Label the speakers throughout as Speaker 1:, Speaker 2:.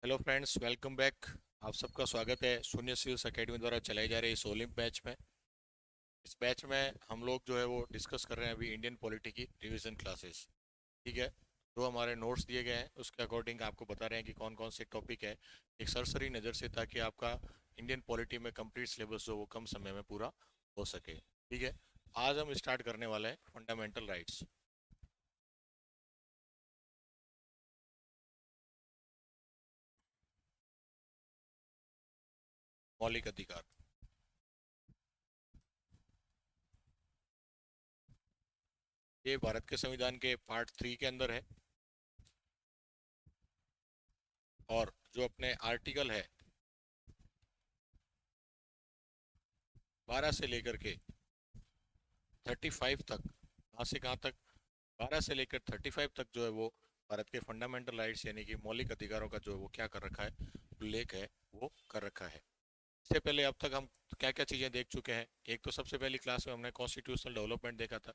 Speaker 1: Hello friends, welcome back. आप सबका स्वागत है शून्य सिविल्स एकेडमी द्वारा चलाई जा रही इस ओलंप बैच में। इस बैच में हम लोग जो है वो डिस्कस कर रहे हैं अभी इंडियन पॉलिटी की रिवीजन क्लासेस। ठीक है। जो हमारे नोट्स दिए गए हैं उसके अकॉर्डिंग आपको बता रहे हैं कि कौन कौन से टॉपिक है एक सरसरी नज़र से, ताकि आपका इंडियन पॉलिटी में कंप्लीट सिलेबस जो वो कम समय में पूरा हो सके। ठीक है। आज हम स्टार्ट करने वाले हैं फंडामेंटल राइट्स। मौलिक अधिकार। ये भारत के संविधान के पार्ट 3 के अंदर है। और जो अपने आर्टिकल है 12 से लेकर के 35 तक, कहाँ से कहाँ तक, 12 से लेकर 35 तक जो है वो भारत के फंडामेंटल राइट्स यानी कि मौलिक अधिकारों का जो है वो क्या कर रखा है, उल्लेख है वो कर रखा है। इससे पहले अब तक हम क्या क्या चीज़ें देख चुके हैं। एक तो सबसे पहली क्लास में हमने कॉन्स्टिट्यूशनल डेवलपमेंट देखा था।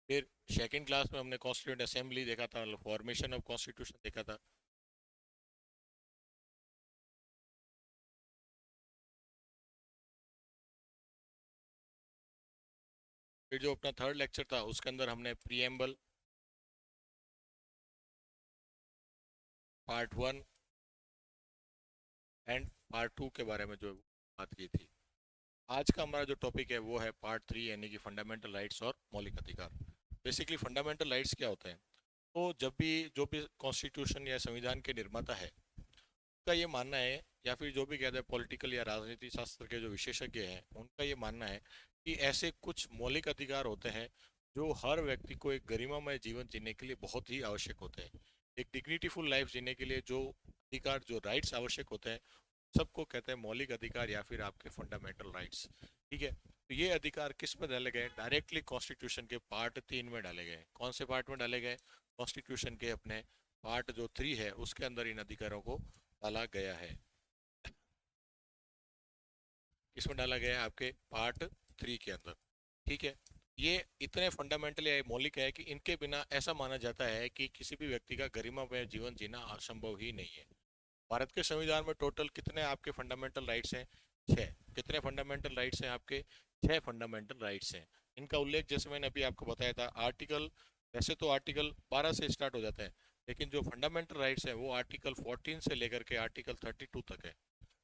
Speaker 1: फिर सेकंड क्लास में हमने कॉन्स्टिट्यूंट असेंबली देखा था, फॉर्मेशन ऑफ कॉन्स्टिट्यूशन देखा था। फिर जो अपना थर्ड लेक्चर था उसके अंदर हमने प्रीएम्बल पार्ट 1 एंड पार्ट 2 के बारे में जो है वो बात की थी। आज का हमारा जो टॉपिक है वो है पार्ट 3 यानी कि फंडामेंटल राइट्स और मौलिक अधिकार। बेसिकली फंडामेंटल राइट्स क्या होते हैं? तो जब भी जो भी कॉन्स्टिट्यूशन या संविधान के निर्माता है उनका ये मानना है, या फिर जो भी कहते हैं पॉलिटिकल या राजनीति शास्त्र के जो विशेषज्ञ हैं उनका ये मानना है कि ऐसे कुछ मौलिक अधिकार होते हैं जो हर व्यक्ति को एक गरिमामय जीवन जीने के लिए बहुत ही आवश्यक होते हैं। एक डिग्निटीफुल लाइफ जीने के लिए जो अधिकार, जो राइट्स आवश्यक होते हैं, सबको कहते हैं मौलिक अधिकार या फिर आपके फंडामेंटल राइट्स। ठीक है। तो ये अधिकार किस में डाले गए? डायरेक्टली कॉन्स्टिट्यूशन के पार्ट 3 में डाले गए। कौन से पार्ट में डाले गए? कॉन्स्टिट्यूशन के अपने पार्ट 3 है उसके अंदर इन अधिकारों को डाला गया है। इसमें डाला गया है आपके पार्ट 3 के अंदर। ठीक है। ये इतने फंडामेंटली मौलिक है कि इनके बिना ऐसा माना जाता है कि किसी भी व्यक्ति का गरिमामय जीवन जीना असंभव ही नहीं है। भारत के संविधान में टोटल कितने आपके फंडामेंटल राइट्स हैं? 6। कितने फंडामेंटल राइट्स हैं आपके? 6 फंडामेंटल राइट्स हैं। इनका उल्लेख जैसे मैंने अभी आपको बताया था, आर्टिकल, वैसे तो आर्टिकल 12 से स्टार्ट हो जाता है, लेकिन जो फंडामेंटल राइट्स हैं वो आर्टिकल 14 से लेकर के आर्टिकल 32 तक है।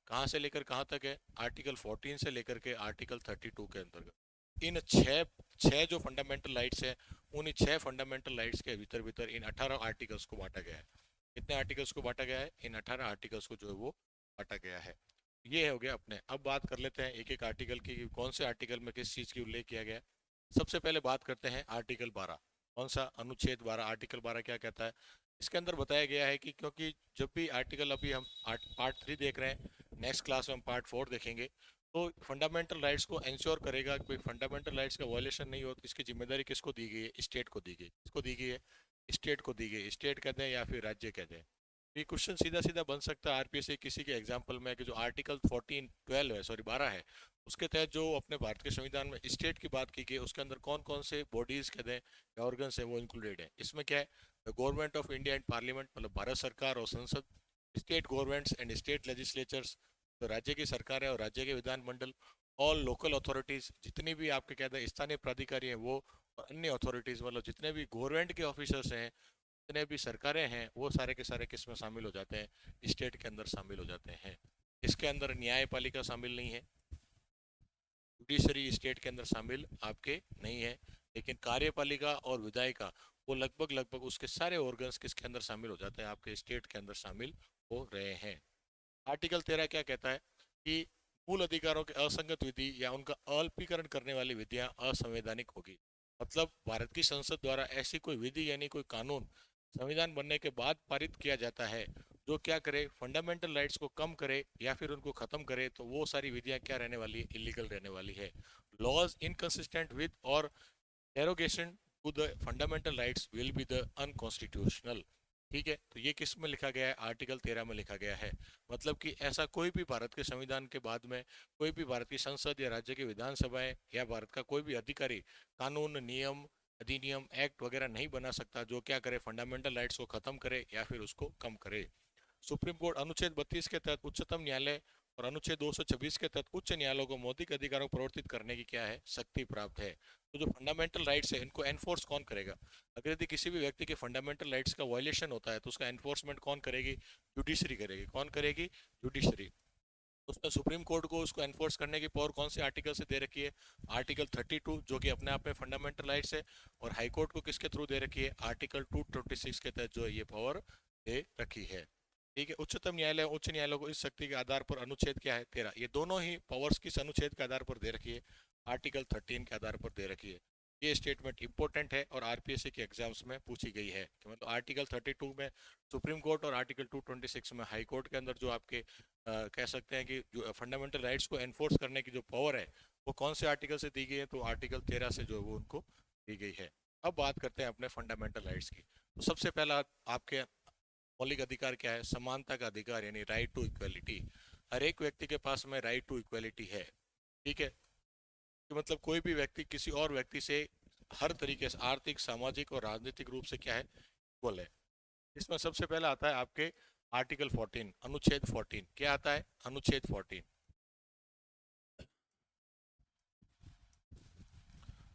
Speaker 1: कहाँ से लेकर कहाँ तक है? आर्टिकल 14 से लेकर के आर्टिकल 32 के अंतर्गत इन छह छह जो फंडामेंटल राइट्स हैं, उन 6 फंडामेंटल राइट्स के भीतर भीतर इन 18 आर्टिकल्स को बांटा गया है। कितने आर्टिकल्स को बांटा गया है? इन 18 आर्टिकल्स को जो है वो बांटा गया है। ये हो गया अपने। अब बात कर लेते हैं एक एक आर्टिकल की कि कौन से आर्टिकल में किस चीज़ की उल्लेख किया गया है। सबसे पहले बात करते हैं आर्टिकल 12। कौन सा? अनुच्छेद 12। आर्टिकल 12 क्या कहता है? इसके अंदर बताया गया है कि क्योंकि जब भी आर्टिकल, अभी हम पार्ट 3 देख रहे हैं, नेक्स्ट क्लास में हम पार्ट 4 देखेंगे, तो फंडामेंटल राइट्स को इंश्योर करेगा कि फंडामेंटल राइट्स का वायलेशन नहीं हो। तो इसकी जिम्मेदारी किसको दी गई है? स्टेट को दी गई। किसको दी गई है? स्टेट को दी गई। स्टेट कहते हैं या फिर राज्य कहते हैं। ये क्वेश्चन सीधा सीधा बन सकता है आरपीएससी किसी के एग्जाम्पल में कि जो आर्टिकल 14 12 है, सॉरी 12 है, उसके तहत जो अपने भारत के संविधान में स्टेट की बात की गई उसके अंदर कौन कौन से बॉडीज कहते हैं या ऑर्गन्स है वो इंक्लूडेड है। इसमें क्या है? The government of India and parliament, मतलब भारत सरकार और संसद, state governments and state legislatures, तो राज्य की सरकार है और राज्य के विधानमंडल, ऑल लोकल अथॉरिटीज, जितनी भी आपके कहते हैं स्थानीय प्राधिकारी हैं वो, और अन्य अथॉरिटीज, मतलब जितने भी गवर्नमेंट के ऑफिसर्स हैं, जितने भी सरकारें हैं, वो सारे के सारे किस में शामिल हो जाते हैं? स्टेट के अंदर शामिल हो जाते हैं। इसके अंदर न्यायपालिका शामिल नहीं है। जुडिशरी स्टेट के अंदर शामिल आपके नहीं है। लेकिन कार्यपालिका और विधायिका, वो लगभग लगभग उसके सारे ऑर्गन्स किसके अंदर शामिल हो जाते हैं? आपके स्टेट के अंदर शामिल हो रहे हैं। आर्टिकल 13 क्या कहता है? कि मूल अधिकारों के असंगत विधि या उनका अल्पीकरण करने वाली विधियां असंवैधानिक होगी। मतलब भारत की संसद द्वारा ऐसी कोई विधि यानी कोई कानून संविधान बनने के बाद पारित किया जाता है जो क्या करे? फंडामेंटल राइट्स को कम करे या फिर उनको खत्म करे, तो वो सारी विधियां क्या रहने वाली है? इलीगल रहने वाली है। लॉज इनकंसिस्टेंट विद और derogation to the fundamental rights will be the unconstitutional. ठीक है, तो ये किस में लिखा गया है? आर्टिकल 13 में लिखा गया है। मतलब कि ऐसा कोई भी भारत के संविधान के बाद में कोई भी भारत की संसद या राज्य की विधानसभाएं या भारत का कोई भी अधिकारी कानून, नियम, अधिनियम, एक्ट वगैरह नहीं बना सकता जो क्या करे, फंडामेंटल राइट्स को खत्म करे या फिर उसको कम करे। सुप्रीम कोर्ट अनुच्छेद 32 के तहत उच्चतम न्यायालय और अनुच्छेद 226 के तहत उच्च न्यायालयों को मौलिक अधिकारों को प्रवर्तित करने की क्या है? शक्ति प्राप्त है। तो जो फंडामेंटल राइट्स है इनको एनफोर्स कौन करेगा? अगर यदि किसी भी व्यक्ति के फंडामेंटल राइट्स का वायलेशन होता है तो उसका एनफोर्समेंट कौन करेगी? जुडिशरी करेगी। कौन करेगी? जुडिशरी। उसमें सुप्रीम कोर्ट को उसको एनफोर्स करने की पावर कौन से आर्टिकल से दे रखी है? आर्टिकल 32 जो कि अपने आप में फंडामेंटल राइट्स है। और हाई कोर्ट को किसके थ्रू दे रखी है? आर्टिकल 226 के तहत जो है ये पावर दे रखी है। ठीक है, उच्चतम न्यायालय उच्च न्यायालय को इस शक्ति के आधार पर अनुच्छेद क्या है? 13। ये दोनों ही पावर्स किस अनुच्छेद के आधार पर दे रखी है? आर्टिकल 13 के आधार पर दे रखी है। ये स्टेटमेंट इंपॉर्टेंट है और आरपीएससी के एग्जाम्स में पूछी गई है कि मतलब आर्टिकल 32 में सुप्रीम कोर्ट और आर्टिकल 226 में हाई कोर्ट के अंदर जो आपके कह सकते हैं कि जो फंडामेंटल राइट्स को एनफोर्स करने की जो पावर है वो कौन से आर्टिकल से दी गई है? तो आर्टिकल 13 से जो है वो उनको दी गई है। अब बात करते हैं अपने फंडामेंटल राइट्स की। तो सबसे पहला आपके मौलिक अधिकार क्या है? समानता का अधिकार यानी राइट टू इक्वलिटी। हर एक व्यक्ति के पास में राइट टू इक्वलिटी है। ठीक है, कि मतलब कोई भी व्यक्ति किसी और व्यक्ति से हर तरीके से आर्थिक, सामाजिक और राजनीतिक रूप से क्या है? इक्वल है। इसमें सबसे पहला आता है आपके आर्टिकल 14, अनुच्छेद 14। क्या आता है? अनुच्छेद 14।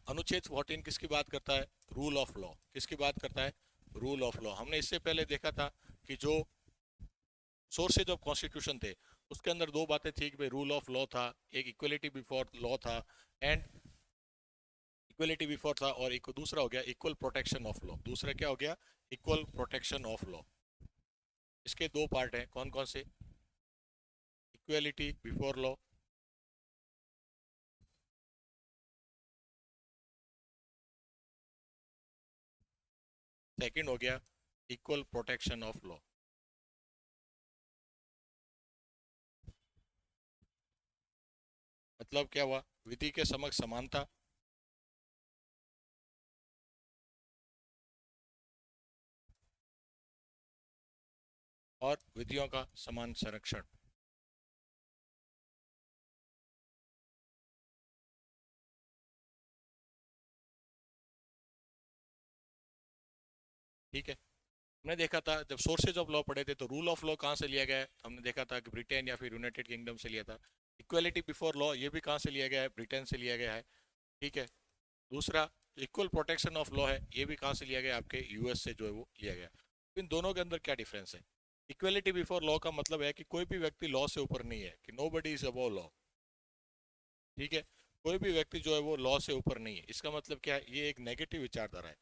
Speaker 1: अनुच्छेद 14 किसकी बात करता है? Rule of law. किसकी बात करता है? Rule of law. हमने इससे पहले देखा था कि जो सोर्सेज ऑफ कॉन्स्टिट्यूशन थे उसके अंदर दो बातें थी कि भाई रूल ऑफ लॉ था, एक इक्वलिटी बिफोर लॉ था, एंड इक्वलिटी बिफोर था, और एक दूसरा हो गया इक्वल प्रोटेक्शन ऑफ लॉ। दूसरा क्या हो गया? Equal protection of law. इसके दो पार्ट हैं, कौन कौन से? इक्वलिटी बिफोर लॉ, सेकंड हो गया इक्वल प्रोटेक्शन ऑफ लॉ। मतलब क्या हुआ? विधि के समक्ष समानता, और विधियों का समान संरक्षण। ठीक है, हमने देखा था जब सोर्सेज ऑफ लॉ पढ़े थे तो रूल ऑफ लॉ कहाँ से लिया गया है? हमने देखा था कि ब्रिटेन या फिर यूनाइटेड किंगडम से लिया था। इक्वलिटी बिफोर लॉ ये भी कहाँ से लिया गया है? ब्रिटेन से लिया गया है। ठीक है, दूसरा इक्वल प्रोटेक्शन ऑफ लॉ है, ये भी कहाँ से लिया गया? आपके यूएस से जो है वो लिया गया। इन दोनों के अंदर क्या डिफरेंस है? इक्वलिटी बिफोर लॉ का मतलब है कि कोई भी व्यक्ति लॉ से ऊपर नहीं है, कि नोबडी इज अबव लॉ। ठीक है, कोई भी व्यक्ति जो है वो लॉ से ऊपर नहीं है। इसका मतलब क्या है? ये एक नेगेटिव विचारधारा है।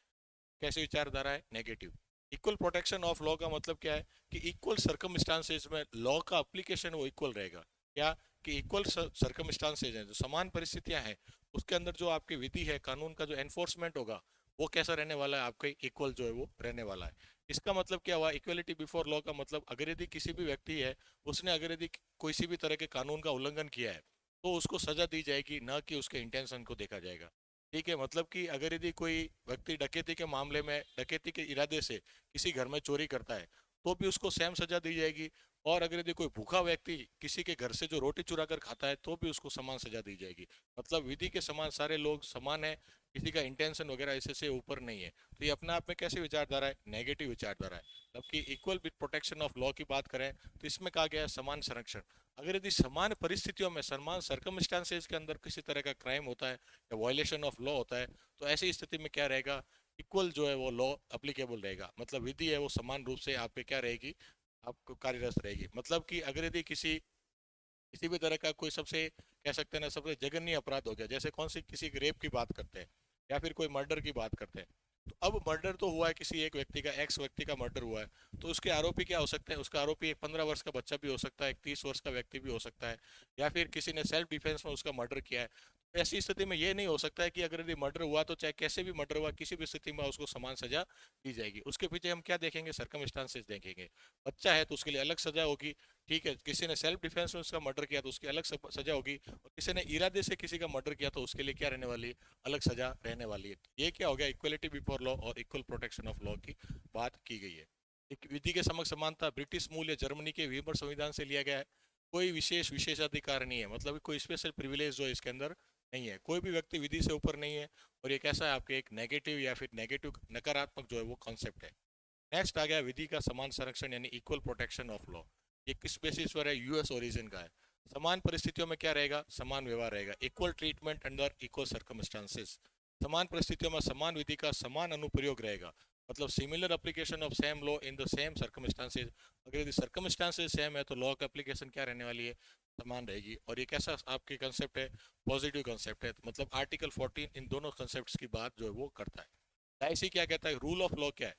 Speaker 1: कैसी विचारधारा है? Negative. Equal protection of law का मतलब क्या है? कि इक्वल सर्कमस्टांसेस में लॉ का एप्लीकेशन वो इक्वल रहेगा। क्या? कि इक्वल सर्कमस्टांसेस हैं, जो समान परिस्थितियां हैं, उसके अंदर जो आपकी विधि है, कानून का जो एनफोर्समेंट होगा वो कैसा रहने वाला है? आपका इक्वल जो है वो रहने वाला है। इसका मतलब क्या हुआ? इक्वलिटी बिफोर लॉ का मतलब अगर यदि किसी भी व्यक्ति है उसने अगर यदि किसी भी तरह के कानून का उल्लंघन किया है तो उसको सजा दी जाएगी, ना कि उसके इंटेंशन को देखा जाएगा। ठीक है, मतलब कि अगर यदि कोई व्यक्ति डकैती के मामले में डकैती के इरादे से किसी घर में चोरी करता है तो भी उसको सेम सजा दी जाएगी। और अगर यदि कोई भूखा व्यक्ति किसी के घर से जो रोटी चुरा कर खाता है तो भी उसको समान सजा दी जाएगी। मतलब विधि के समान सारे लोग समान है, किसी का इंटेंशन वगैरह इससे से ऊपर नहीं है। तो ये अपने आप में कैसी विचारधारा है? नेगेटिव विचारधारा है। जबकि equal with protection of law की बात करें तो इसमें कहा गया है समान संरक्षण। अगर यदि समान परिस्थितियों में समान सर्कमस्टांसेस के अंदर किसी तरह का क्राइम होता है या वायलेशन ऑफ लॉ होता है तो ऐसी स्थिति में क्या रहेगा? इक्वल जो है वो लॉ अप्लीकेबल रहेगा। मतलब विधि है वो समान रूप से आप पे क्या रहेगी? आपको कार्यरत रहेगी। मतलब कि अगर यदि किसी किसी भी तरह का कोई सबसे कह सकते हैं ना सबसे जघन्य अपराध हो गया, जैसे कौन सी किसी रेप की बात करते हैं या फिर कोई मर्डर की बात करते हैं, तो अब मर्डर तो हुआ है, किसी एक व्यक्ति का, एक्स व्यक्ति का मर्डर हुआ है, तो उसके आरोपी क्या हो सकते हैं? उसका आरोपी एक 15 वर्ष का बच्चा भी हो सकता है, एक 30 वर्ष का व्यक्ति भी हो सकता है, या फिर किसी ने सेल्फ डिफेंस में उसका मर्डर किया है। तो ऐसी स्थिति में ये नहीं हो सकता है कि अगर यदि मर्डर हुआ तो चाहे कैसे भी मर्डर हुआ किसी भी स्थिति में उसको समान सजा दी जाएगी। उसके पीछे हम क्या देखेंगे? सर्कमस्टांसेस देखेंगे। बच्चा है तो उसके लिए अलग सजा होगी। ठीक है, किसी ने सेल्फ डिफेंस में उसका मर्डर किया तो उसकी अलग सजा होगी, और किसी ने इरादे से किसी का मर्डर किया तो उसके लिए क्या रहने वाली है? अलग सजा रहने वाली है। ये क्या हो गया? इक्वलिटी बिफोर लॉ और इक्वल प्रोटेक्शन ऑफ लॉ की बात की गई है। एक विधि के समक्ष समानता ब्रिटिश मूल या जर्मनी के वीमर संविधान से लिया गया है। कोई विशेष विशेषाधिकार नहीं है, मतलब कोई स्पेशल प्रिविलेज जो इसके अंदर नहीं है। कोई भी व्यक्ति विधि से ऊपर नहीं है। और ये कैसा है आपके एक नेगेटिव या फिर नेगेटिव नकारात्मक जो है वो कॉन्सेप्ट है। नेक्स्ट आ गया विधि का समान संरक्षण यानी इक्वल प्रोटेक्शन ऑफ लॉ। ये किस बेसिस पर है? यूएस ओरिजिन का है। समान परिस्थितियों में क्या रहेगा? समान व्यवहार रहेगा। Equal treatment under equal circumstances. समान परिस्थितियों में समान विधि का समान अनुप्रयोग रहेगा, मतलब similar application of same law in the same circumstances. अगर यदि सर्कमस्टांसेस सेम है तो लॉ का एप्लीकेशन क्या रहने वाली है? समान रहेगी। और ये कैसा आपके कंसेप्ट है? पॉजिटिव कंसेप्ट है। मतलब आर्टिकल 14 इन दोनों कंसेप्ट की बात जो है वो करता है। डाइसी क्या कहता है? रूल ऑफ लॉ क्या है?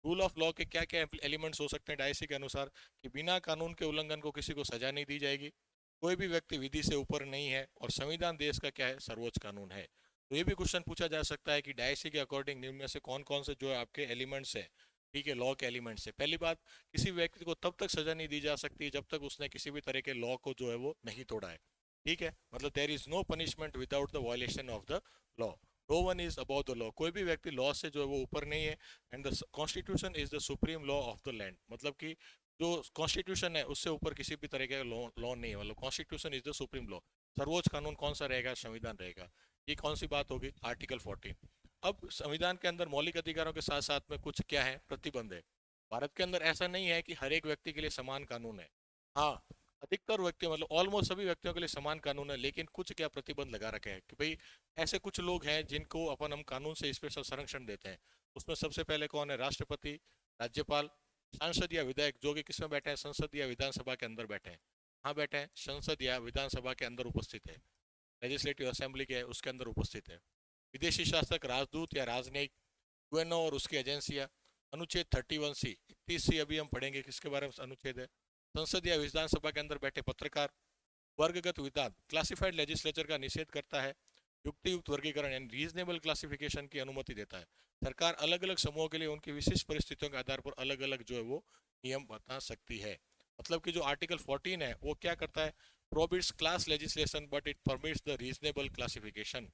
Speaker 1: रूल ऑफ लॉ के क्या क्या एलिमेंट्स हो सकते हैं डाइसी के अनुसार? कि बिना कानून के उल्लंघन को किसी को सजा नहीं दी जाएगी, कोई भी व्यक्ति विधि से ऊपर नहीं है, और संविधान देश का क्या है? सर्वोच्च कानून है। तो ये भी क्वेश्चन पूछा जा सकता है कि डाइसी के अकॉर्डिंग निम्न में से कौन कौन से जो है आपके एलिमेंट्स है, ठीक है, लॉ के एलिमेंट्स है। पहली बात, किसी व्यक्ति को तब तक सजा नहीं दी जा सकती जब तक उसने किसी भी तरह के लॉ को जो है वो नहीं तोड़ा है, ठीक है। मतलब there is no punishment without the violation of the law. No one is about the law, कोई भी व्यक्ति लॉ से जो है वो ऊपर नहीं है। And the constitution is the supreme law of the land, मतलब कि जो कॉन्स्टिट्यूशन है उससे ऊपर किसी भी तरह का लॉ नहीं है, मतलब constitution is the supreme law. सर्वोच्च कानून कौन सा रहेगा? संविधान रहेगा। ये कौन सी बात होगी? आर्टिकल 14। अब संविधान के अंदर मौलिक अधिकारों के साथ साथ में कुछ क्या है? प्रतिबंध है। भारत के अंदर ऐसा नहीं है कि हर एक व्यक्ति के लिए समान कानून है। हाँ, अधिकतर व्यक्ति मतलब ऑलमोस्ट सभी व्यक्तियों के लिए समान कानून है, लेकिन कुछ क्या प्रतिबंध लगा रखे हैं कि भाई ऐसे कुछ लोग हैं जिनको अपन हम कानून से स्पेशल संरक्षण देते हैं। उसमें सबसे पहले कौन है? राष्ट्रपति, राज्यपाल, सांसद या विधायक, जो कि किसमें बैठे हैं? संसद या विधानसभा के अंदर बैठे हैं। हाँ बैठे हैं, संसद या विधानसभा के अंदर उपस्थित है। लेजिस्लेटिव असेंबली के है उसके अंदर उपस्थित है। विदेशी शासक, राजदूत या राजनयिक, यूएनओ और उसकी एजेंसियां। अनुच्छेद 31C, 31C अभी हम पढ़ेंगे किसके बारे में अनुच्छेद है। संसद या विधानसभा के अंदर बैठे पत्रकार। वर्गगत विधान, क्लासिफाइड लेजिस्लेचर का निषेध करता है। युक्तियुक्त वर्गीकरण यानी रीजनेबल क्लासिफिकेशन की अनुमति देता है। सरकार अलग अलग समूहों के लिए उनकी विशिष्ट परिस्थितियों के आधार पर अलग अलग जो है वो नियम बता सकती है। मतलब कि जो आर्टिकल 14 है वो क्या करता है? Prohibits class legislation but it permits the reasonable classification.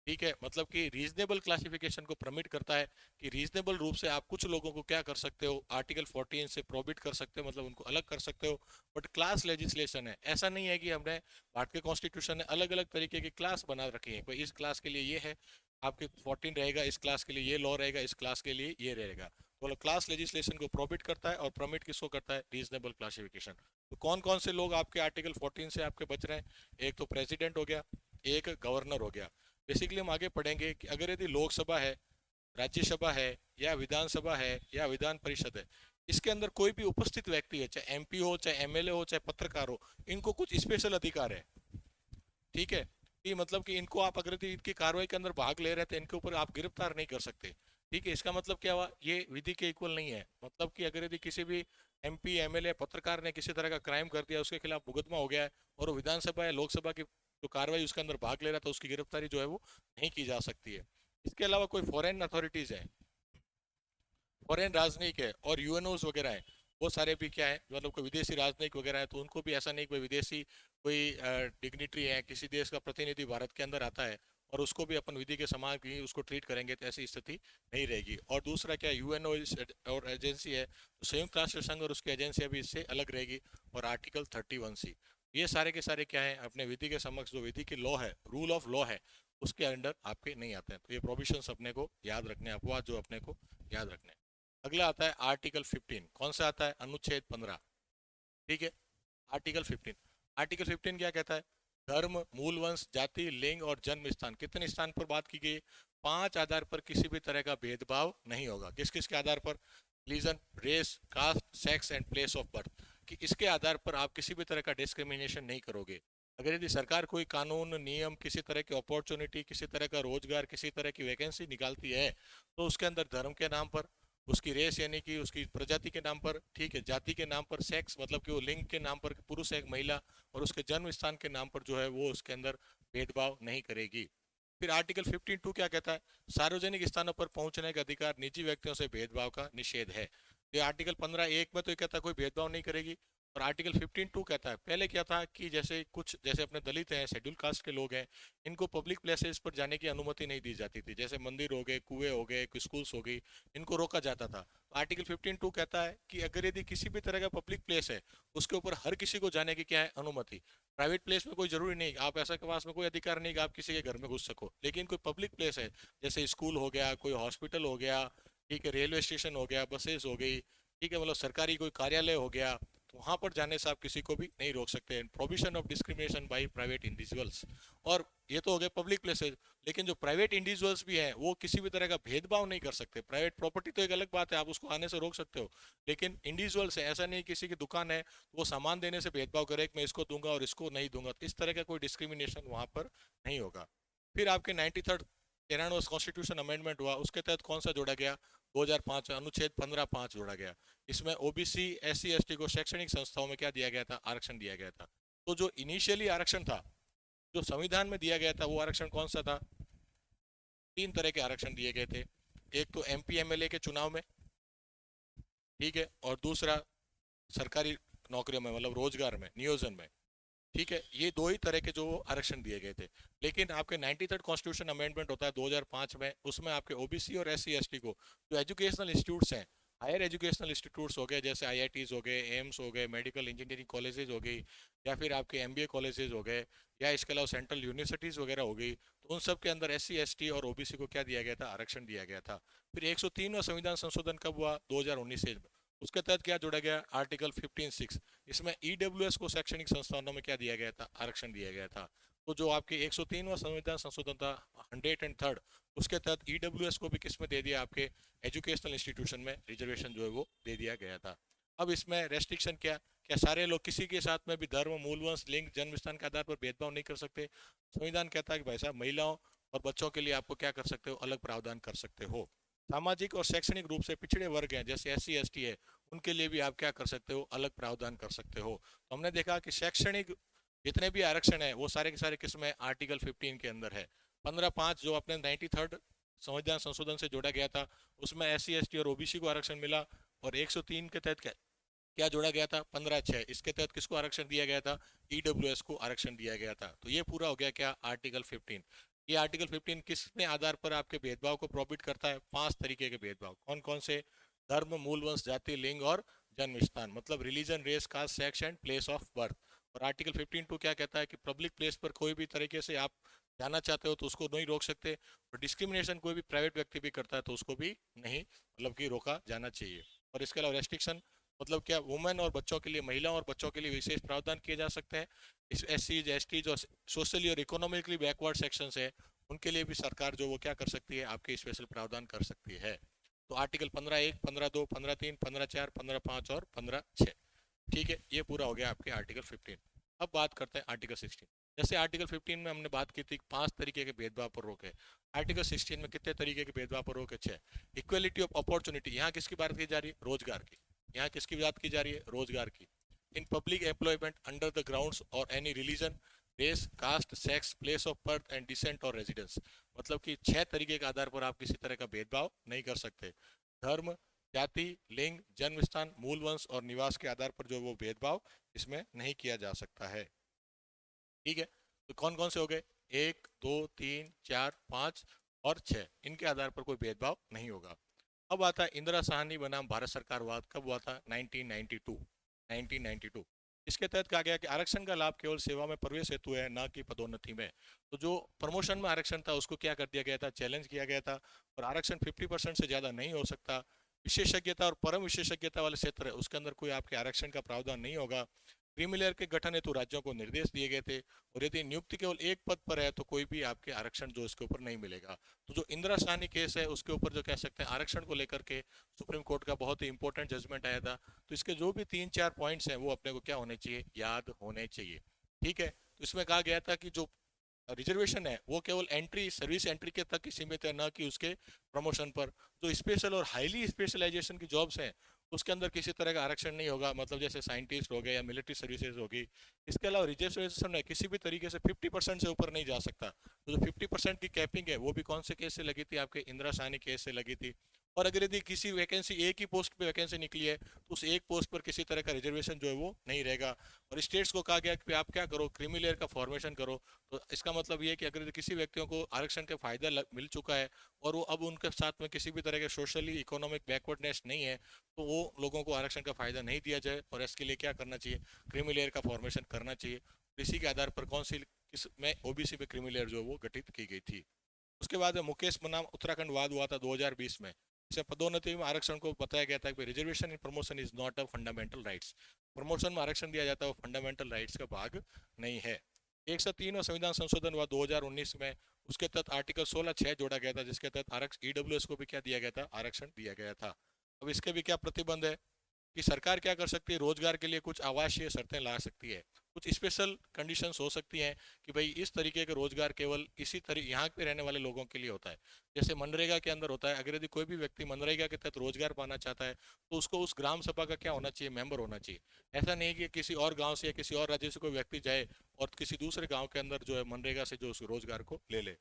Speaker 1: ठीक है, मतलब कि रीजनेबल क्लासिफिकेशन को परमिट करता है कि रीजनेबल रूप से आप कुछ लोगों को क्या कर सकते हो? आर्टिकल 14 से प्रोहिबिट कर सकते हो, मतलब उनको अलग कर सकते हो। बट क्लास लेजिस्लेशन है, ऐसा नहीं है कि हमने भारत के कॉन्स्टिट्यूशन ने अलग अलग तरीके की क्लास बना रखी है। कोई इस क्लास के लिए ये है, आपके 14 रहेगा, इस क्लास के लिए ये लॉ रहेगा, इस क्लास के लिए ये रहेगा। तो मतलब क्लास लेजिस्लेशन को प्रोहिबिट करता है और परमिट किसको करता है? Reasonable classification. तो कौन कौन से लोग आपके आर्टिकल 14 से आपके बच रहे हैं? एक तो प्रेसिडेंट हो गया, एक गवर्नर हो गया। बेसिकली हम आगे पढ़ेंगे कि अगर यदि लोकसभा है, राज्यसभा है, या विधानसभा है, या विधान परिषद है, इसके अंदर कोई भी उपस्थित व्यक्ति है, चाहे एमपी हो, चाहे एमएलए हो, चाहे पत्रकार हो, इनको कुछ स्पेशल अधिकार है। ठीक है, कि मतलब कि इनको आप अगर यदि इनकी कार्रवाई के अंदर भाग ले रहे हैं तो इनके ऊपर आप गिरफ्तार नहीं कर सकते। ठीक है, इसका मतलब क्या हुआ? ये विधि के इक्वल नहीं है। मतलब कि अगर यदि किसी भी एमपी एमएलए पत्रकार ने किसी तरह का क्राइम कर दिया, उसके खिलाफ मुकदमा हो गया है, और वो विधानसभा या लोकसभा की जो कार्रवाई उसके अंदर भाग ले रहा था, उसकी गिरफ्तारी जो है वो नहीं की जा सकती है। इसके अलावा कोई फॉरेन अथॉरिटीज है, फॉरेन राजनयिक है, और यूएनओस वगैरह है, वो सारे भी क्या है? मतलब कोई विदेशी राजनयिक वगैरह है, तो उनको भी ऐसा नहीं कोई विदेशी कोई डिग्निटरी है, किसी देश का प्रतिनिधि भारत के अंदर आता है और उसको भी अपन विधि के समान ही उसको ट्रीट करेंगे, तो ऐसी स्थिति नहीं रहेगी। और दूसरा क्या, यूएनओ और एजेंसी है, तो संयुक्त राष्ट्र संघ और उसकी एजेंसियां भी इससे अलग रहेगी। और आर्टिकल 31C, ये सारे के सारे क्या है? अपने विधि के समक्ष जो विधि की लॉ है, रूल ऑफ लॉ है, उसके अंडर आपके नहीं आते हैं। तो ये प्रोविजंस अपने को याद रखने, अपवाद जो अपने को याद रखने। अगला आता है आर्टिकल 15। कौन सा आता है? अनुच्छेद 15। ठीक है, आर्टिकल 15। आर्टिकल 15 क्या कहता है? धर्म, मूल वंश, जाति, लिंग और जन्म स्थान, कितने स्थान पर बात की गई है? 5 आधार पर किसी भी तरह का भेदभाव नहीं होगा। किस किस के आधार पर? Religion, race, caste, sex and place of birth, कि इसके आधार पर आप किसी भी तरह का डिस्क्रिमिनेशन नहीं करोगे। अगर यदि सरकार कोई कानून नियम, किसी तरह की अपॉर्चुनिटी, किसी तरह का रोजगार, किसी तरह की वैकेंसी निकालती है, तो उसके अंदर धर्म के नाम पर, उसकी रेस यानी कि उसकी प्रजाति के नाम पर, ठीक है, जाति के नाम पर, सेक्स मतलब कि वो लिंग के नाम पर, पुरुष है महिला, और उसके जन्म स्थान के नाम पर जो है वो उसके अंदर भेदभाव नहीं करेगी। फिर आर्टिकल 15(2) क्या कहता है? सार्वजनिक स्थानों पर पहुंचने का अधिकार, निजी व्यक्तियों से भेदभाव का निषेध है। ये आर्टिकल 15(1) में तो ये कहता है कोई भेदभाव नहीं करेगी। और आर्टिकल 15(2) कहता है, पहले क्या था कि जैसे अपने दलित हैं, शेड्यूल कास्ट के लोग हैं, इनको पब्लिक प्लेसेस पर जाने की अनुमति नहीं दी जाती थी, जैसे मंदिर हो गए, कुएं हो गए, स्कूल्स हो गई, इनको रोका जाता था। आर्टिकल 15(2) कहता है कि अगर यदि किसी भी तरह का पब्लिक प्लेस है, उसके ऊपर हर किसी को जाने की क्या है, अनुमति। प्राइवेट प्लेस में कोई जरूरी नहीं, आप ऐसा के पास में कोई अधिकार नहीं कि आप किसी के घर में घुस सको, लेकिन कोई पब्लिक प्लेस है, जैसे स्कूल हो गया, कोई हॉस्पिटल हो गया, ठीक है, रेलवे स्टेशन हो गया, बसेस हो गई, ठीक है, मतलब सरकारी कोई कार्यालय हो गया, तो वहां पर जाने से आप किसी को भी नहीं रोक सकते। Provision of discrimination by private individuals. और ये तो हो गए पब्लिक प्लेसेस, लेकिन जो प्राइवेट इंडिविजुअल्स भी हैं वो किसी भी तरह का भेदभाव नहीं कर सकते। प्राइवेट प्रॉपर्टी तो एक अलग बात है, आप उसको आने से रोक सकते हो, लेकिन इंडिविजुअल्स है, ऐसा नहीं किसी की दुकान है तो वो सामान देने से भेदभाव करे कि मैं इसको दूंगा और इसको नहीं दूंगा, तो इस तरह का कोई डिस्क्रिमिनेशन वहां पर नहीं होगा। फिर आपके 93rd 93वां कॉन्स्टिट्यूशन अमेंडमेंट हुआ, उसके तहत कौन सा जोड़ा गया, 2005 में अनुच्छेद 15(5) जोड़ा गया। इसमें ओबीसी एससी एसटी को शैक्षणिक संस्थाओं में क्या दिया गया था, आरक्षण दिया गया था। तो जो इनिशियली आरक्षण था, जो संविधान में दिया गया था, वो आरक्षण कौन सा था, तीन तरह के आरक्षण दिए गए थे। एक तो एमपी एमएलए के चुनाव में, ठीक है, और दूसरा सरकारी नौकरियों में, मतलब रोजगार में, नियोजन में, ठीक है, ये दो ही तरह के जो आरक्षण दिए गए थे। लेकिन आपके 93rd कॉन्स्टिट्यूशन अमेंडमेंट होता है 2005 में, उसमें आपके ओबीसी और एससी एसटी को जो एजुकेशनल इंस्टीट्यूट्स हैं, हायर एजुकेशनल इंस्टीट्यूट्स हो गए, जैसे आईआईटीज हो गए, एम्स हो गए, मेडिकल इंजीनियरिंग कॉलेजेस हो गई, या फिर आपके एमबीए कॉलेजेस हो गए, या इसके अलावा सेंट्रल यूनिवर्सिटीज वगैरह हो गई, तो उन सब के अंदर एससी एसटी और ओबीसी को क्या दिया गया था, आरक्षण दिया गया था। फिर 103वां संविधान संशोधन कब हुआ, 2019 से। उसके तहत क्या जोड़ा गया, आर्टिकल 15(6), इसमें ईडब्ल्यूएस को शैक्षणिक संस्थानों में क्या दिया गया था, आरक्षण दिया गया था। तो जो आपके 103वां संविधान संशोधन था, 103rd, उसके तहत ईडब्ल्यूएस को भी किस में दे दिया, आपके एजुकेशनल इंस्टीट्यूशन में रिजर्वेशन जो है वो दे दिया गया था। अब इसमें रेस्ट्रिक्शन क्या, क्या सारे लोग किसी के साथ में भी धर्म, मूल वंश, लिंग, जन्म स्थान के आधार पर भेदभाव नहीं कर सकते। संविधान कहता है कि भाई साहब, महिलाओं और बच्चों के लिए आपको क्या कर सकते हो, अलग प्रावधान कर सकते हो। सामाजिक और शैक्षणिक रूप से पिछड़े वर्ग हैं, जैसे एससी एसटी है, उनके लिए भी आप क्या कर सकते हो, अलग प्रावधान कर सकते हो। तो हमने देखा कि शैक्षणिक जितने भी आरक्षण है वो सारे के सारे किस में, आर्टिकल 15 के अंदर है। 15(5) जो अपने 93rd संविधान संशोधन से जोड़ा गया था, उसमें एससी एसटी और ओबीसी को आरक्षण मिला। और 103 के तहत क्या क्या जोड़ा गया था, 15(6), इसके तहत किसको आरक्षण दिया गया था, ईडब्ल्यूएस को आरक्षण दिया गया था। तो ये पूरा हो गया क्या, आर्टिकल 15। ये आर्टिकल 15 किसने आधार पर आपके भेदभाव को प्रोहिबिट करता है, 5 तरीके के भेदभाव। कौन कौन से, धर्म, मूल वंश, जाति, लिंग और जन्म स्थान, मतलब religion, race, caste, sex and place of birth. और आर्टिकल 15(2) क्या कहता है कि पब्लिक प्लेस पर कोई भी तरीके से आप जाना चाहते हो तो उसको नहीं रोक सकते। और डिस्क्रिमिनेशन कोई भी प्राइवेट व्यक्ति भी करता है तो उसको भी नहीं, मतलब कि रोका जाना चाहिए। और इसके अलावा रेस्ट्रिक्शन, मतलब क्या, वुमेन और बच्चों के लिए, महिलाओं और बच्चों के लिए विशेष प्रावधान किए जा सकते हैं। इस एससी एसटी जो सोशली और इकोनॉमिकली बैकवर्ड सेक्शंस है, उनके लिए भी सरकार जो वो क्या कर सकती है, आपके स्पेशल प्रावधान कर सकती है। तो आर्टिकल 15(1), 15(2), 15(3), 15(4), 15(5) और 15(6), ठीक है, ये पूरा हो गया आपके आर्टिकल 15। अब बात करते हैं आर्टिकल 16। जैसे आर्टिकल 15 में हमने बात की थी 5 तरीके के भेदभाव पर रोक है, आर्टिकल 16 में कितने तरीके के भेदभाव पर रोक है, 6। इक्वलिटी ऑफ अपॉर्चुनिटी, यहाँ किसकी बात की जा रही है, रोजगार की। यहाँ किसकी बात की जा रही है, रोजगार की। In public employment under the grounds और any religion, race, caste, sex, place of birth and descent और रेजिडेंस, मतलब कि 6 तरीके के आधार पर आप किसी तरह का भेदभाव नहीं कर सकते। धर्म, जाति, लिंग, जन्म स्थान, मूल वंश और निवास के आधार पर जो वो भेदभाव इसमें नहीं किया जा सकता है, ठीक है। तो कौन कौन से हो गए, 1, 2, 3, 4, 5 और 6, इनके आधार पर कोई भेदभाव नहीं होगा। अब आता है इंदिरा साहनी बनाम भारत सरकार वाद, कब हुआ था, 1992। 1992 इसके तहत कहा गया कि आरक्षण का लाभ केवल सेवा में प्रवेश हेतु है, ना कि पदोन्नति में। तो जो प्रमोशन में आरक्षण था उसको क्या कर दिया गया था, चैलेंज किया गया था। और आरक्षण 50% से ज्यादा नहीं हो सकता। विशेषज्ञता और परम विशेषज्ञता वाले क्षेत्र है उसके अंदर कोई आपके आरक्षण का प्रावधान नहीं होगा। क्रीमी के गठन हेतु राज्यों को निर्देश दिए गए थे। और यदि नियुक्ति केवल एक पद पर है तो कोई भी आपके आरक्षण जो इसके ऊपर नहीं मिलेगा। तो जो इंदिरा साहनी केस है उसके ऊपर जो कह सकते हैं आरक्षण को लेकर के सुप्रीम कोर्ट का बहुत ही इंपॉर्टेंट जजमेंट आया था। तो इसके जो भी 3-4 पॉइंट्स हैं वो अपने को क्या होने चाहिए, याद होने चाहिए, ठीक है। तो इसमें कहा गया था कि जो रिजर्वेशन है वो केवल एंट्री, सर्विस एंट्री के तक ही सीमित है, ना कि उसके प्रमोशन पर। जो स्पेशल और हाईली स्पेशलाइजेशन की जॉब्स हैं उसके अंदर किसी तरह का आरक्षण नहीं होगा, मतलब जैसे साइंटिस्ट हो गए या मिलिट्री सर्विसेज होगी। इसके अलावा रिजर्वेशन है किसी भी तरीके से 50% से ऊपर नहीं जा सकता। तो जो 50% की कैपिंग है वो भी कौन से केस से लगी थी, आपके इंदिरा साहनी केस से लगी थी। और अगर यदि किसी वैकेंसी एक ही पोस्ट पे वैकेंसी निकली है तो उस एक पोस्ट पर किसी तरह का रिजर्वेशन जो है वो नहीं रहेगा। और स्टेट्स को कहा गया कि आप क्या करो, क्रीमी लेयर का फॉर्मेशन करो। तो इसका मतलब ये है कि अगर किसी व्यक्तियों को आरक्षण का फायदा मिल चुका है और वो अब उनके साथ में किसी भी तरह के सोशली इकोनॉमिक बैकवर्डनेस नहीं है, तो वो लोगों को आरक्षण का फायदा नहीं दिया जाए। और इसके लिए क्या करना चाहिए, क्रीमी लेयर का फॉर्मेशन करना चाहिए। इसी के आधार पर कौन सी किस में ओबीसी पे क्रीमी लेयर जो है वो गठित की गई थी। उसके बाद मुकेश बनाम उत्तराखंड वाद हुआ था 2020 में। इसे पदोन्नति में आरक्षण को बताया गया था कि reservation in promotion is not a fundamental rights. Promotion में आरक्षण दिया जाता है वो फंडामेंटल राइट्स का भाग नहीं है। 103 और संविधान संशोधन हुआ 2019 में। उसके तहत आर्टिकल 16(6) जोड़ा गया था, जिसके तहत आरक्षण ईडब्ल्यूएस को भी क्या दिया गया था, आरक्षण दिया गया था। अब इसके भी क्या प्रतिबंध है कि सरकार क्या कर सकती है, रोजगार के लिए कुछ आवासीय शर्तें ला सकती है। कुछ स्पेशल कंडीशंस हो सकती हैं कि भाई इस तरीके के रोजगार केवल इसी तरह यहाँ पे रहने वाले लोगों के लिए होता है। जैसे मनरेगा के अंदर होता है, अगर यदि कोई भी व्यक्ति मनरेगा के तहत रोजगार पाना चाहता है तो उसको उस ग्राम सभा का क्या होना चाहिए, मेंबर होना चाहिए। ऐसा नहीं कि किसी और गाँव से या किसी और राज्य से कोई व्यक्ति जाए और किसी दूसरे गाँव के अंदर जो है मनरेगा से जो उस रोजगार को ले ले।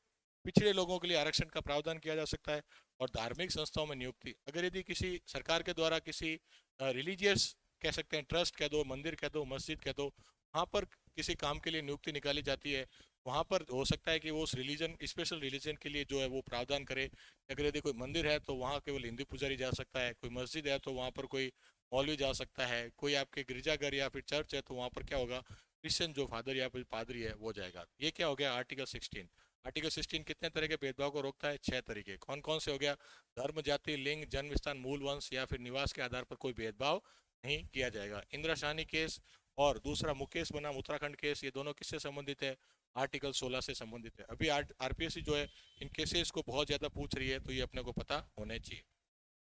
Speaker 1: पिछड़े लोगों के लिए आरक्षण का प्रावधान किया जा सकता है। और धार्मिक संस्थाओं में नियुक्ति, अगर यदि किसी सरकार के द्वारा किसी रिलीजियस कह सकते हैं, ट्रस्ट कह दो, मंदिर कह दो, मस्जिद कह दो, वहाँ पर किसी काम के लिए नियुक्ति निकाली जाती है, वहाँ पर हो सकता है कि वो उस रिलीजन, स्पेशल रिलीजन के लिए जो है वो प्रावधान करे। अगर यदि कोई मंदिर है तो वहाँ केवल हिंदू पुजारी जा सकता है, कोई मस्जिद है तो वहाँ पर कोई मौलवी जा सकता है, कोई आपके गिरजाघर या फिर चर्च है तो वहाँ पर क्या होगा, क्रिश्चियन जो फादर या फिर पादरी है वो जाएगा। ये क्या हो गया, आर्टिकल 16। आर्टिकल 16 कितने तरह के भेदभाव को रोकता है, 6 तरीके। कौन कौन से हो गया, धर्म, जाति, लिंग, जन्म स्थान, मूल वंश या फिर निवास के आधार पर कोई भेदभाव नहीं किया जाएगा। इंदिरा शाहनी केस और दूसरा मुकेश बनाम उत्तराखंड केस, ये दोनों किससे संबंधित है, आर्टिकल 16 से संबंधित है। अभी आरपीएससी जो है इन केसेस को बहुत ज्यादा पूछ रही है, तो ये अपने को पता होने चाहिए।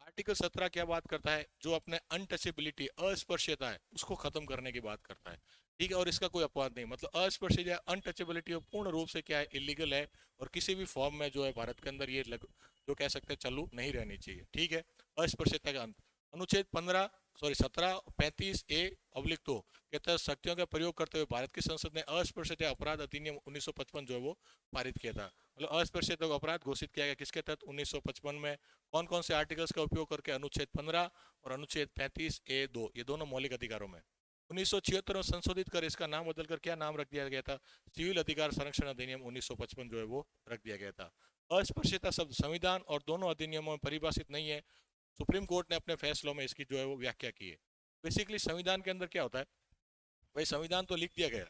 Speaker 1: आर्टिकल 17 क्या बात करता है, जो अपने अनटचेबिलिटी, अस्पर्श्यता है उसको खत्म करने की बात करता है। ठीक है, और इसका कोई अपवाद नहीं, मतलब अस्पर्श्यता अनटचेबिलिटी पूर्ण रूप से क्या है, इलीगल है। और किसी भी फॉर्म में जो है भारत के अंदर ये जो कह सकते हैं चालू नहीं रहनी चाहिए। ठीक है, अस्पर्श्यता का अंत। अनुच्छेद 17 35 A/2 के तहत शक्तियों का प्रयोग करते हुए भारत की संसद ने अस्पृश्यता अपराध अधिनियम 1955 जो है वो पारित किया था। मतलब अस्पृश्यता को अपराध घोषित किया गया किसके तहत, 1955 में। कौन कौन से आर्टिकल्स का उपयोग करके, अनुच्छेद 15 और अनुच्छेद 35A(2), ये दोनों मौलिक अधिकारों में। 1976 में संशोधित कर इसका नाम बदलकर क्या नाम रख दिया गया था, सिविल अधिकार संरक्षण अधिनियम 1955 जो है वो रख दिया गया था। अस्पृश्यता शब्द संविधान और दोनों अधिनियमों में परिभाषित नहीं है। सुप्रीम कोर्ट ने अपने फैसलों में इसकी जो है वो व्याख्या की है। बेसिकली संविधान के अंदर क्या होता है भाई, संविधान तो लिख दिया गया,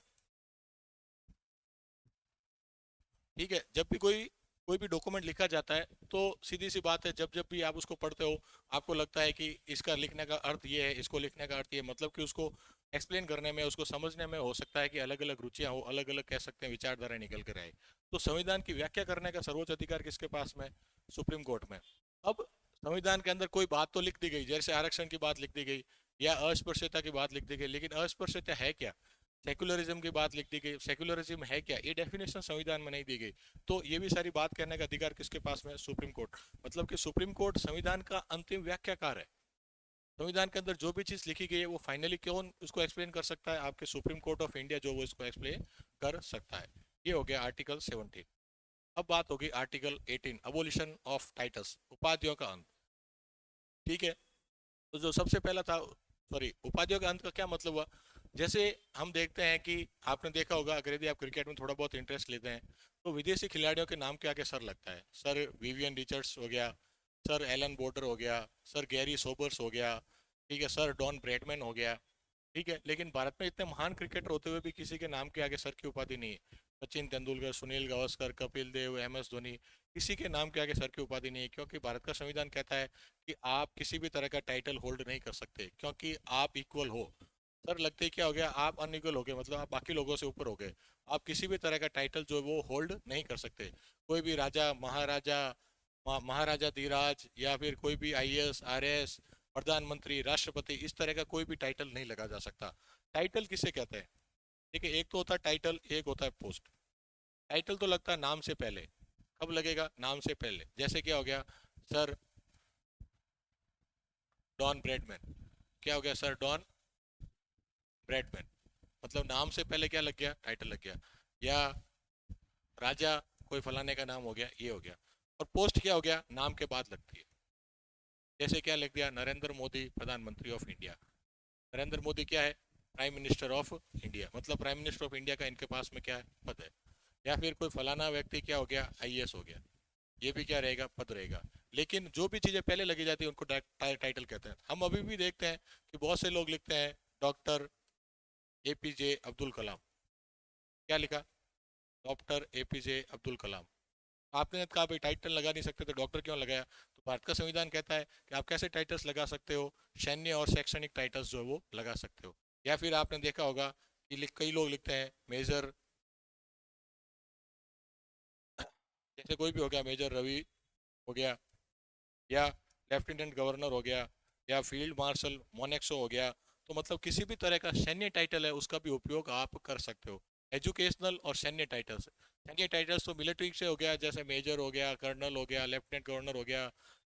Speaker 1: ठीक है। जब भी कोई कोई भी डॉक्यूमेंट लिखा जाता है तो सीधी सी बात है, जब जब भी आप उसको पढ़ते हो आपको लगता है कि इसका लिखने का अर्थ ये है, इसको लिखने का अर्थ ये है। मतलब कि उसको एक्सप्लेन करने में, उसको समझने में हो सकता है कि अलग अलग रुचियां हो, अलग अलग कह सकते हैं विचारधारा निकल कर आए। तो संविधान की व्याख्या करने का सर्वोच्च अधिकार किसके पास में, सुप्रीम कोर्ट में। अब संविधान के अंदर कोई बात तो लिख दी गई, जैसे आरक्षण की बात लिख दी गई या अस्पृश्यता की बात लिख दी गई, लेकिन अस्पृश्यता है क्या, सेक्युलरिज्म की बात लिख दी गई, सेक्युलरिज्म है क्या, ये डेफिनेशन संविधान में नहीं दी गई। तो ये भी सारी बात करने का अधिकार किसके पास में, सुप्रीम कोर्ट। मतलब कि सुप्रीम कोर्ट संविधान का अंतिम व्याख्याकार है। संविधान के अंदर जो भी चीज लिखी गई है वो फाइनली कौन उसको एक्सप्लेन कर सकता है, आपके सुप्रीम कोर्ट ऑफ इंडिया जो वो इसको एक्सप्लेन कर सकता है। ये हो गया आर्टिकल 17। अब बात होगी आर्टिकल 18, अबोलिशन ऑफ टाइटल्स, उपाधियों का अंत। ठीक है, तो जो सबसे पहला था, सॉरी, उपाधियों का अंत का क्या मतलब हुआ, जैसे हम देखते हैं कि आपने देखा होगा, अगर यदि आप क्रिकेट में थोड़ा बहुत इंटरेस्ट लेते हैं तो विदेशी खिलाड़ियों के नाम के आगे सर लगता है। सर विवियन रिचर्ड्स हो गया, सर एलन बोर्डर हो गया, सर गैरी सोबर्स हो गया, ठीक है, सर डॉन ब्रैडमैन हो गया। ठीक है, लेकिन भारत में इतने महान क्रिकेटर होते हुए भी किसी के नाम के आगे सर की उपाधि नहीं है। सचिन तेंदुलकर, सुनील गावस्कर, कपिल देव, MS धोनी, किसी के नाम के आगे सर की उपाधि नहीं है, क्योंकि भारत का संविधान कहता है कि आप किसी भी तरह का टाइटल होल्ड नहीं कर सकते, क्योंकि आप इक्वल हो। सर लगते ही क्या हो गया, आप अनइक्वल हो गए, मतलब आप बाकी लोगों से ऊपर हो गए। आप किसी भी तरह का टाइटल जो है वो होल्ड नहीं कर सकते। कोई भी राजा, महाराजा, महाराजा धीराज या फिर कोई भी IAS RS, प्रधानमंत्री, राष्ट्रपति, इस तरह का कोई भी टाइटल नहीं लगा जा सकता। टाइटल किसे कहते हैं, ठीक है, एक तो होता है टाइटल, एक होता है पोस्ट। टाइटल तो लगता है नाम से पहले, कब लगेगा, नाम से पहले। जैसे क्या हो गया, सर डॉन ब्रैडमैन, क्या हो गया, सर डॉन ब्रैडमैन, मतलब नाम से पहले क्या लग गया, टाइटल लग गया। या राजा कोई फलाने का नाम हो गया, ये हो गया। और पोस्ट क्या हो गया, नाम के बाद लगती है। जैसे क्या लिख दिया, नरेंद्र मोदी प्रधानमंत्री ऑफ इंडिया। नरेंद्र मोदी क्या है, प्राइम मिनिस्टर ऑफ इंडिया, मतलब प्राइम मिनिस्टर ऑफ इंडिया का इनके पास में क्या है, पद है। या फिर कोई फलाना व्यक्ति क्या हो गया, आईएएस हो गया, ये भी क्या रहेगा, पद रहेगा। लेकिन जो भी चीजें पहले लगी जाती है उनको टाइटल कहते हैं। हम अभी भी देखते हैं कि बहुत से लोग लिखते हैं डॉक्टर एपीजे अब्दुल कलाम। क्या लिखा, डॉक्टर एपीजे अब्दुल कलाम। आपने कहा भाई टाइटल लगा नहीं सकते तो डॉक्टर क्यों लगाया, तो भारत का संविधान कहता है कि आप कैसे टाइटल्स लगा सकते हो, सैन्य और शैक्षणिक टाइटल्स जो है वो लगा सकते हो। या फिर आपने देखा होगा कि कई लोग लिखते हैं मेजर, जैसे कोई भी हो गया, मेजर रवि हो गया, या लेफ्टिनेंट गवर्नर हो गया, या फील्ड मार्शल मोनेक्सो हो गया। तो मतलब किसी भी तरह का सैन्य टाइटल है उसका भी उपयोग आप कर सकते हो। एजुकेशनल और सैन्य टाइटल्स, सैन्य टाइटल्स तो मिलिट्री से हो गया, जैसे मेजर हो गया, कर्नल हो गया, लेफ्टिनेंट गवर्नर हो गया,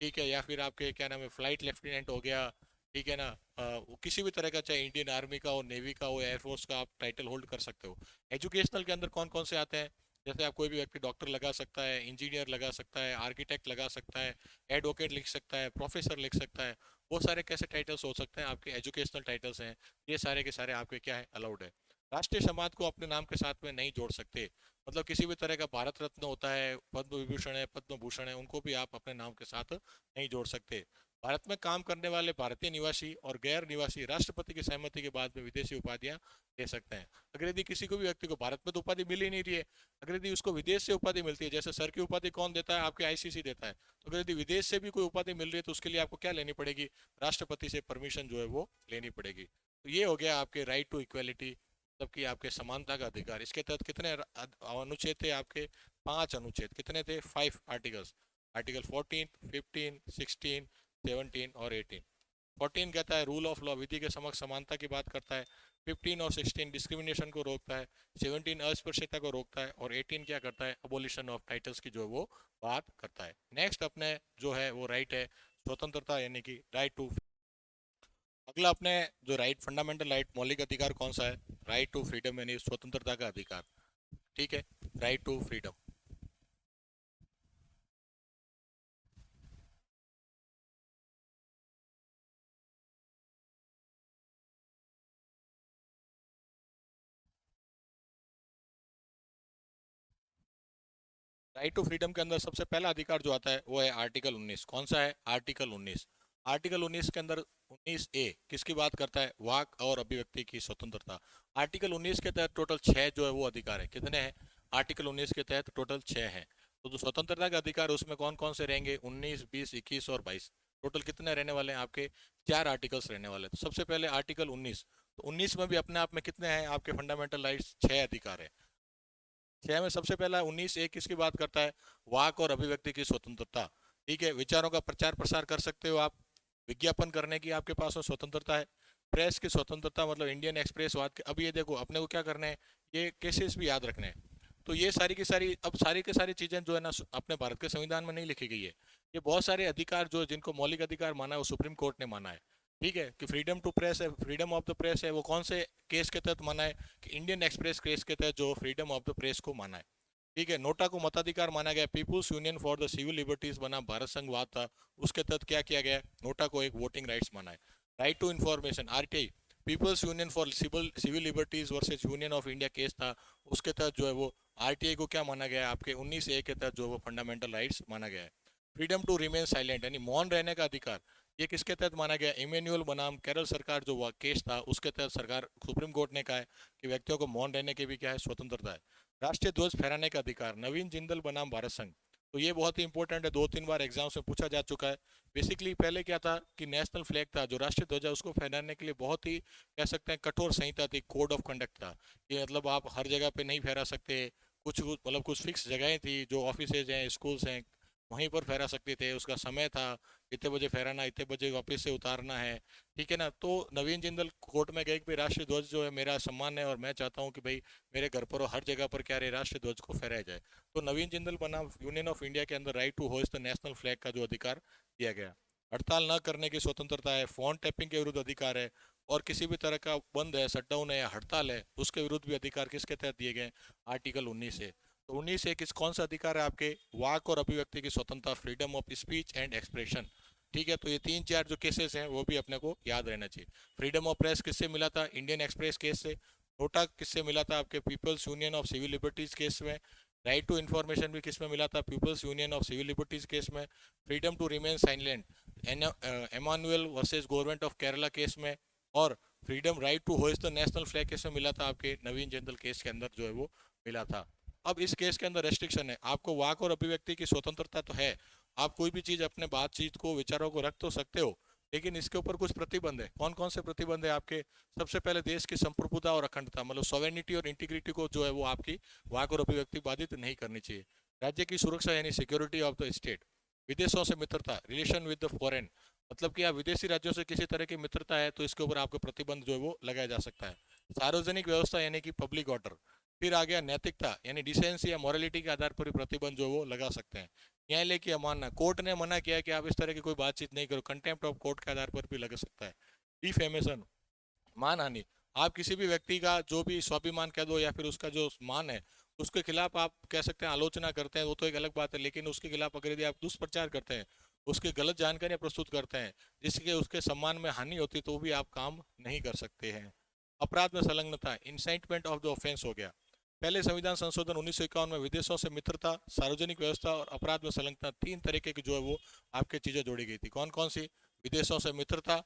Speaker 1: ठीक है, या फिर आपके क्या नाम है, फ्लाइट लेफ्टिनेंट हो गया, ठीक है ना। वो किसी भी तरह का, चाहे इंडियन आर्मी का हो, नेवी का हो, एयरफोर्स का, आप टाइटल होल्ड कर सकते हो। एजुकेशनल के अंदर कौन कौन से आते हैं, जैसे आप कोई भी व्यक्ति डॉक्टर लगा सकता है, इंजीनियर लगा सकता है, आर्किटेक्ट लगा सकता है, एडवोकेट लिख सकता है, प्रोफेसर लिख सकता है। वो सारे कैसे टाइटल्स हो सकते हैं, आपके एजुकेशनल टाइटल्स हैं। ये सारे के सारे आपके क्या है, अलाउड है। राष्ट्रीय समाज को अपने नाम के साथ में नहीं जोड़ सकते, मतलब किसी भी तरह का भारत रत्न होता है, पद्म विभूषण है, पद्म भूषण है, उनको भी आप अपने नाम के साथ नहीं जोड़ सकते। भारत में काम करने वाले भारतीय निवासी और गैर निवासी राष्ट्रपति की सहमति के बाद में विदेशी उपाधियां दे सकते हैं। अगर यदि किसी को भी व्यक्ति को भारत में तो उपाधि मिल ही नहीं रही है, अगर यदि उसको विदेश से उपाधि मिलती है, जैसे सर की उपाधि कौन देता है, आपके आईसीसी देता है, तो अगर यदि विदेश से भी कोई उपाधि मिल रही है तो उसके लिए आपको क्या लेनी पड़ेगी, राष्ट्रपति से परमिशन जो है वो लेनी पड़ेगी। तो ये हो गया आपके राइट टू इक्वेलिटी, मतलब कि आपके समानता का अधिकार। इसके तहत कितने अनुच्छेद थे आपके, 5 अनुच्छेद, कितने थे, 5 आर्टिकल्स। आर्टिकल 14, 15, 16, 17 और 18। 14 कहता है रूल ऑफ लॉ, विधि के समक्ष समानता की बात करता है। 15 और 16 डिस्क्रिमिनेशन को रोकता है। 17 अस्पृश्यता को रोकता है। और 18 क्या करता है, अबोलिशन ऑफ टाइटल्स की जो वो बात करता है। नेक्स्ट अपने जो है वो राइट है स्वतंत्रता, यानी कि राइट टू। अगला अपने जो राइट, फंडामेंटल राइट, मौलिक अधिकार कौन सा है, राइट टू फ्रीडम, यानी स्वतंत्रता का अधिकार। ठीक है, right to freedom. Right to freedom के अंदर सबसे पहला अधिकार जो आता है वो है आर्टिकल 19। कौन सा है, आर्टिकल 19। आर्टिकल 19 के अंदर 19A किसकी बात करता है, वाक और अभिव्यक्ति की स्वतंत्रता। आर्टिकल 19 के तहत टोटल 6 जो है वो अधिकार है, कितने हैं, आर्टिकल 19 के तहत टोटल 6 हैं। तो जो स्वतंत्रता का अधिकार है उसमें कौन कौन से रहेंगे, 19, 20, 21 और 22। टोटल कितने रहने वाले हैं आपके, 4 आर्टिकल्स रहने वाले हैं। तो सबसे पहले आर्टिकल 19, तो 19 में भी अपने आप में कितने हैं आपके फंडामेंटल राइट्स, 6 अधिकार है। 6 में सबसे पहला 19A किसकी बात करता है, वाक और अभिव्यक्ति की स्वतंत्रता। ठीक है, विचारों का प्रचार प्रसार कर सकते हो आप, विज्ञापन करने की आपके पास में स्वतंत्रता है। प्रेस की स्वतंत्रता, मतलब इंडियन एक्सप्रेस वाद के, अब ये देखो अपने को क्या करना है, ये केसेस भी याद रखने हैं। तो ये सारी की सारी, अब सारी की सारी चीजें जो है ना अपने भारत के संविधान में नहीं लिखी गई है। ये बहुत सारे अधिकार जो जिनको मौलिक अधिकार माना है वो सुप्रीम कोर्ट ने माना है। ठीक है, कि फ्रीडम टू प्रेस है, फ्रीडम ऑफ द प्रेस है, वो कौन से केस के तहत माना है, कि इंडियन एक्सप्रेस केस के तहत जो फ्रीडम ऑफ द प्रेस को माना है। ठीक है, नोटा को मताधिकार माना गया, peoples union for the civil liberties बना भारत संघवाद था, उसके तहत क्या किया गया, नोटा को एक वोटिंग राइट्स माना है। Right to information, RTI, peoples union for civil civil liberties versus union of India case था, उसके तहत जो है वो आरटीआई को क्या माना गया है, आपके 19A के तहत जो वो फंडामेंटल राइट्स माना गया है। फ्रीडम टू रिमेन साइलेंट, यानी मौन रहने का अधिकार, ये किसके तहत माना गया, इमेनुअल बनाम केरल सरकार जो केस था उसके तहत सरकार, सुप्रीम कोर्ट ने कहा है कि व्यक्तियों को मौन रहने की भी क्या है, स्वतंत्रता है। राष्ट्रीय ध्वज फहराने का अधिकार, नवीन जिंदल बनाम भारत संघ। तो ये बहुत ही इंपॉर्टेंट है, 2-3 बार एग्जाम्स में पूछा जा चुका है। बेसिकली पहले क्या था कि नेशनल फ्लैग था, जो राष्ट्रीय ध्वज है उसको फहराने के लिए बहुत ही कह सकते हैं कठोर संहिता थी, कोड ऑफ कंडक्ट था। ये मतलब आप हर जगह पे नहीं फहरा सकते, कुछ मतलब कुछ फिक्स जगहें थी, जो ऑफिसेज हैं, स्कूल्स हैं, वहीं पर फहरा सकते थे। उसका समय था, इतने बजे फहराना, इतने बजे वापस से उतारना है। ठीक है ना। तो नवीन जिंदल कोर्ट में गए कि भाई राष्ट्रीय ध्वज जो है मेरा सम्मान है और मैं चाहता हूँ कि भाई मेरे घर पर और हर जगह पर क्या रहे, राष्ट्रीय ध्वज को फहराया जाए। तो नवीन जिंदल बना यूनियन ऑफ इंडिया के अंदर right to hoist the national flag का जो अधिकार दिया गया। हड़ताल न करने की स्वतंत्रता है, फोन टैपिंग के विरुद्ध अधिकार है, और किसी भी तरह का बंद है, शटडाउन है या हड़ताल है उसके विरुद्ध भी अधिकार किसके तहत दिए गए, आर्टिकल 19 से। तो 19 से किस कौन सा अधिकार है आपके, वाक और अभिव्यक्ति की स्वतंत्रता, freedom of speech and expression. ठीक है, तो ये 3-4 जो केसेस हैं वो भी अपने को याद रहना चाहिए। फ्रीडम ऑफ प्रेस किससे मिला था? इंडियन एक्सप्रेस केस से। नोटा किससे मिला था? आपके people's union of civil liberties case में। राइट टू इन्फॉर्मेशन भी किस में मिला था? People's union of civil liberties case में। Freedom to remain silent Emmanuel versus government of Kerala case में। और freedom right to hoist the national flag case में मिला था, आपके नवीन जिंदल केस के अंदर जो है वो मिला था। अब इस केस के अंदर रेस्ट्रिक्शन है, आपको वाक और अभिव्यक्ति की स्वतंत्रता तो है, आप कोई भी चीज अपने बातचीत को विचारों को रख तो सकते हो, लेकिन इसके ऊपर कुछ प्रतिबंध है। कौन कौन से प्रतिबंध है आपके? सबसे पहले देश की संप्रभुता और अखंडता, मतलब सॉवरेनिटी और इंटीग्रिटी को जो है वो आपकी वाक और अभिव्यक्ति बाधित नहीं करनी चाहिए। राज्य की सुरक्षा यानी सिक्योरिटी ऑफ द स्टेट। विदेशों से मित्रता, रिलेशन विद द फॉरेन, मतलब कि आप विदेशी राज्यों से किसी तरह की मित्रता है तो इसके ऊपर आपको प्रतिबंध जो है वो लगाया जा सकता है। सार्वजनिक व्यवस्था यानी कि पब्लिक ऑर्डर। फिर आ गया नैतिकता यानी डिसेंसी या मॉरलिटी के आधार पर भी प्रतिबंध जो वो लगा सकते हैं। न्यायालय की अवमानना, कोर्ट ने मना किया है कि आप इस तरह की कोई बातचीत नहीं करो, कंटेम्प्ट ऑफ कोर्ट के आधार पर भी लग सकता है। डिफेमेशन, मानहानि, आप किसी भी व्यक्ति का जो भी स्वाभिमान कह दो या फिर उसका जो मान है उसके खिलाफ आप कह सकते हैं आलोचना करते हैं, वो तो एक अलग बात है, लेकिन उसके खिलाफ अगर यदि आप दुष्प्रचार करते हैं, उसकी गलत जानकारियां प्रस्तुत करते हैं जिसके उसके सम्मान में हानि होती है, तो भी आप काम नहीं कर सकते हैं। अपराध में संलग्नता, इंसाइटमेंट ऑफ द ऑफेंस हो गया। पहले संविधान संशोधन 1951 में विदेशों से मित्रता, सार्वजनिक व्यवस्था और अपराध में संलग्नता, 3 तरीके की जो है वो आपके चीजें जोड़ी गई थी। कौन कौन सी? विदेशों से मित्रता,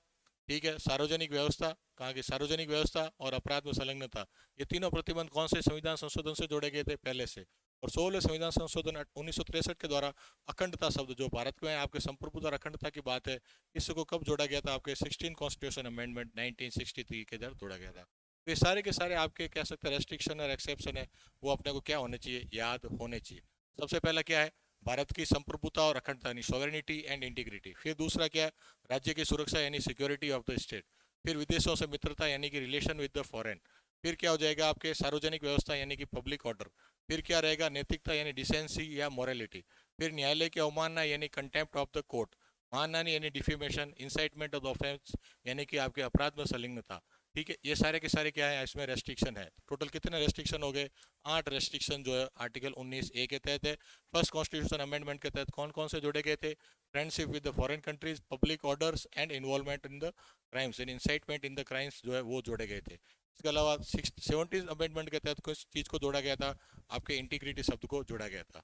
Speaker 1: ठीक है, सार्वजनिक व्यवस्था, कहा कि सार्वजनिक व्यवस्था और अपराध में संलग्नता, ये तीनों प्रतिबंध कौन से संविधान संशोधन से जोड़े गए थे? पहले से। और 16वें संविधान संशोधन 1963 के द्वारा अखंडता शब्द जो भारत में आपके संप्रभुता और अखंडता की बात है, इसको कब जोड़ा गया था? आपके 16 कॉन्स्टिट्यूशन अमेंडमेंट 1963 के अंदर जोड़ा गया था। तो ये सारे के सारे आपके कह सकते हैं रेस्ट्रिक्शन और एक्सेप्शन है, वो अपने को क्या होने चाहिए? याद होने चाहिए। सबसे पहला क्या है? भारत की संप्रभुता और अखंडता यानी सॉवरेनिटी एंड इंटीग्रिटी। फिर दूसरा क्या है? राज्य की सुरक्षा यानी सिक्योरिटी ऑफ द स्टेट। फिर विदेशों से मित्रता यानी कि रिलेशन विद द फॉरेन। फिर क्या हो जाएगा आपके? सार्वजनिक व्यवस्था यानी कि पब्लिक ऑर्डर। फिर क्या रहेगा? नैतिकता यानी डिसेंसी या मोरालिटी। फिर न्यायालय की अवमानना यानी कंटेम्प्ट ऑफ द कोर्ट। मानहानि यानी defamation, incitement of the offence यानी कि आपके अपराध में संलिग्नता। ठीक है, ये सारे के सारे क्या है? इसमें रेस्ट्रिक्शन है। टोटल कितने रेस्ट्रिक्शन हो गए? 8 रेस्ट्रिक्शन जो है आर्टिकल 19A के तहत है। फर्स्ट कॉन्स्टिट्यूशन अमेंडमेंट के तहत कौन कौन से जोड़े गए थे? Friendship with the foreign countries, public orders and involvement in the crimes and incitement in the crimes जो है वो जोड़े गए थे। इसके अलावा 70 अमेंडमेंट के तहत कुछ चीज को जोड़ा गया था, आपके इंटीग्रिटी शब्द को जोड़ा गया था।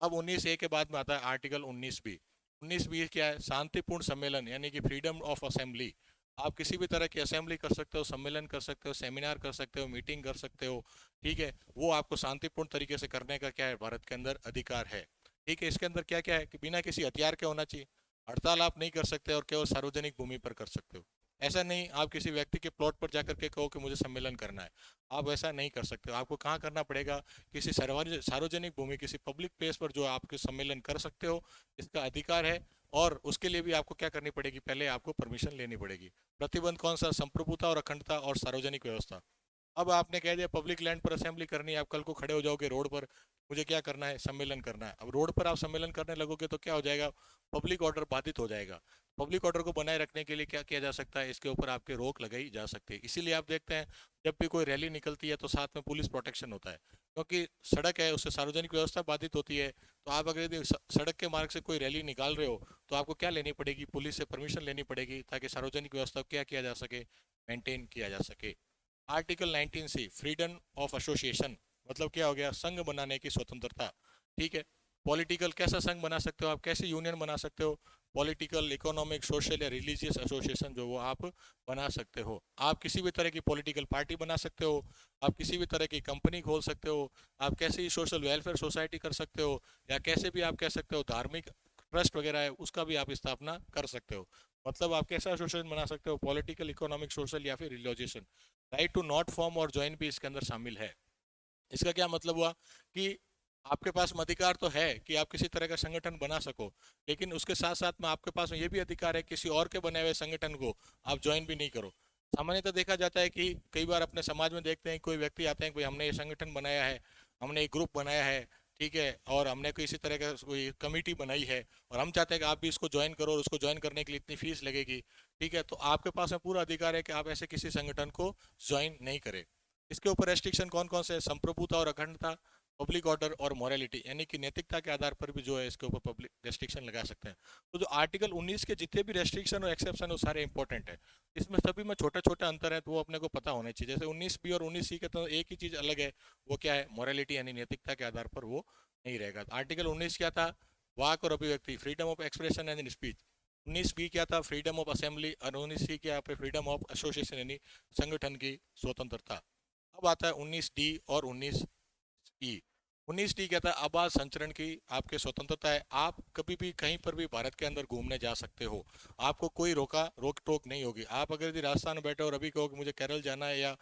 Speaker 1: अब 19A के बाद में आता है आर्टिकल 19B। 19B क्या है? शांतिपूर्ण सम्मेलन यानी कि फ्रीडम ऑफ असेंबली। आप किसी भी तरह की असेंबली कर सकते हो, सम्मेलन कर सकते हो, सेमिनार कर सकते हो, मीटिंग कर सकते हो, ठीक है, वो आपको शांतिपूर्ण तरीके से करने का क्या है? भारत के अंदर अधिकार है। ठीक है, इसके अंदर क्या क्या है कि बिना किसी हथियार के होना चाहिए, हड़ताल आप नहीं कर सकते और केवल सार्वजनिक भूमि पर कर सकते हो। ऐसा नहीं आप किसी व्यक्ति के प्लॉट पर जाकर के कहो कि मुझे सम्मेलन करना है, आप ऐसा नहीं कर सकते हो। आपको कहाँ करना पड़ेगा? किसी सार्वजनिक भूमि, किसी पब्लिक प्लेस पर जो आपके सम्मेलन कर सकते हो, इसका अधिकार है। और उसके लिए भी आपको क्या करनी पड़ेगी? पहले आपको परमिशन लेनी पड़ेगी। प्रतिबंध कौन सा? संप्रभुता और अखंडता और सार्वजनिक व्यवस्था। अब आपने कह दिया पब्लिक लैंड पर असेंबली करनी है, आप कल को खड़े हो जाओगे रोड पर, मुझे क्या करना है? सम्मेलन करना है। अब रोड पर आप सम्मेलन करने लगोगे तो क्या हो जाएगा? पब्लिक ऑर्डर बाधित हो जाएगा। पब्लिक ऑर्डर को बनाए रखने के लिए क्या किया जा सकता है? इसके ऊपर आपके रोक लगाई जा सकती है। इसीलिए आप देखते हैं जब भी कोई रैली निकलती है तो साथ में पुलिस प्रोटेक्शन होता है, क्योंकि सड़क है, उससे सार्वजनिक व्यवस्था बाधित होती है। तो आप अगर यदि सड़क के मार्ग से कोई रैली निकाल रहे हो तो आपको क्या लेनी पड़ेगी? पुलिस से परमिशन लेनी पड़ेगी, ताकि सार्वजनिक व्यवस्था को क्या किया जा सके? मेंटेन किया जा सके। Article 19C freedom of association, मतलब क्या हो गया? संघ बनाने की स्वतंत्रता। ठीक है, पॉलिटिकल कैसा संघ बना सकते हो आप? कैसे यूनियन बना सकते हो? पॉलिटिकल, इकोनॉमिक, सोशल या रिलीजियस एसोसिएशन जो वो आप बना सकते हो। आप किसी भी तरह की पॉलिटिकल पार्टी बना सकते हो, आप किसी भी तरह की कंपनी खोल सकते हो, आप कैसे ही सोशल वेलफेयर सोसाइटी कर सकते हो, या कैसे भी आप कह सकते हो धार्मिक ट्रस्ट वगैरह है उसका भी आप स्थापना कर सकते हो। मतलब आप कैसा एसोसिएशन बना सकते हो? पॉलिटिकल, इकोनॉमिक, सोशल या फिर रिलीजियस। राइट टू नॉट फॉर्म और ज्वाइन भी इसके अंदर शामिल है। इसका क्या मतलब हुआ कि आपके पास अधिकार तो है कि आप किसी तरह का संगठन बना सको, लेकिन उसके साथ साथ में आपके पास ये भी अधिकार है किसी और के बनाए हुए संगठन को आप ज्वाइन भी नहीं करो। सामान्यतः देखा जाता है कि कई बार अपने समाज में देखते हैं कोई व्यक्ति आते हैं कि भाई हमने ये संगठन बनाया है, हमने एक ग्रुप बनाया है, ठीक है, और हमने किसी तरह का कोई कमेटी बनाई है और हम चाहते हैं कि आप भी इसको ज्वाइन करो और उसको ज्वाइन करने के लिए इतनी फीस लगेगी। ठीक है, तो आपके पास में पूरा अधिकार है कि आप ऐसे किसी संगठन को ज्वाइन नहीं करें। इसके ऊपर रेस्ट्रिक्शन कौन कौन से? संप्रभुता और अखंडता, पब्लिक ऑर्डर और मोरालिटी यानी कि नैतिकता के आधार पर भी जो है इसके ऊपर पब्लिक रेस्ट्रिक्शन लगा सकते हैं। तो जो आर्टिकल 19 के जितने भी रेस्ट्रिक्शन और एक्सेप्शन वो सारे इंपॉर्टेंट है। इसमें सभी में छोटा छोटा अंतर है तो वो अपने को पता होना चाहिए। जैसे 19 बी और 19 सी के तो एक ही चीज अलग है, वो क्या है, मोरालिटी यानी नैतिकता के आधार पर वो नहीं रहेगा। आर्टिकल 19 क्या था, वाक और अभिव्यक्ति, freedom of expression and speech. 19 B क्या था, फ्रीडम ऑफ असेंबली। और 19 सी क्या पे फ्रीडम ऑफ एसोसिएशन यानी संगठन की स्वतंत्रता। अब आता है 19 डी और 19 ई। 19 डी कहता है आवाज संचरण की आपके स्वतंत्रता है, आप कभी भी कहीं पर भी भारत के अंदर घूमने जा सकते हो, आपको कोई रोक टोक नहीं होगी। आप अगर यदि राजस्थान में बैठे हो और अभी कहो कि मुझे केरल जाना है या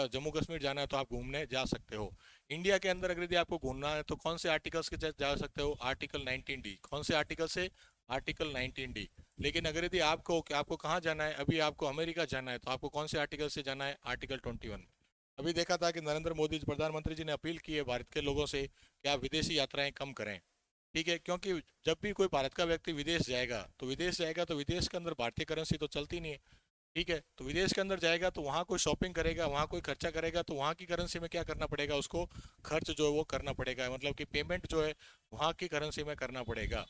Speaker 1: जम्मू कश्मीर जाना है तो आप घूमने जा सकते हो। इंडिया के अंदर अगर यदि आपको घूमना है तो कौन से आर्टिकल के तहत जा सकते हो, आर्टिकल 19 डी। कौन से आर्टिकल से, आर्टिकल 19 डी। लेकिन अगर यदि आपको कि आपको कहाँ जाना है, अभी आपको अमेरिका जाना है तो आपको कौन से आर्टिकल से जाना है, आर्टिकल 21। अभी देखा था कि नरेंद्र मोदी प्रधानमंत्री जी ने अपील की है भारत के लोगों से कि आप विदेशी यात्राएं कम करें। ठीक है, क्योंकि जब भी कोई भारत का व्यक्ति विदेश जाएगा तो विदेश के अंदर भारतीय करेंसी तो चलती नहीं है। ठीक है, तो विदेश के अंदर जाएगा तो वहाँ कोई शॉपिंग करेगा, वहाँ कोई खर्चा करेगा तो वहाँ की करेंसी में क्या करना पड़ेगा उसको, खर्च जो है वो करना पड़ेगा, मतलब कि पेमेंट जो है वहाँ की करेंसी में करना पड़ेगा।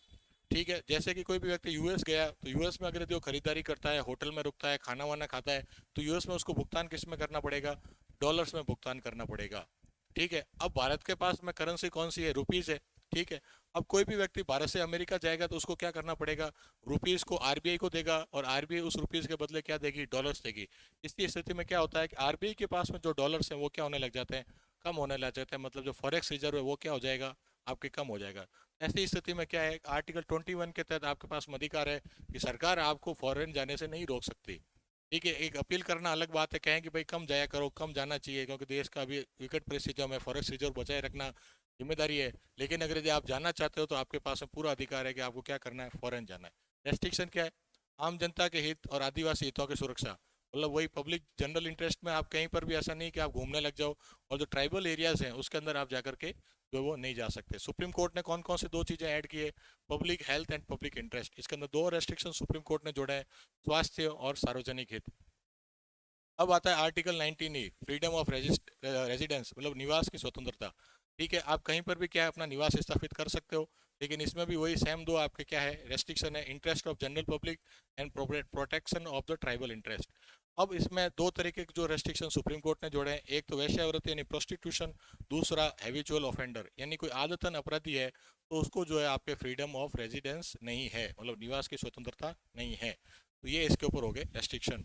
Speaker 1: ठीक है, जैसे कि कोई भी व्यक्ति यूएस गया तो यूएस में अगर जो खरीदारी करता है, होटल में रुकता है, खाना वाना खाता है, तो यूएस में उसको भुगतान किस में करना पड़ेगा, डॉलर्स में भुगतान करना पड़ेगा। ठीक है, अब भारत के पास में करेंसी कौन सी है, रुपीज है। ठीक है, अब कोई भी व्यक्ति भारत से अमेरिका जाएगा तो उसको क्या करना पड़ेगा, रुपीज को आरबीआई को देगा और आरबीआई उस रुपीज के बदले क्या देगी, डॉलर्स देगी। इसी स्थिति में क्या होता है कि आरबीआई के पास में जो डॉलर्स हैं वो क्या होने लग जाते हैं, कम होने लग जाते हैं, मतलब जो फॉरेक्स रिजर्व है वो क्या हो जाएगा, आपके कम हो जाएगा। ऐसी स्थिति में क्या है, आर्टिकल 21 के तहत आपके पास में अधिकार है कि सरकार आपको फॉरेन जाने से नहीं रोक सकती। ठीक है, एक अपील करना अलग बात है, कहें कि भाई कम जाया करो, कम जाना चाहिए क्योंकि देश का अभी विकट परिस्थितियों में फॉरेक्स रिजर्व बचाए रखना जिम्मेदारी है। लेकिन अगर यदि आप जाना चाहते हो तो आपके पास में पूरा अधिकार है कि आपको क्या करना है, फॉरेन जाना है। रेस्ट्रिक्शन क्या है, आम जनता के हित और आदिवासी हितों की सुरक्षा, मतलब वही पब्लिक जनरल इंटरेस्ट में आप कहीं पर भी ऐसा नहीं कि आप घूमने लग जाओ और जो ट्राइबल एरियाज हैं उसके अंदर आप जाकर के जो वो नहीं जा सकते। सुप्रीम कोर्ट ने कौन कौन से दो चीजें ऐड की है, public health and public interest, इसके अंदर दो रेस्ट्रिक्शन सुप्रीम कोर्ट ने जोड़ा है, स्वास्थ्य और सार्वजनिक हित। अब आता है article 19 E, freedom of residence, मतलब निवास की स्वतंत्रता। ठीक है, आप कहीं पर भी क्या है अपना निवास स्थापित कर सकते हो, लेकिन इसमें भी वही सेम दो आपके क्या है रेस्ट्रिक्शन है, interest of general public and protection of the tribal interest. अब इसमें दो तरीके के जो रेस्ट्रिक्शन सुप्रीम कोर्ट ने जोड़े हैं, एक तो वैश्यावृत्ति यानी प्रोस्टिट्यूशन, दूसरा हैबिचुअल ऑफेंडर यानी कोई आदतन अपराधी है तो उसको जो है आपके फ्रीडम ऑफ रेजिडेंस नहीं है, मतलब निवास की स्वतंत्रता नहीं है। तो ये इसके ऊपर हो गए रेस्ट्रिक्शन।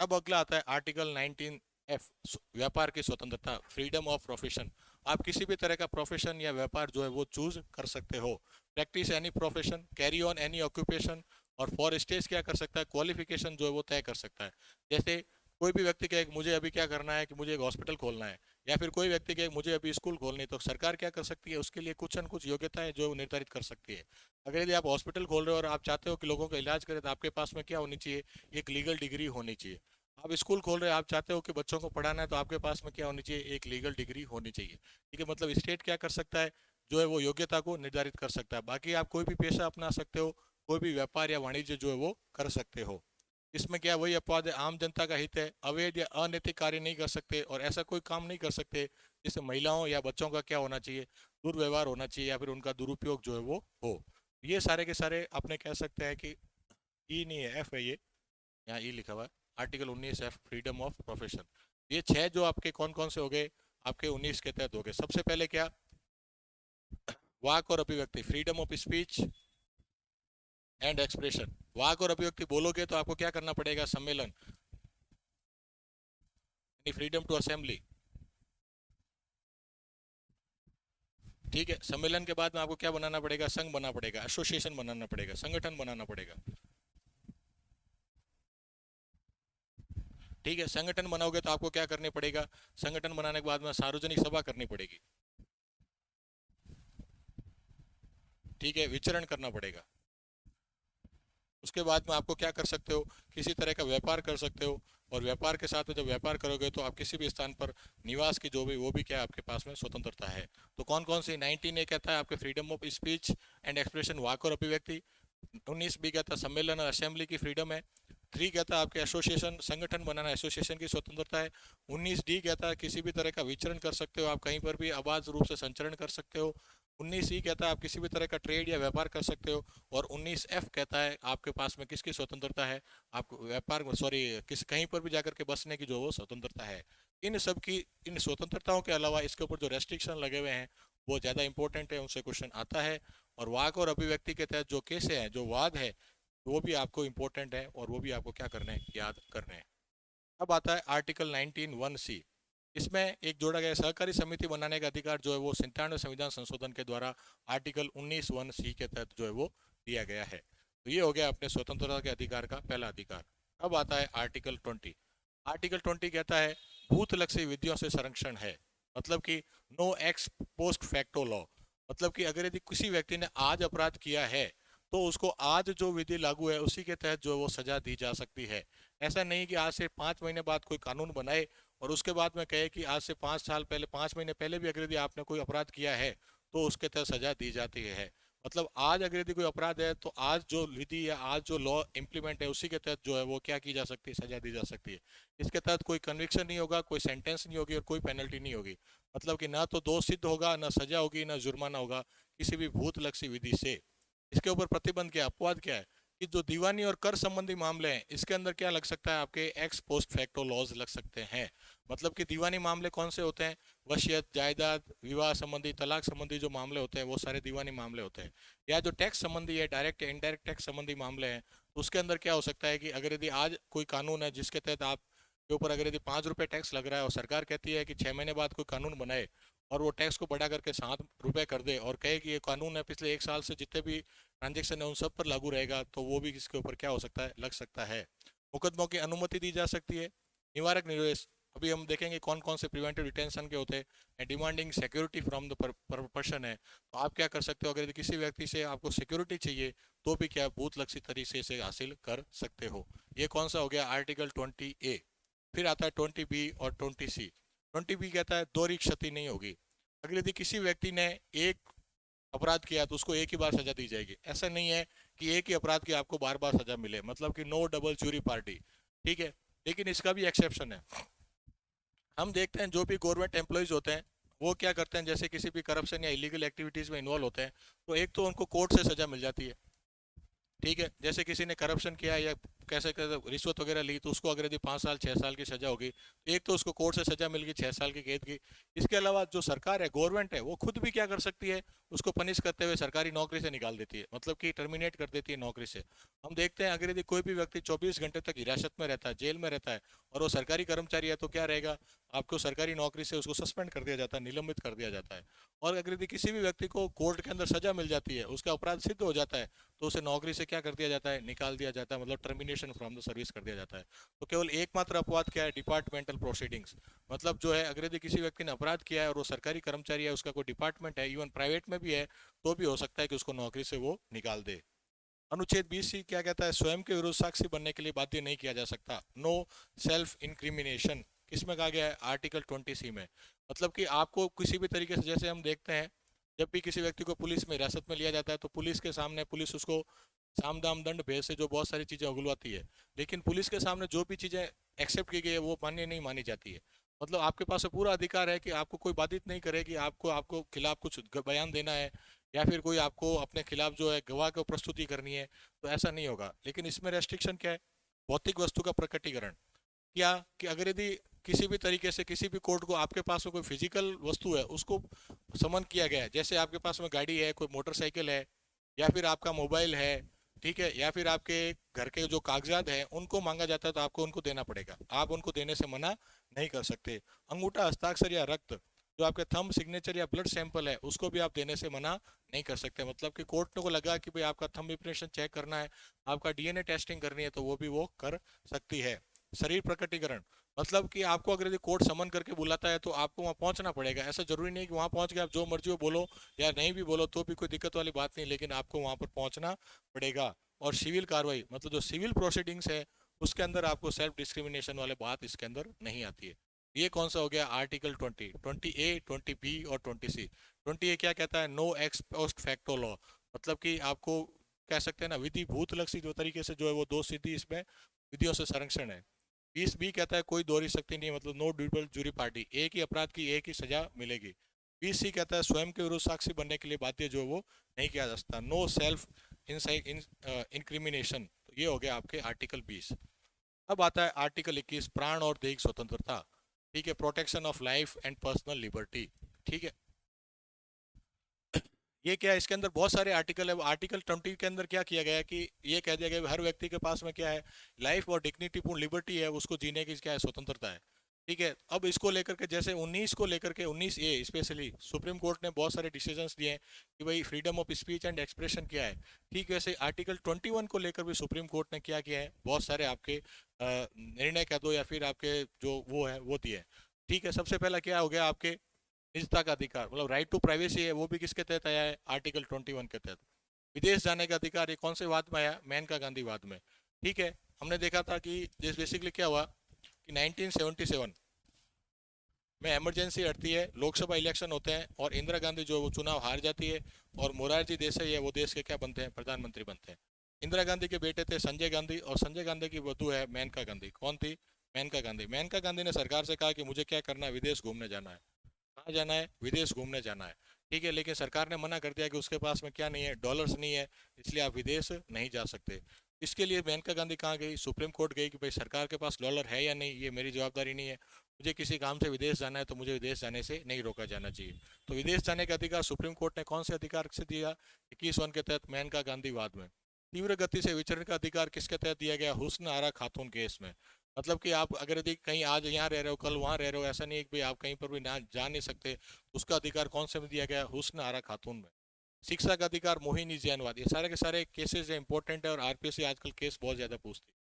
Speaker 1: अब अगला आता है आर्टिकल 19 एफ, व्यापार की स्वतंत्रता, फ्रीडम ऑफ प्रोफेशन। आप किसी भी तरह का प्रोफेशन या व्यापार जो है वो चूज कर सकते हो, practice any profession, carry on any occupation. और फॉर स्टेज क्या कर सकता है, क्वालिफिकेशन जो है वो तय कर सकता है। जैसे कोई भी व्यक्ति कहे मुझे अभी क्या करना है कि मुझे एक हॉस्पिटल खोलना है, या फिर कोई व्यक्ति कहे मुझे अभी स्कूल खोलनी है, तो सरकार क्या कर सकती है, उसके लिए कुछ न कुछ योग्यता है जो वो निर्धारित कर सकती है। अगर यदि आप हॉस्पिटल खोल रहे हो और आप चाहते हो कि लोगों का इलाज करें तो आपके पास में क्या होनी चाहिए, एक लीगल डिग्री होनी चाहिए। आप स्कूल खोल रहे हैं, आप चाहते हो कि बच्चों को पढ़ाना है तो आपके पास में क्या होनी चाहिए, एक लीगल डिग्री होनी चाहिए। ठीक है, मतलब स्टेट क्या कर सकता है, जो है वो योग्यता को निर्धारित कर सकता है। बाकी आप कोई भी पेशा अपना सकते हो, कोई भी व्यापार या वाणिज्य जो है वो कर सकते हो। इसमें क्या वही अपवाद है, आम जनता का हित है, अवैध या अनैतिक कार्य नहीं कर सकते और ऐसा कोई काम नहीं कर सकते जिससे महिलाओं या बच्चों का क्या होना चाहिए, दुर्व्यवहार होना चाहिए या फिर उनका दुरुपयोग जो है वो हो। ये सारे के सारे अपने कह सकते हैं कि ई नहीं है, एफ है ये, यहाँ ई लिखा हुआ है, article 19 F, freedom of profession. ये छह जो आपके कौन कौन से हो गए, आपके 19 के तहत हो गए। सबसे पहले क्या, वाक और अभिव्यक्ति, freedom of speech and expression. वाक और अभिव्यक्ति बोलोगे तो आपको क्या करना पड़ेगा, सम्मेलन यानी फ्रीडम टू असेंबली। ठीक है, सम्मेलन के बाद में आपको क्या बनाना पड़ेगा, संघ बनाना पड़ेगा, एसोसिएशन बनाना पड़ेगा, संगठन बनाना पड़ेगा। ठीक है, संगठन बनाओगे तो आपको क्या करने पड़ेगा, संगठन बनाने के बाद में सार्वजनिक सभा करनी पड़ेगी। ठीक है, विचरण करना पड़ेगा। उसके बाद में आपको क्या कर सकते हो, किसी तरह का व्यापार कर सकते हो। और व्यापार के साथ में जब व्यापार करोगे तो आप किसी भी स्थान पर निवास की जो भी वो भी क्या आपके पास में स्वतंत्रता है। तो कौन कौन सी, 19 ए कहता है आपके freedom of speech and expression, वाक और अभिव्यक्ति। 19 बी कहता है सम्मेलन और असेंबली की फ्रीडम है। 3 कहता है आपके एसोसिएशन संगठन बनाना, एसोसिएशन की स्वतंत्रता है। 19D कहता है किसी भी तरह का विचरण कर सकते हो, आप कहीं पर भी आबाद रूप से संचरण कर सकते हो। 19E कहता है आप किसी भी तरह का ट्रेड या व्यापार कर सकते हो। और 19F कहता है आपके पास में किसकी स्वतंत्रता है, आप व्यापार सॉरी किस कहीं पर भी जाकर के बसने की जो वो स्वतंत्रता है। इन सब की, इन स्वतंत्रताओं के अलावा इसके ऊपर जो रेस्ट्रिक्शन लगे हुए हैं वो ज़्यादा इंपॉर्टेंट है, उनसे क्वेश्चन आता है। और वाक और अभिव्यक्ति के तहत जो केस है, जो वाद है, वो भी आपको इम्पोर्टेंट है और वो भी आपको क्या करना है, याद करना है। अब आता है आर्टिकल 19(1)(c). इसमें एक जोड़ा गया सहकारी समिति बनाने का अधिकार जो है वो 97 संविधान संशोधन के द्वारा आर्टिकल 19(1)(c) के तहत जो है वो दिया गया है। तो ये हो गया अपने स्वतंत्रता के अधिकार का पहला अधिकार। अब आता है आर्टिकल 20। आर्टिकल 20 कहता है भूतलक्षी विधियों से संरक्षण है, मतलब कि no ex post facto law. मतलब कि अगर यदि किसी व्यक्ति ने आज अपराध किया है तो उसको आज जो विधि लागू है उसी के तहत जो वो सजा दी जा सकती है। ऐसा नहीं कि आज से 5 महीने बाद कोई कानून बनाए और उसके बाद में कहे कि आज से 5 साल पहले, 5 महीने पहले भी अगर यदि आपने कोई अपराध किया है तो उसके तहत सजा दी जाती है। मतलब आज अगर यदि कोई अपराध है तो आज जो विधि या आज जो लॉ इम्प्लीमेंट है उसी के तहत जो है वो क्या की जा सकती है, सजा दी जा सकती है। इसके तहत कोई कन्विक्शन नहीं होगा, कोई सेंटेंस नहीं होगी और कोई पेनल्टी नहीं होगी। मतलब कि ना तो दोष सिद्ध होगा, ना सजा होगी, ना जुर्माना होगा किसी भी भूतलक्षी विधि से। इसके ऊपर प्रतिबंध क्या, अपवाद क्या है कि जो दीवानी और कर संबंधी मामले हैं इसके अंदर क्या लग सकता है, आपके एक्स पोस्ट फैक्टो लॉज लग सकते हैं। मतलब कि दीवानी मामले कौन से होते हैं, वसीयत, जायदाद, विवाह संबंधी, तलाक संबंधी जो मामले होते हैं वो सारे दीवानी मामले होते हैं। या जो टैक्स संबंधी है, डायरेक्ट या इनडायरेक्ट टैक्स संबंधी मामले हैं, तो उसके अंदर क्या हो सकता है कि अगर यदि आज कोई कानून है जिसके तहत आप के ऊपर अगर यदि 5 रुपये टैक्स लग रहा है और सरकार कहती है कि 6 महीने बाद कोई कानून बनाए और वो टैक्स को बढ़ा करके 7 रुपये कर दे और कहे कि ये कानून है पिछले 1 साल से जितने भी ट्रांजेक्शन है उन सब पर लागू रहेगा, तो वो भी इसके ऊपर क्या हो सकता है, लग सकता है। मुकदमों की अनुमति दी जा सकती है। निवारक निर्देश, अभी हम देखेंगे कौन कौन से प्रिवेंटिव डिटेंशन के होते हैं। Demanding security from the person है, तो आप क्या कर सकते हो, अगर किसी व्यक्ति से आपको सिक्योरिटी चाहिए तो भी क्या बूथ लक्षी तरीके से हासिल कर सकते हो। ये कौन सा हो गया, आर्टिकल 20A। फिर आता है 20B और 20C। 20B कहता है दोहरी क्षति नहीं होगी। अगर यदि किसी व्यक्ति ने एक अपराध किया तो उसको एक ही बार सजा दी जाएगी। ऐसा नहीं है कि एक ही अपराध की आपको बार बार सजा मिले, मतलब कि नो डबल ज्यूरी पार्टी, ठीक है। लेकिन इसका भी एक्सेप्शन है। हम देखते हैं जो भी गवर्नमेंट एम्प्लॉयज होते हैं वो क्या करते हैं, जैसे किसी भी करप्शन या इलीगल एक्टिविटीज में इन्वॉल्व होते हैं तो एक तो उनको कोर्ट से सजा मिल जाती है, ठीक है। जैसे किसी ने करप्शन किया या कैसे कैसे रिश्वत वगैरह ली तो उसको अगर यदि 5 साल 6 साल की सजा होगी, एक तो उसको कोर्ट से सजा मिल गई 6 साल की कैद की। इसके अलावा जो सरकार है, गवर्नमेंट है, वो खुद भी क्या कर सकती है, उसको पनिश करते हुए सरकारी नौकरी से निकाल देती है, मतलब कि टर्मिनेट कर देती है नौकरी से। हम देखते हैं अगर यदि कोई भी व्यक्ति 24 घंटे तक हिरासत में रहता है, जेल में रहता है और वो सरकारी कर्मचारी है तो क्या रहेगा, आपको सरकारी नौकरी से उसको सस्पेंड कर दिया जाता है, निलंबित कर दिया जाता है। और अगर यदि किसी भी व्यक्ति को कोर्ट के अंदर सजा मिल जाती है, उसका अपराध सिद्ध हो जाता है, तो उसे नौकरी से क्या कर दिया जाता है, निकाल दिया जाता है, मतलब टर्मिनेशन फ्रॉम द सर्विस कर दिया जाता है। तो केवल एकमात्र अपवाद क्या है, डिपार्टमेंटल प्रोसीडिंग्स। मतलब जो है अगर यदि किसी व्यक्ति ने अपराध किया है और वो सरकारी कर्मचारी है, उसका कोई डिपार्टमेंट है, इवन प्राइवेट में भी है, तो भी हो सकता है कि उसको नौकरी से वो निकाल दे। अनुच्छेद 20C क्या कहता है, स्वयं के विरुद्ध साक्षी बनने के लिए बाध्य नहीं किया जा सकता, नो सेल्फ इंक्रिमिनेशन। किसमें कहा गया है, आर्टिकल 20C में। मतलब कि आपको किसी भी तरीके से, जैसे हम देखते हैं जब भी किसी व्यक्ति को पुलिस में हिरासत में लिया जाता है तो पुलिस के सामने पुलिस उसको साम दाम दंड भेद से जो बहुत सारी चीज़ें उगलवाती है, लेकिन पुलिस के सामने जो भी चीज़ें एक्सेप्ट की गई है वो मान्य नहीं मानी जाती है। मतलब आपके पास पूरा अधिकार है कि आपको कोई बाधित नहीं करे कि आपको आपको खिलाफ कुछ बयान देना है या फिर कोई आपको अपने खिलाफ जो है गवाह को प्रस्तुति करनी है, तो ऐसा नहीं होगा। लेकिन इसमें रेस्ट्रिक्शन क्या है, भौतिक वस्तु का प्रकटीकरण। क्या कि अगर यदि किसी भी तरीके से किसी भी कोर्ट को आपके पास में कोई फिजिकल वस्तु है उसको समन किया गया है, जैसे आपके पास में गाड़ी है, कोई मोटरसाइकिल है, या फिर आपका मोबाइल है, ठीक है, या फिर आपके घर के जो कागजात हैं उनको मांगा जाता है तो आपको उनको देना पड़ेगा, आप उनको देने से मना नहीं कर सकते। अंगूठा, हस्ताक्षर या रक्त, जो आपके थंब सिग्नेचर या ब्लड सैंपल है उसको भी आप देने से मना नहीं कर सकते। मतलब कि कोर्ट को लगा कि भाई आपका थंब इंप्रेशन चेक करना है, आपका डीएनए टेस्टिंग करनी है, तो वो भी वो कर सकती है। शरीर प्रकटीकरण, मतलब कि आपको अगर यदि कोर्ट समन करके बुलाता है तो आपको वहाँ पहुंचना पड़ेगा। ऐसा जरूरी नहीं कि वहाँ पहुंच के आप जो मर्जी हो बोलो या नहीं भी बोलो तो भी कोई दिक्कत वाली बात नहीं, लेकिन आपको वहाँ पर पहुंचना पड़ेगा। और सिविल कार्रवाई, मतलब जो सिविल प्रोसीडिंग्स है उसके अंदर आपको सेल्फ डिस्क्रिमिनेशन वाले बात इसके अंदर नहीं आती है। ये कौन सा हो गया, आर्टिकल 20 20A 20B और 20C। 20A क्या कहता है, no ex post facto law. मतलब कि आपको कह सकते हैं ना, विधि भूत लक्षी जो तरीके से जो है वो दो सिद्धि इसमें विधियों से संरक्षण है। 20 बी कहता है कोई दोहरी शक्ति नहीं, मतलब नो ड्यूबल जूरी पार्टी, एक ही अपराध की एक ही सजा मिलेगी। 20 सी कहता है स्वयं के विरुद्ध साक्षी बनने के लिए बाध्य जो वो नहीं किया जा सकता, नो सेल्फ इंक्रिमिनेशन। तो ये हो गया आपके आर्टिकल 20। अब आता है आर्टिकल 21, प्राण और दैहिक स्वतंत्रता। ठीक है, protection of life and personal liberty. ठीक है, ये क्या है, इसके अंदर बहुत सारे आर्टिकल है। आर्टिकल 20 के अंदर क्या किया गया है कि ये कह दिया गया है हर व्यक्ति के पास में क्या है, लाइफ और डिग्निटी पूर्ण लिबर्टी है, उसको जीने की क्या है, स्वतंत्रता है। ठीक है, अब इसको लेकर के जैसे 19 को लेकर के 19 ए स्पेशली सुप्रीम कोर्ट ने बहुत सारे डिसीजंस दिए हैं कि भाई freedom of speech and expression क्या है। ठीक वैसे आर्टिकल 21 को लेकर भी सुप्रीम कोर्ट ने क्या किया है, बहुत सारे आपके निर्णय कह दो या फिर आपके जो वो है वो दिए हैं। ठीक है, सबसे पहला क्या हो गया आपके निजता का अधिकार, मतलब राइट टू प्राइवेसी है, वो भी किसके तहत आया है, आर्टिकल 21 के तहत। विदेश जाने का अधिकार ये कौन से वाद में आया, मेनका गांधी वाद में। ठीक है, हमने देखा था कि जिस बेसिकली क्या हुआ कि 1977 में इमरजेंसी हटती है, लोकसभा इलेक्शन होते हैं और इंदिरा गांधी जो वो चुनाव हार जाती है और मोरारजी देसाई है वो देश के क्या बनते हैं, प्रधानमंत्री बनते हैं। इंदिरा गांधी के बेटे थे संजय गांधी और संजय गांधी की वधू है मेनका गांधी। कौन थी, मेनका गांधी। मेनका गांधी ने सरकार से कहा कि मुझे क्या करना है, विदेश घूमने जाना है। कहाँ जाना है, विदेश घूमने जाना है। ठीक है, लेकिन सरकार ने मना कर दिया कि उसके पास में क्या नहीं है, डॉलर्स नहीं है, इसलिए आप विदेश नहीं जा सकते। इसके लिए मेनका गांधी कहाँ गई, सुप्रीम कोर्ट गई कि भाई सरकार के पास डॉलर है या नहीं, ये मेरी जवाबदारी नहीं है, मुझे किसी काम से विदेश जाना है तो मुझे विदेश जाने से नहीं रोका जाना चाहिए। तो विदेश जाने का अधिकार सुप्रीम कोर्ट ने कौन से अधिकार से दिया, 21 के तहत मेनका गांधी वाद में। तीव्र गति से विचरण का अधिकार किसके तहत दिया गया, हुस्न आरा खातून केस में। मतलब कि आप अगर यदि कहीं आज यहाँ रह रहे हो कल वहाँ रह रहे हो, ऐसा नहीं है कि भाई आप कहीं पर भी ना जा नहीं सकते, उसका अधिकार कौन से में दिया गया, हुस्न आरा खातून में। शिक्षा का अधिकार, मोहिनी जैनवाद। ये सारे के सारे केसेस इंपॉर्टेंट है और आरपीएससी आजकल केस बहुत ज्यादा पूछती है।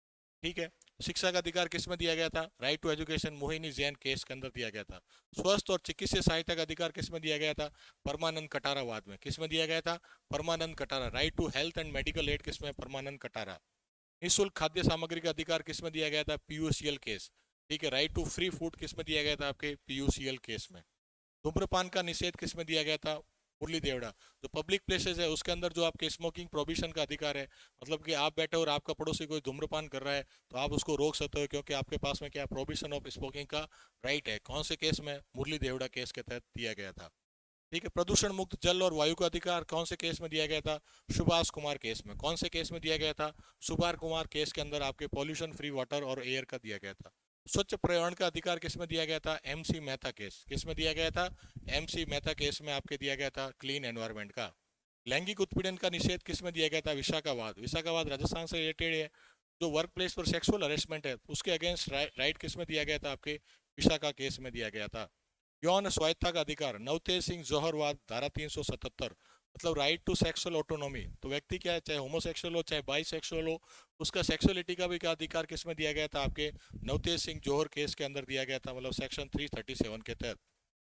Speaker 1: ठीक है, शिक्षा का अधिकार किस में दिया गया था, right to education, Mohini Jain case के अंदर दिया गया था। स्वस्थ और चिकित्सीय सहायता का अधिकार किस में दिया गया था, परमानंद कटारा वाद में। किस में दिया गया था, Parmanand Katara. Right to health and medical aid किस में, परमानंद कटारा। निःशुल्क खाद्य सामग्री का अधिकार किसमें दिया गया था, पीयूसीएल केस। ठीक है, राइट टू फ्री फूड किसमें दिया गया था, आपके पीयूसीएल केस में। धूम्रपान का निषेध किसमें दिया गया था, मुरली देवड़ा। जो पब्लिक प्लेसेस है उसके अंदर जो आपके स्मोकिंग प्रोहिबिशन का अधिकार है, मतलब कि आप बैठे और आपका पड़ोसी कोई धूम्रपान कर रहा है तो आप उसको रोक सकते हो, क्योंकि आपके पास में क्या प्रोहिबिशन ऑफ स्मोकिंग का राइट है। कौन से केस में, मुरली देवड़ा केस के तहत दिया गया था। ठीक है, प्रदूषण मुक्त जल और वायु का अधिकार कौन से केस में दिया गया था, सुभाष कुमार केस में। कौन से केस में दिया गया था, सुभाष कुमार केस के अंदर आपके पॉल्यूशन फ्री वाटर और एयर का दिया गया था। स्वच्छ पर्यावरण का अधिकार किस में दिया गया था, एमसी मेहता केस। किस में दिया गया था, एमसी मेहता केस में आपके दिया गया था, क्लीन एनवायरमेंट का। लैंगिक उत्पीड़न का निषेध किस में दिया गया था, विशाखावाद। विशाखावाद राजस्थान से रिलेटेड है। जो वर्क प्लेस पर सेक्सुअल हरेसमेंट है उसके अगेंस्ट राइट किस में दिया गया था, आपके विशाखा केस में दिया गया था। यौन स्वायत्ता का अधिकार, नवतेज सिंह जौहरवाद, धारा 377, मतलब राइट टू सेक्सुअल ऑटोनॉमी। तो व्यक्ति क्या है, चाहे होमोसेक्सुअल हो चाहे बाईसेक्सुअल हो, उसका सेक्सुअलिटी का भी क्या अधिकार किसमें दिया गया था, आपके नवतेज सिंह जौहर केस के अंदर दिया गया था, मतलब सेक्शन 337 के तहत।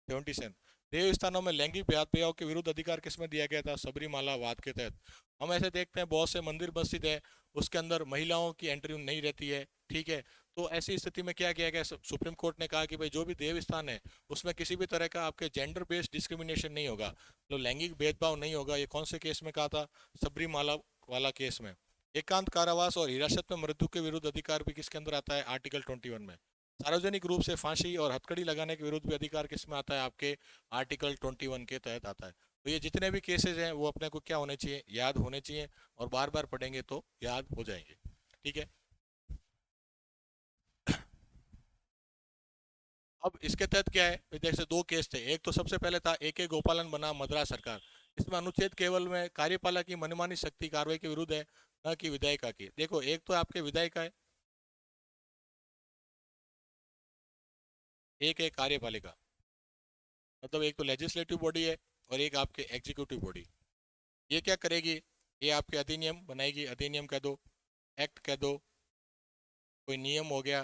Speaker 1: 77 देव स्थानों में लैंगिक भेदभाव के विरुद्ध अधिकार किसमें दिया गया था, सबरीमाला वाद के तहत। हम ऐसे देखते हैं बहुत से मंदिर मस्जिद है उसके अंदर महिलाओं की एंट्री नहीं रहती है। ठीक है, तो ऐसी स्थिति में क्या किया गया, सुप्रीम कोर्ट ने कहा कि भाई जो भी देव स्थान है उसमें किसी भी तरह का आपके जेंडर बेस्ड डिस्क्रिमिनेशन नहीं होगा, तो लैंगिक भेदभाव नहीं होगा। ये कौन से केस में कहा था, सबरीमाला वाला केस में। एकांत कारावास और हिरासत में मृत्यु के विरुद्ध अधिकार भी किसके अंदर आता है, आर्टिकल 21 में। सार्वजनिक रूप से फांसी और हथकड़ी लगाने के विरुद्ध भी अधिकार किसमें आता है, आपके आर्टिकल 21 के तहत आता है। तो ये जितने भी केसेस हैं वो अपने को क्या होने चाहिए, याद होने चाहिए, और बार बार पढ़ेंगे तो याद हो जाएंगे। ठीक है, अब इसके तहत क्या है, जैसे दो केस थे। एक तो सबसे पहले था ए के गोपालन बना मद्रास सरकार। इसमें अनुच्छेद केवल में कार्यपालक की मनमानी शक्ति कार्रवाई के विरुद्ध है, न कि विधायिका की। देखो एक तो आपके विधायिका है, एक है कार्यपालिका। मतलब एक तो लेजिस्लेटिव बॉडी है और एक आपके एग्जीक्यूटिव बॉडी। ये क्या करेगी, ये आपके अधिनियम बनाएगी, अधिनियम कह दो, एक्ट कह दो, कोई नियम हो गया,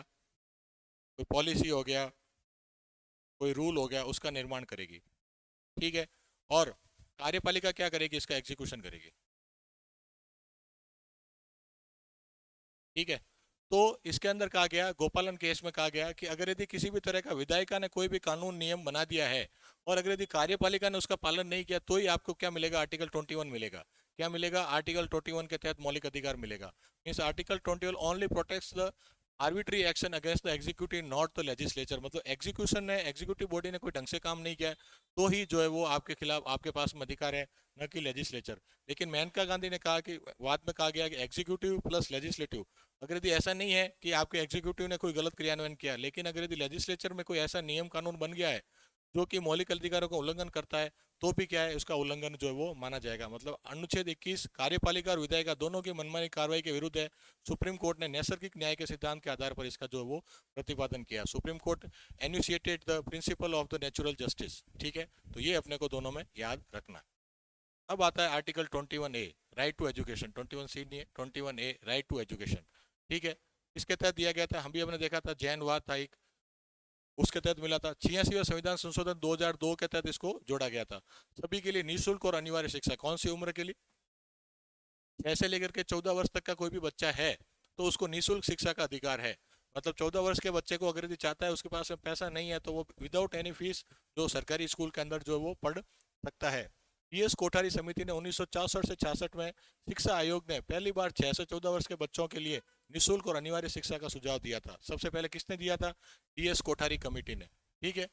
Speaker 1: कोई पॉलिसी हो गया, कोई रूल हो गया, उसका निर्माण करेगी। ठीक है, और कार्यपालिका क्या करेगी, इसका एग्जीक्यूशन करेगी। ठीक है, तो इसके अंदर कहा गया, गोपालन केस में कहा गया कि अगर यदि किसी भी तरह का विधायिका ने कोई भी कानून नियम बना दिया है और अगर यदि कार्यपालिका ने उसका पालन नहीं किया, तो ही आपको क्या मिलेगा, आर्टिकल 21 मिलेगा। क्या मिलेगा, आर्टिकल 21 के तहत मौलिक अधिकार मिलेगा। Means article 21 only protects the arbitrary action against the executive not the legislature. मतलब एग्जीक्यूशन ने, एग्जीक्यूटिव बॉडी ने कोई ढंग से काम नहीं किया है, तो ही जो है वो आपके खिलाफ, आपके पास में अधिकार है, न कि लेजिस्लेचर। लेकिन मेनका गांधी ने कहा कि बाद में कहा गया कि एग्जीक्यूटिव प्लस लेजिस्लेटिव, अगर यदि ऐसा नहीं है कि आपके एग्जीक्यूटिव ने कोई गलत क्रियान्वयन किया, लेकिन अगर यदि लेजिस्लेचर में कोई ऐसा नियम कानून बन गया है जो कि मौलिक अधिकारों का उल्लंघन करता है, तो भी क्या है, उसका उल्लंघन जो है वो माना जाएगा। मतलब अनुच्छेद 21 कार्यपालिका और विधायिका दोनों की मनमानी कार्रवाई के विरुद्ध है। सुप्रीम कोर्ट ने नैसर्गिक न्याय के सिद्धांत के आधार पर इसका जो है वो प्रतिपादन किया। Supreme court enunciated the principle of the natural justice. ठीक है, तो ये अपने को दोनों में याद रखना है। अब आता है article 21A, right to education. 21C नहीं है, 21A, राइट टू एजुकेशन। ठीक है, इसके तहत दिया गया था, हम भी हमने देखा था, जैनवाद था एक, उसके तहत मिला था। 86वां संविधान संशोधन 2002 के तहत इसको जोड़ा गया था। सभी के लिए निःशुल्क और अनिवार्य शिक्षा। कौन सी उम्र के लिए, 6 से लेकर के 14 वर्ष तक का कोई भी बच्चा है तो उसको निःशुल्क शिक्षा का अधिकार है। मतलब 14 वर्ष के बच्चे को अगर यदि चाहता है, उसके पास में पैसा नहीं है, तो वो विदाउट एनी फीस जो सरकारी स्कूल के अंदर जो है वो पढ़ सकता है। पीएस कोठारी समिति ने 1964 से 66 में शिक्षा आयोग ने पहली बार 6 से 14 वर्ष के बच्चों के लिए निःशुल्क और अनिवार्य शिक्षा का सुझाव दिया था। सबसे पहले किसने दिया था, पीएस कोठारी कमेटी ने। ठीक है,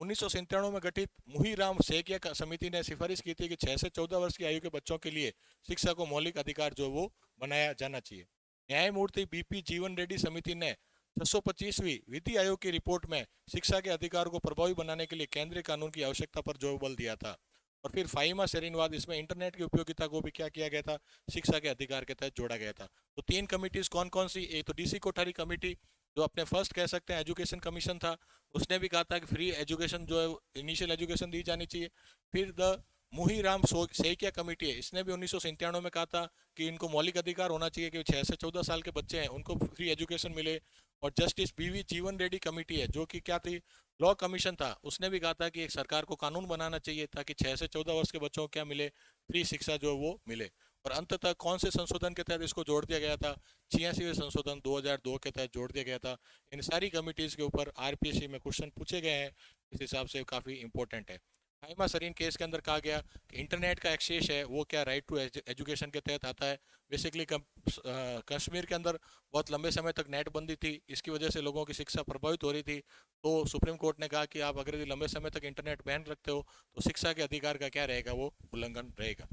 Speaker 1: 1997 में गठित मुहीराम सेकिया समिति ने सिफारिश की थी कि 6 से 14 वर्ष की आयु के बच्चों के लिए शिक्षा को मौलिक अधिकार जो वो बनाया जाना चाहिए। न्यायमूर्ति बीपी जीवन रेड्डी समिति ने 625वीं विधि आयोग की रिपोर्ट में शिक्षा के अधिकार को प्रभावी बनाने के लिए केंद्रीय कानून की आवश्यकता पर जो बल दिया था। और फिर फाइमा शेरिनवाद, इसमें इंटरनेट की उपयोगिता को भी क्या किया गया था, शिक्षा के अधिकार के तहत जोड़ा गया था। तो 3 कमिटीज कौन कौन सी, एक तो डीसी कोठारी कमेटी जो अपने फर्स्ट कह सकते हैं एजुकेशन कमीशन था, उसने भी कहा था कि फ्री एजुकेशन जो है, इनिशियल एजुकेशन दी जानी चाहिए। फिर द मुहीराम सेकिया कमेटी है, इसने भी 1997 में कहा था कि इनको मौलिक अधिकार होना चाहिए कि 6 से 14 साल के बच्चे हैं उनको फ्री एजुकेशन मिले। और जस्टिस बीवी जीवन रेड्डी कमेटी है, जो कि क्या थी, लॉ कमीशन था, उसने भी कहा था कि एक सरकार को कानून बनाना चाहिए ताकि 6 से 14 वर्ष के बच्चों को क्या मिले, फ्री शिक्षा जो वो मिले। और अंततः कौन से संशोधन के तहत इसको जोड़ दिया गया था, 86वें संशोधन 2002 के तहत जोड़ दिया गया था। इन सारी कमिटीज के ऊपर आरपीएससी में क्वेश्चन पूछे गए हैं, इस हिसाब से काफी इंपॉर्टेंट है। हाइमा सरीन केस के अंदर कहा गया कि इंटरनेट का एक्सेस है वो क्या राइट टू एजुकेशन के तहत आता है। बेसिकली कश्मीर के अंदर बहुत लंबे समय तक नेट बंदी थी, इसकी वजह से लोगों की शिक्षा प्रभावित हो रही थी। तो सुप्रीम कोर्ट ने कहा कि आप अगर लंबे समय तक इंटरनेट बैन रखते हो तो शिक्षा के अधिकार का क्या रहेगा, वो उल्लंघन रहेगा।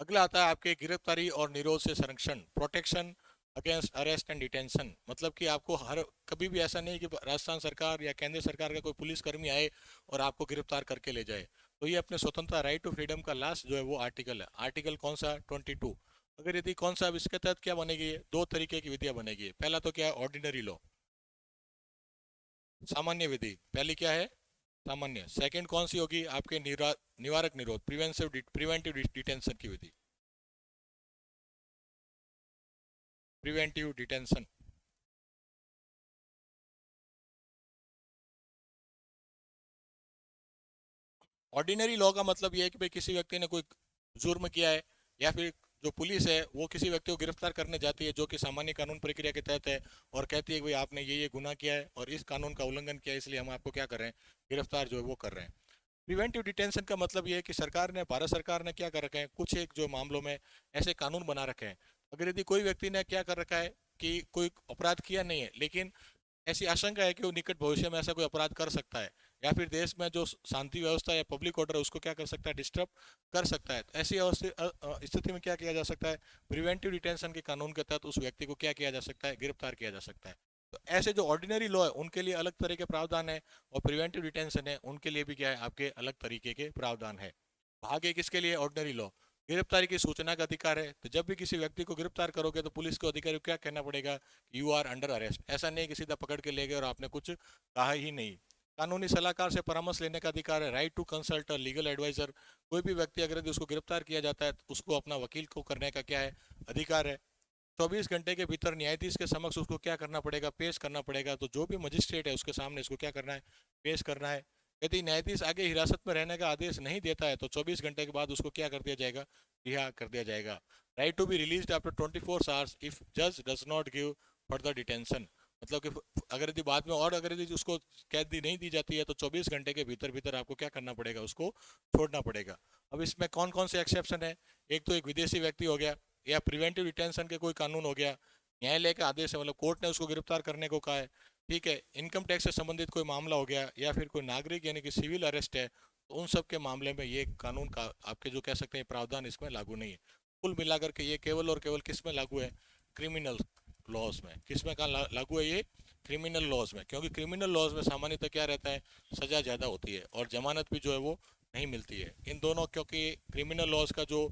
Speaker 1: अगला आता है आपके गिरफ्तारी और निरोध से संरक्षण, protection against arrest and detention. मतलब कि आपको हर कभी भी ऐसा नहीं कि राजस्थान सरकार या केंद्र सरकार का कोई पुलिसकर्मी आए और आपको गिरफ्तार करके ले जाए। तो ये अपने स्वतंत्रता, राइट टू फ्रीडम का लास्ट जो है वो आर्टिकल है। आर्टिकल कौन सा, 22। अगर यदि कौन सा, इसके तहत क्या बनेगी, दो तरीके की विधियां बनेगी। पहला तो क्या है, ऑर्डिनरी लॉ, सामान्य विधि। पहली क्या है, सामान्य। सेकंड कौन सी होगी, आपके निवारक निरोध, प्रिवेंटिव डिटेंशन की विधि, प्रिवेंटिव डिटेंशन। ऑर्डिनरी लॉ का मतलब ये है कि भाई किसी व्यक्ति ने कोई जुर्म किया है, या फिर जो पुलिस है वो किसी व्यक्ति को गिरफ्तार करने जाती है जो कि सामान्य कानून प्रक्रिया के तहत है, और कहती है कि भाई आपने ये गुनाह किया है और इस कानून का उल्लंघन किया है, इसलिए हम आपको क्या कर रहे हैं, गिरफ्तार जो है वो कर रहे हैं। प्रिवेंटिव डिटेंशन का मतलब ये है कि सरकार ने, भारत सरकार ने क्या कर रखा है, कुछ एक जो मामलों में ऐसे कानून बना रखे हैं। अगर यदि कोई व्यक्ति ने क्या कर रखा है कि कोई अपराध किया नहीं है, लेकिन ऐसी आशंका है कि वो निकट भविष्य में ऐसा कोई अपराध कर सकता है, या फिर देश में जो शांति व्यवस्था या पब्लिक ऑर्डर है उसको क्या कर सकता है, डिस्टर्ब कर सकता है, तो ऐसी स्थिति में क्या किया जा सकता है, प्रिवेंटिव डिटेंशन के कानून के तहत उस व्यक्ति को क्या किया जा सकता है, गिरफ्तार किया जा सकता है। तो ऐसे जो ऑर्डिनरी लॉ है उनके लिए अलग तरह के प्रावधान है, और प्रिवेंटिव डिटेंशन है उनके लिए भी क्या है, आपके अलग तरीके के प्रावधान है। भाग एक किसके लिए, ऑर्डिनरी लॉ, गिरफ्तारी की सूचना का अधिकार है। तो जब भी किसी व्यक्ति को गिरफ्तार करोगे तो पुलिस को अधिकारी को क्या कहना पड़ेगा, यू आर अंडर अरेस्ट। ऐसा नहीं कि सीधा पकड़ के ले गए और आपने कुछ कहा ही नहीं। कानूनी सलाहकार से परामर्श लेने का अधिकार है, right to consult a legal advisor. कोई भी व्यक्ति अगर यदि उसको गिरफ्तार किया जाता है तो उसको अपना वकील को करने का क्या है, अधिकार है। 24 घंटे के भीतर न्यायाधीश के समक्ष उसको क्या करना पड़ेगा, पेश करना पड़ेगा। तो जो भी मजिस्ट्रेट है उसके सामने इसको क्या करना है, पेश करना है। यदि न्यायाधीश आगे हिरासत में रहने का आदेश नहीं देता है तो 24 घंटे के बाद उसको क्या कर दिया जाएगा, रिहा कर दिया जाएगा। Right to be released after 24 hours if जज does not give further detention, मतलब कि अगर यदि बाद में और अगर यदि उसको कैद नहीं दी जाती है तो 24 घंटे के भीतर भीतर आपको क्या करना पड़ेगा, उसको छोड़ना पड़ेगा। अब इसमें कौन कौन से एक्सेप्शन है? एक तो एक विदेशी व्यक्ति हो गया, या प्रिवेंटिव डिटेंशन के कोई कानून हो गया, न्यायालय का आदेश है, मतलब कोर्ट ने उसको गिरफ्तार करने को कहा है, ठीक है, इनकम टैक्स से संबंधित कोई मामला हो गया, या फिर कोई नागरिक यानी कि सिविल अरेस्ट है, तो उन सब के मामले में ये कानून का आपके जो कह सकते हैं प्रावधान इसमें लागू नहीं है। कुल मिलाकर के ये केवल और केवल किस में लागू है? क्रिमिनल लॉज में। किस में कहाँ लागू है ये? क्रिमिनल लॉज में, क्योंकि क्रिमिनल लॉज में सामान्यतः क्या रहता है, सजा ज़्यादा होती है और जमानत भी जो है वो नहीं मिलती है। इन दोनों, क्योंकि क्रिमिनल लॉज का जो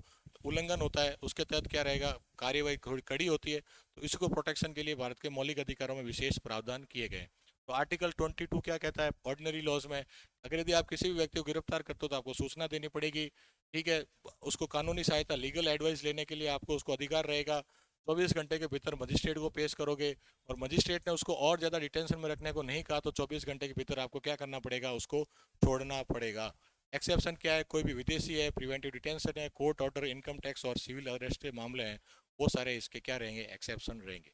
Speaker 1: उल्लंघन होता है उसके तहत क्या रहेगा, कार्यवाही थोड़ी कड़ी होती है, तो इसको प्रोटेक्शन के लिए भारत के मौलिक अधिकारों में विशेष प्रावधान किए गए हैं। तो आर्टिकल 22 क्या कहता है ऑर्डिनरी लॉज में? अगर यदि आप किसी भी व्यक्ति को गिरफ्तार करते हो तो आपको सूचना देनी पड़ेगी, ठीक है, उसको कानूनी सहायता लीगल एडवाइस लेने के लिए आपको उसको अधिकार रहेगा, 24 घंटे के भीतर मजिस्ट्रेट को पेश करोगे, और मजिस्ट्रेट ने उसको और ज़्यादा डिटेंशन में रखने को नहीं कहा तो 24 घंटे के भीतर आपको क्या करना पड़ेगा, उसको छोड़ना पड़ेगा। एक्सेप्शन क्या है? कोई भी विदेशी है, प्रिवेंटिव डिटेंशन है, कोर्ट ऑर्डर, इनकम टैक्स और सिविल अरेस्ट के मामले हैं, वो सारे इसके क्या रहेंगे, एक्सेप्शन रहेंगे।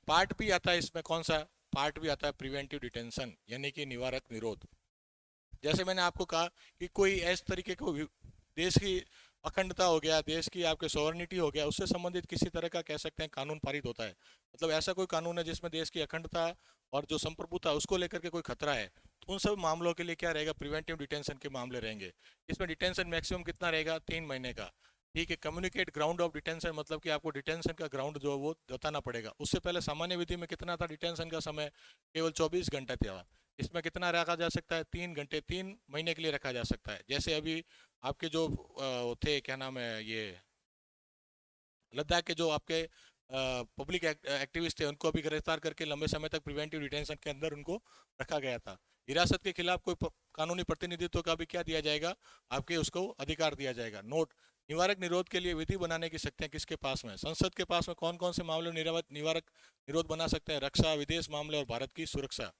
Speaker 1: पार्ट भी आता है इसमें, कौन सा पार्ट भी आता है? प्रिवेंटिव डिटेंशन यानी कि निवारक निरोध। जैसे मैंने आपको कहा कि कोई इस तरीके को देश की अखंडता हो गया, देश की आपके सॉवरेनिटी हो गया, उससे संबंधित किसी तरह का कह सकते हैं कानून पारित होता है, मतलब ऐसा कोई कानून है जिसमें देश की अखंडता और जो संप्रभुता उसको लेकर के कोई खतरा है, तो उन सब मामलों के लिए क्या रहेगा, प्रिवेंटिव डिटेंशन के मामले रहेंगे। इसमें डिटेंशन मैक्सिमम कितना रहेगा? 3 महीने का, ठीक है। कम्युनिकेट ग्राउंड ऑफ डिटेंशन, मतलब कि आपको डिटेंशन का ग्राउंड जो है वो बताना पड़ेगा। उससे पहले सामान्य विधि में कितना था डिटेंशन का समय? केवल 24 घंटे था। इसमें कितना रखा जा सकता है? 3 घंटे, 3 महीने के लिए रखा जा सकता है। जैसे अभी आपके जो थे, क्या नाम है ये, लद्दाख के जो आपके पब्लिक एक्टिविस्ट थे, उनको अभी गिरफ्तार करके लंबे समय तक प्रिवेंटिव डिटेंशन के अंदर उनको रखा गया था। हिरासत के खिलाफ कोई कानूनी प्रतिनिधित्व का भी क्या दिया जाएगा, आपके उसको अधिकार दिया जाएगा। नोट, निवारक निरोध के लिए विधि बनाने की शक्तियां किसके पास में? संसद के पास में। कौन कौन से मामले निवारक निरोध बना सकते हैं? रक्षा, विदेश मामले और भारत की सुरक्षा।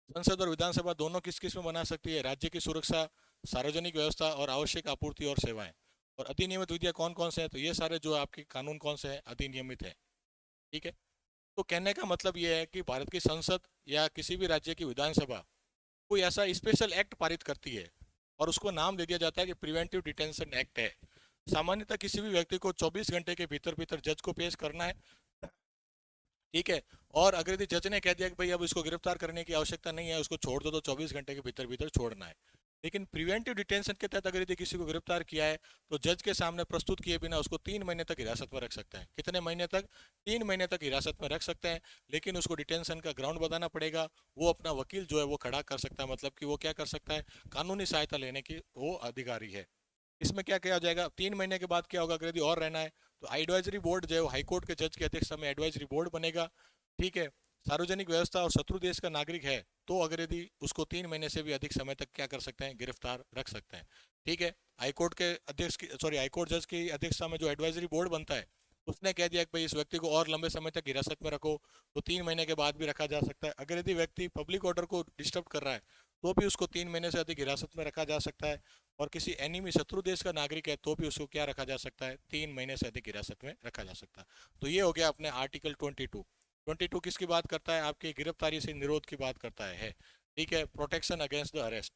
Speaker 1: संसद और विधानसभा दोनों किस किस में बना सकती है? राज्य की सुरक्षा, सार्वजनिक व्यवस्था और आवश्यक आपूर्ति और सेवाएं। और अधिनियमित विधियां कौन कौन से हैं? तो ये सारे जो आपके कानून कौन से हैं, अधिनियमित है, ठीक है। तो कहने का मतलब ये है कि भारत की संसद या किसी भी राज्य की विधानसभा कोई ऐसा स्पेशल एक्ट पारित करती है और उसको नाम दे दिया जाता है कि प्रिवेंटिव डिटेंशन एक्ट है। सामान्यतः किसी भी व्यक्ति को 24 घंटे के भीतर भीतर जज को पेश करना है, ठीक है। और अगर यदि जज ने कह दिया कि भाई अब इसको गिरफ्तार करने की आवश्यकता नहीं है, उसको छोड़ दो, तो 24 घंटे के भीतर भीतर छोड़ना है। लेकिन प्रिवेंटिव डिटेंशन के तहत अगर यदि किसी को गिरफ्तार किया है तो जज के सामने प्रस्तुत किए बिना उसको 3 महीने तक हिरासत में रख सकते हैं। कितने महीने तक? 3 महीने तक हिरासत में रख सकते हैं, लेकिन उसको डिटेंशन का ग्राउंड बताना पड़ेगा। वो अपना वकील जो है वो खड़ा कर सकता है, मतलब कि वो क्या कर सकता है, कानूनी सहायता लेने की वो अधिकारी है। इसमें क्या किया जाएगा? 3 महीने के बाद क्या होगा, अगर यदि और रहना है तो एडवाइजरी बोर्ड जो है हाईकोर्ट के जज की अध्यक्षता में एडवाइजरी बोर्ड बनेगा, ठीक है। सार्वजनिक व्यवस्था और शत्रु देश का नागरिक है तो अगर यदि उसको 3 महीने से भी अधिक समय तक क्या कर सकते हैं, गिरफ्तार रख सकते हैं, ठीक है। हाईकोर्ट के अध्यक्ष की, सॉरी, हाईकोर्ट जज की अध्यक्षता में जो एडवाइजरी बोर्ड बनता है, उसने कह दिया कि भाई इस व्यक्ति को और लंबे समय तक हिरासत में रखो, तो 3 महीने के बाद भी रखा जा सकता है। अगर यदि व्यक्ति पब्लिक ऑर्डर को डिस्टर्ब कर रहा है तो भी उसको 3 महीने से अधिक हिरासत में रखा जा सकता है। और किसी एनिमी शत्रु देश का नागरिक है तो भी उसको क्या रखा जा सकता है, 3 महीने से अधिक हिरासत में रखा जा सकता है। तो ये हो गया अपने आर्टिकल 22 किसकी बात करता है? आपकी गिरफ्तारी से निरोध की बात करता है, ठीक है। प्रोटेक्शन अगेंस्ट द अरेस्ट,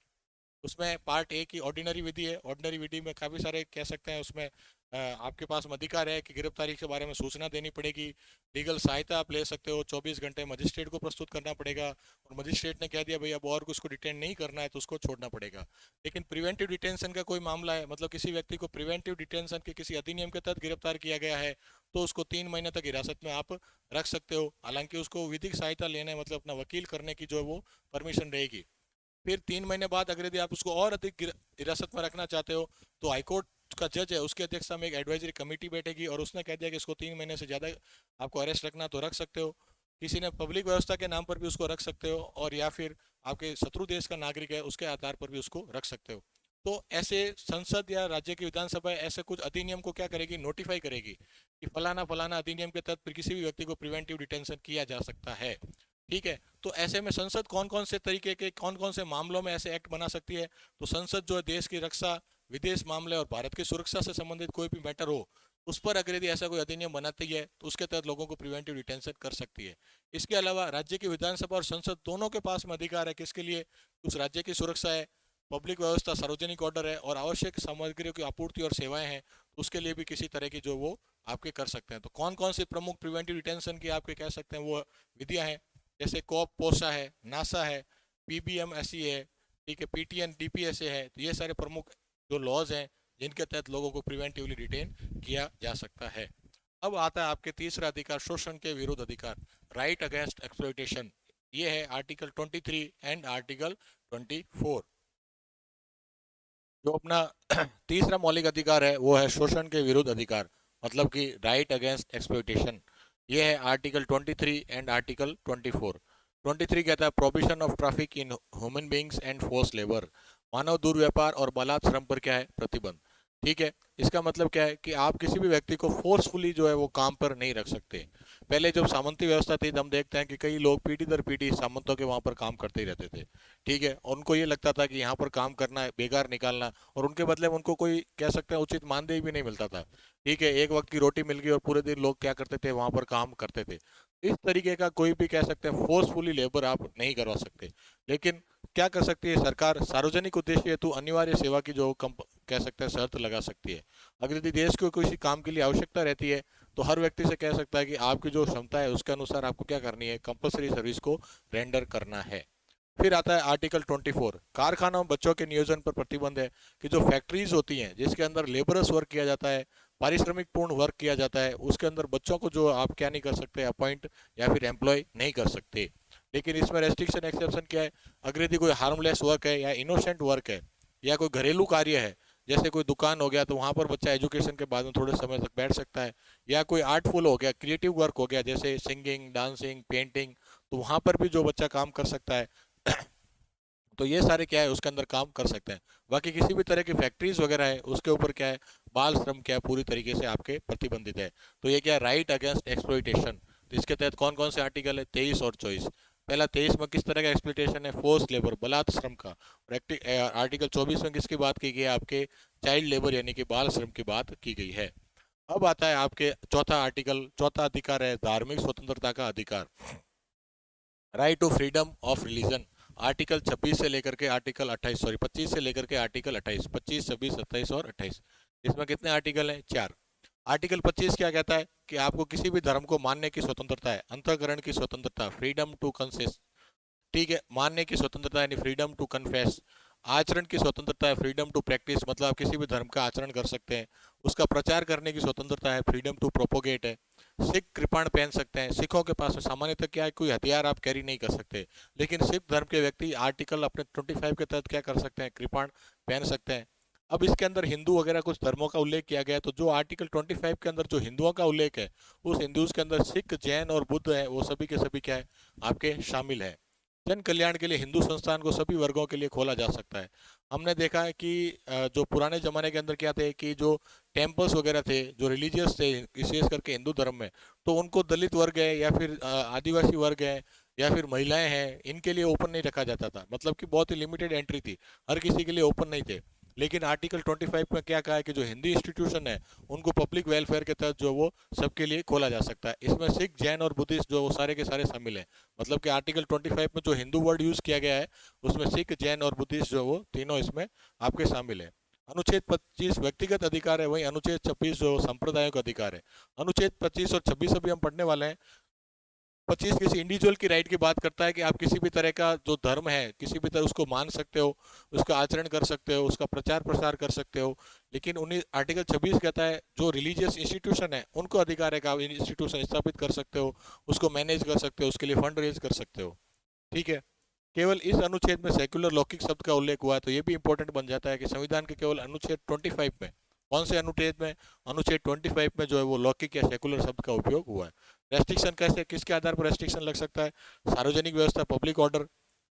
Speaker 1: उसमें पार्ट ए की ऑर्डिनरी विधि है। ऑर्डिनरी विधि में काफ़ी सारे कह सकते हैं उसमें आपके पास अधिकार है कि गिरफ्तारी के बारे में सूचना देनी पड़ेगी, लीगल सहायता आप ले सकते हो, 24 घंटे मजिस्ट्रेट को प्रस्तुत करना पड़ेगा, और मजिस्ट्रेट ने कह दिया भाई अब और उसको डिटेन नहीं करना है तो उसको छोड़ना पड़ेगा। लेकिन प्रिवेंटिव डिटेंशन का कोई मामला है, मतलब किसी व्यक्ति को प्रिवेंटिव डिटेंशन के किसी अधिनियम के तहत गिरफ्तार किया गया है तो उसको 3 महीने तक हिरासत में आप रख सकते हो। हालांकि उसको विधिक सहायता लेने, मतलब अपना वकील करने की जो है वो परमिशन रहेगी। फिर 3 महीने बाद अगर यदि आप उसको और अधिक हिरासत में रखना चाहते हो तो हाईकोर्ट का जज है उसकी अध्यक्षता में एक एडवाइजरी कमेटी बैठेगी और उसने कह दिया कि इसको 3 महीने से ज़्यादा आपको अरेस्ट रखना तो रख सकते हो। किसी ने पब्लिक व्यवस्था के नाम पर भी उसको रख सकते हो, और या फिर आपके शत्रु देश का नागरिक है उसके आधार पर भी उसको रख सकते हो। तो ऐसे संसद या राज्य की विधानसभा ऐसे कुछ अधिनियम को क्या करेगी, नोटिफाई करेगी कि फलाना फलाना अधिनियम के तहत किसी भी व्यक्ति को प्रिवेंटिव डिटेंशन किया जा सकता है, ठीक है। तो ऐसे में संसद कौन कौन से तरीके के, कौन कौन से मामलों में ऐसे एक्ट बना सकती है? तो संसद जो है देश की रक्षा, विदेश मामले और भारत की सुरक्षा से संबंधित कोई भी मैटर हो, उस पर अगर यदि ऐसा कोई अधिनियम बनाती है तो उसके तहत लोगों को प्रिवेंटिव डिटेंशन कर सकती है। इसके अलावा राज्य की विधानसभा और संसद दोनों के पास में अधिकार है किसके लिए, उस राज्य की सुरक्षा है, पब्लिक व्यवस्था, सार्वजनिक ऑर्डर है और आवश्यक सामग्रियों की आपूर्ति और सेवाएं हैं, उसके लिए भी किसी तरह की जो वो आपके कर सकते हैं। तो कौन कौन सी प्रमुख प्रिवेंटिव डिटेंशन की आपके कह सकते हैं वो विधियां हैं, जैसे कॉप पोसा है, नासा है, पीबीएमएसई है, ठीक है, पीटीएन डीपीएसए है। तो ये सारे प्रमुख जो लॉज हैं जिनके तहत लोगों को प्रिवेंटिवली डिटेन किया जा सकता है। अब आता है आपके तीसरा अधिकार, शोषण के विरुद्ध अधिकार, राइट अगेंस्ट एक्सप्लॉइटेशन। ये है आर्टिकल 23 एंड आर्टिकल 24। जो अपना तीसरा मौलिक अधिकार है वो है शोषण के विरुद्ध अधिकार, मतलब कि राइट अगेंस्ट एक्सप्लॉइटेशन। ये है आर्टिकल 23 एंड आर्टिकल 24। 23 कहता है prohibition of traffic in human beings and force labour, मानव दुर्व्यापार और बलात् श्रम पर क्या है, प्रतिबंध। ठीक है, इसका मतलब क्या है कि आप किसी भी व्यक्ति को फोर्सफुली जो है वो काम पर नहीं रख सकते। पहले जब सामंती व्यवस्था थी तो हम देखते हैं कि कई लोग पीढ़ी दर पीढ़ी सामंतों के वहां पर काम करते ही रहते थे। ठीक है, और उनको ये लगता था कि यहाँ पर काम करना है, बेकार निकालना, और उनके बदले में उनको कोई कह सकते हैं उचित मानदेय भी नहीं मिलता था। ठीक है, एक वक्त की रोटी मिल गई और पूरे दिन लोग क्या करते थे, वहां पर काम करते थे। इस तरीके का कोई भी कह सकते हैं फोर्सफुली लेबर आप नहीं करवा सकते। लेकिन क्या कर सकती है सरकार, सार्वजनिक उद्देश्य हेतु अनिवार्य सेवा की जो कह सकते हैं शर्त लगा सकती है। अगर यदि देश को किसी काम के लिए आवश्यकता रहती है तो हर व्यक्ति से कह सकता है कि आपकी जो क्षमता है उसके अनुसार आपको क्या करनी है, कंपलसरी सर्विस को रेंडर करना है। फिर आता है आर्टिकल 24, कारखानों में बच्चों के नियोजन पर प्रतिबंध है। कि जो फैक्ट्रीज होती हैं जिसके अंदर लेबरस वर्क किया जाता है, पारिश्रमिक पूर्ण वर्क किया जाता है, उसके अंदर बच्चों को जो आप क्या नहीं कर सकते, अपॉइंट या फिर एम्प्लॉय नहीं कर सकते। लेकिन इसमें रेस्ट्रिक्शन एक्सेप्शन क्या है, अगर यदि कोई हार्मलेस वर्क है या इनोसेंट वर्क है या कोई घरेलू कार्य है, जैसे कोई दुकान हो गया तो वहां पर बच्चा एजुकेशन के बाद में थोड़े समय तक बैठ सकता है, या कोई आर्टफुल हो गया, क्रिएटिव वर्क हो गया जैसे सिंगिंग, डांसिंग, पेंटिंग, तो वहां पर भी जो बच्चा काम कर सकता है तो ये सारे क्या है उसके अंदर काम कर सकते हैं। बाकी किसी भी तरह की फैक्ट्रीज वगैरह है उसके ऊपर क्या है, बाल श्रम क्या है पूरी तरीके से आपके प्रतिबंधित है। तो ये क्या है, राइट अगेंस्ट एक्सप्लॉइटेशन। तो इसके तहत कौन कौन से आर्टिकल है, 23 और 24। पहला 23 में किस तरह का एक्सप्लॉइटेशन है, फोर्स लेबर, बलात् श्रम का। और आर्टिकल 24 में किसकी बात की गई है, आपके चाइल्ड लेबर यानी कि बाल श्रम की बात की गई है। अब आता है आपके चौथा आर्टिकल, चौथा अधिकार है धार्मिक स्वतंत्रता का अधिकार, right to freedom of religion. Article 26 से लेकर के आर्टिकल 28, सॉरी 25 से लेकर के आर्टिकल 28, 25, 26, 27 और 28। इसमें कितने आर्टिकल हैं, 4। आर्टिकल 25 क्या कहता है कि आपको किसी भी धर्म को मानने की स्वतंत्रता है, अंतःकरण की स्वतंत्रता, फ्रीडम टू कंसेस। ठीक है, मानने की स्वतंत्रता यानी फ्रीडम टू कन्फेस। आचरण की स्वतंत्रता है, फ्रीडम टू प्रैक्टिस, मतलब आप किसी भी धर्म का आचरण कर सकते हैं। उसका प्रचार करने की स्वतंत्रता है, फ्रीडम टू प्रोपोगेट है। सिख कृपाण पहन सकते हैं, सिखों के पास में सामान्यतः क्या है, कोई हथियार आप कैरी नहीं कर सकते, लेकिन सिख धर्म के व्यक्ति आर्टिकल अपने 25 के तहत क्या कर सकते हैं, कृपाण पहन सकते हैं। अब इसके अंदर हिंदू वगैरह कुछ धर्मों का उल्लेख किया गया है, तो जो आर्टिकल 25 के अंदर जो हिंदुओं का उल्लेख है, उस हिंदूज के अंदर सिख, जैन और बुद्ध है, वो सभी के सभी क्या है, आपके शामिल है। जन कल्याण के लिए हिंदू संस्थान को सभी वर्गों के लिए खोला जा सकता है। हमने देखा है कि जो पुराने जमाने के अंदर क्या थे कि जो टेम्पल्स वगैरह थे, जो रिलीजियस थे विशेष करके हिंदू धर्म में, तो उनको दलित वर्ग है या फिर आदिवासी वर्ग है या फिर महिलाएं हैं, इनके लिए ओपन नहीं रखा जाता था, मतलब कि बहुत ही लिमिटेड एंट्री थी, हर किसी के लिए ओपन नहीं थे। लेकिन आर्टिकल 25 में क्या कहा है कि जो हिंदी इंस्टीट्यूशन है उनको पब्लिक वेलफेयर के तहत जो वो सबके लिए खोला जा सकता है। इसमें सिख, जैन और बुद्धिस्ट जो वो सारे के सारे शामिल हैं। मतलब कि आर्टिकल 25 में जो हिंदू वर्ड यूज किया गया है उसमें सिख, जैन और बुद्धिस्ट जो वो तीनों इसमें आपके शामिल है। अनुच्छेद 25 व्यक्तिगत अधिकार है, वही अनुच्छेद 26 जो संप्रदायों का अधिकार है। अनुच्छेद 25 और 26 अभी हम पढ़ने वाले हैं। 25 किसी इंडिविजुअल की राइट की बात करता है कि आप किसी भी तरह का जो धर्म है किसी भी तरह उसको मान सकते हो, उसका आचरण कर सकते हो, उसका प्रचार प्रसार कर सकते हो। लेकिन उन्हीं आर्टिकल 26 कहता है जो रिलीजियस इंस्टीट्यूशन है उनको अधिकार है कि आप इंस्टीट्यूशन स्थापित कर सकते हो, उसको मैनेज कर सकते हो, उसके लिए फंड रेज कर सकते हो। ठीक है, केवल इस अनुच्छेद में सेक्युलर लौकिक शब्द का उल्लेख हुआ है, तो ये भी इंपॉर्टेंट बन जाता है कि संविधान के केवल अनुच्छेद 25 में, कौन से अनुच्छेद में, अनुच्छेद 25 में जो है वो लौकिक या सेकुलर शब्द का उपयोग हुआ है। रेस्ट्रिक्शन कैसे, किसके आधार पर रेस्ट्रिक्शन लग सकता है, सार्वजनिक व्यवस्था, पब्लिक ऑर्डर,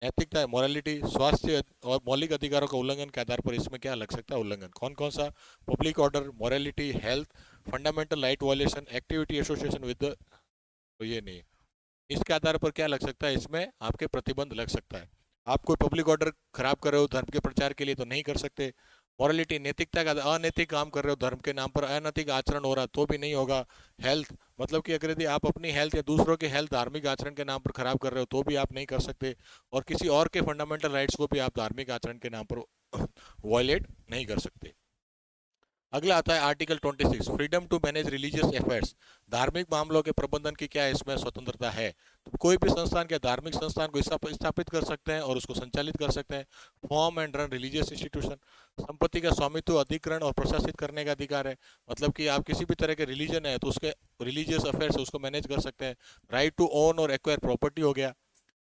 Speaker 1: नैतिकता, मोरालिटी, स्वास्थ्य और मौलिक अधिकारों का उल्लंघन के आधार पर इसमें क्या लग सकता है, उल्लंघन। कौन कौन सा, public order, morality, health, fundamental right violation, activity association with, तो ये नहीं, इसके आधार पर क्या लग सकता है, इसमें आपके प्रतिबंध लग सकता है। आप कोई पब्लिक ऑर्डर खराब कर रहे हो धर्म के प्रचार के लिए तो नहीं कर सकते। मॉरलिटी नैतिकता का, अनैतिक काम कर रहे हो धर्म के नाम पर, अनैतिक आचरण हो रहा तो भी नहीं होगा। हेल्थ, मतलब कि अगर यदि आप अपनी हेल्थ या दूसरों की हेल्थ धार्मिक आचरण के नाम पर खराब कर रहे हो तो भी आप नहीं कर सकते, और किसी और के फंडामेंटल राइट्स को भी आप धार्मिक आचरण के नाम पर वायलेट नहीं कर सकते। अगला आता है article 26, freedom to manage religious affairs. धार्मिक मामलों के प्रबंधन की क्या इसमें स्वतंत्रता है। तो कोई भी संस्थान क्या धार्मिक संस्थान को स्थापित कर सकते हैं और उसको संचालित कर सकते हैं। Form and run religious institution. संपत्ति का स्वामित्व, अधिग्रहण और प्रशासित करने का अधिकार है। मतलब कि आप किसी भी तरह के रिलीजन है तो उसके रिलीजियस अफेयर्स उसको मैनेज कर सकते हैं। राइट टू ओन और एक्वायर प्रॉपर्टी हो गया।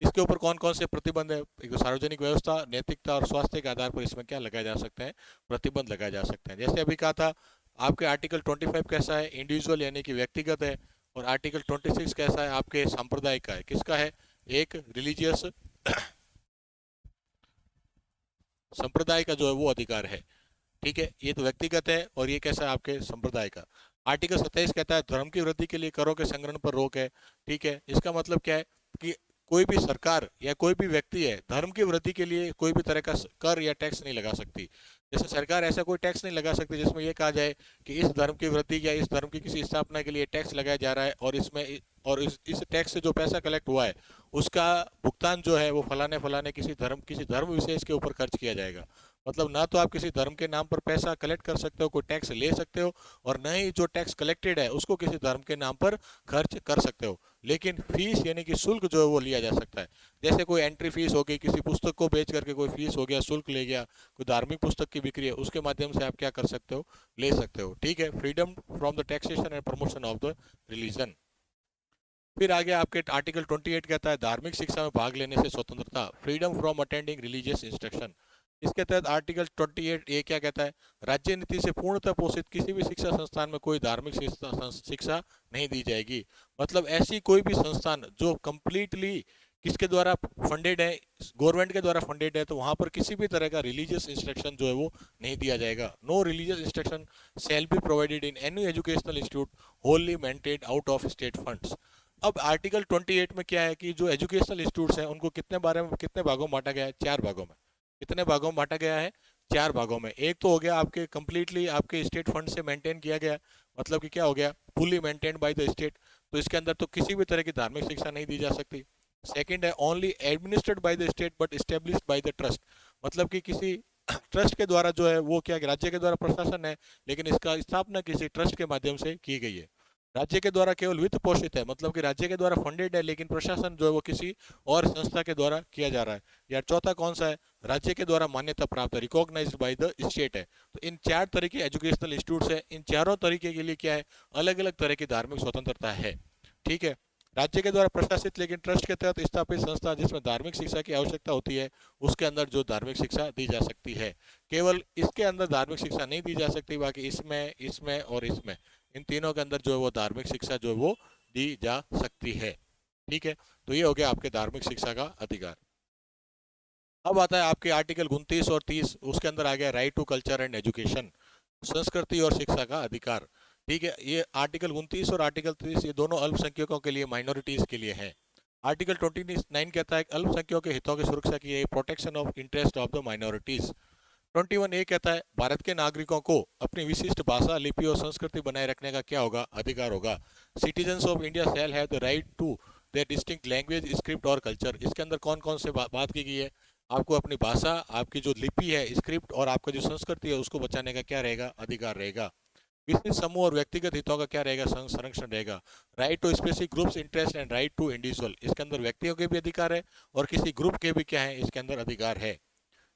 Speaker 1: इसके ऊपर कौन कौन से प्रतिबंध है। एक तो सार्वजनिक व्यवस्था, नैतिकता और स्वास्थ्य के आधार पर इसमें क्या लगाए जा सकते हैं, प्रतिबंध लगाए जा सकते हैं। जैसे अभी कहा था, आपके आर्टिकल 25 कैसा है, इंडिविजुअल यानी कि व्यक्तिगत है। और आर्टिकल 26 कैसा है, आपके सांप्रदायिक का है। किसका है, एक रिलीजियस संप्रदाय का जो है वो अधिकार है। ठीक है, ये तो व्यक्तिगत है, और ये कैसा है, आपके संप्रदाय का। आर्टिकल 27 कहता है धर्म की वृद्धि के लिए करों के संग्रहण पर रोक है। ठीक है, इसका मतलब क्या है कि कोई भी सरकार या कोई भी व्यक्ति है धर्म की वृद्धि के लिए कोई भी तरह का कर या टैक्स नहीं लगा सकती। जैसे सरकार ऐसा कोई टैक्स नहीं लगा सकती जिसमें यह कहा जाए कि इस धर्म की वृद्धि या इस धर्म की किसी स्थापना के लिए टैक्स लगाया जा रहा है, और इसमें और इस टैक्स से जो पैसा कलेक्ट हुआ है उसका भुगतान जो है वो फलाने फलाने किसी धर्म विशेष के ऊपर खर्च किया जाएगा। मतलब ना तो आप किसी धर्म के नाम पर पैसा कलेक्ट कर सकते हो, कोई टैक्स ले सकते हो, और न ही जो टैक्स कलेक्टेड है उसको किसी धर्म के नाम पर खर्च कर सकते हो। लेकिन फीस यानी कि शुल्क जो है वो लिया जा सकता है। जैसे कोई एंट्री फीस हो गई, किसी पुस्तक को बेच करके कोई फीस हो गया, शुल्क ले गया, कोई धार्मिक पुस्तक की बिक्री है उसके माध्यम से आप क्या कर सकते हो, ले सकते हो। ठीक है, freedom from the taxation and promotion of the religion. फिर आगे आपके आर्टिकल 28 कहता है धार्मिक शिक्षा में भाग लेने से स्वतंत्रता, freedom from attending religious instruction. इसके तहत आर्टिकल 28 ए क्या कहता है, राज्य नीति से पूर्णतः पोषित किसी भी शिक्षा संस्थान में कोई धार्मिक शिक्षा नहीं दी जाएगी। मतलब ऐसी कोई भी संस्थान जो कंप्लीटली किसके द्वारा फंडेड है, गवर्नमेंट के द्वारा फंडेड है, तो वहां पर किसी भी तरह का रिलीजियस इंस्ट्रक्शन जो है वो नहीं दिया जाएगा। No religious instruction shall be provided in any educational institute holy maintained out of state funds. अब आर्टिकल 28 में क्या है कि जो एजुकेशनल इंस्टीट्यूट्स हैं उनको कितने भागों में बांटा गया है, 4 भागों में। कितने भागों में बांटा गया है, 4 भागों में। एक तो हो गया आपके कंप्लीटली आपके स्टेट फंड से मेंटेन किया गया, मतलब कि क्या हो गया, fully maintained by the state, तो इसके अंदर तो किसी भी तरह की धार्मिक शिक्षा नहीं दी जा सकती। सेकंड है only administered by the state but established by the trust, मतलब कि किसी ट्रस्ट के द्वारा जो है वो क्या, राज्य के द्वारा प्रशासन है लेकिन इसका स्थापना किसी ट्रस्ट के माध्यम से की गई है। राज्य के द्वारा केवल वित्त पोषित है, मतलब कि राज्य के द्वारा फंडेड है लेकिन प्रशासन जो है वो किसी और संस्था के द्वारा किया जा रहा है। या चौथा कौन सा है, राज्य के द्वारा मान्यता प्राप्त है, रिकॉग्नाइज्ड बाय द स्टेट है। तो इन 4 तरह के एजुकेशनल इंस्टीट्यूट्स है, इन चारों तरीके के लिए क्या है, अलग अलग तरह की धार्मिक स्वतंत्रता है। ठीक है, राज्य के द्वारा प्रशासित लेकिन ट्रस्ट के तहत स्थापित संस्था जिसमें धार्मिक शिक्षा की आवश्यकता होती है उसके अंदर जो धार्मिक शिक्षा दी जा सकती है। केवल इसके अंदर धार्मिक शिक्षा नहीं दी जा सकती, बाकी इसमें इसमें और इसमें, इन तीनों के अंदर जो है वो धार्मिक शिक्षा जो है वो दी जा सकती है। ठीक है, तो ये हो गया आपके धार्मिक शिक्षा का अधिकार। अब आता है आपके आर्टिकल 29 और 30, उसके अंदर आ गया right to culture and education, संस्कृति और शिक्षा का अधिकार। ठीक है, ये आर्टिकल 29 और आर्टिकल 30 ये दोनों अल्पसंख्यकों के लिए, माइनॉरिटीज के लिए हैं। आर्टिकल 29 कहता है अल्पसंख्यकों के हितों की सुरक्षा की protection of interest of the minorities. 21 ए कहता है भारत के नागरिकों को अपनी विशिष्ट भाषा, लिपि और संस्कृति बनाए रखने का क्या होगा, अधिकार होगा। Citizens of India shall have the right to their distinct language, script और कल्चर। इसके अंदर कौन कौन से बात की गई है, आपको अपनी भाषा, आपकी जो लिपि है, स्क्रिप्ट और आपका जो संस्कृति है उसको बचाने का क्या रहेगा, अधिकार रहेगा। विशिष्ट समूह और व्यक्तिगत हितों का क्या रहेगा, संरक्षण रहेगा। Right to specific groups interest and right to individual, इसके अंदर व्यक्तियों के भी अधिकार है और किसी ग्रुप के भी क्या है इसके अंदर अधिकार है।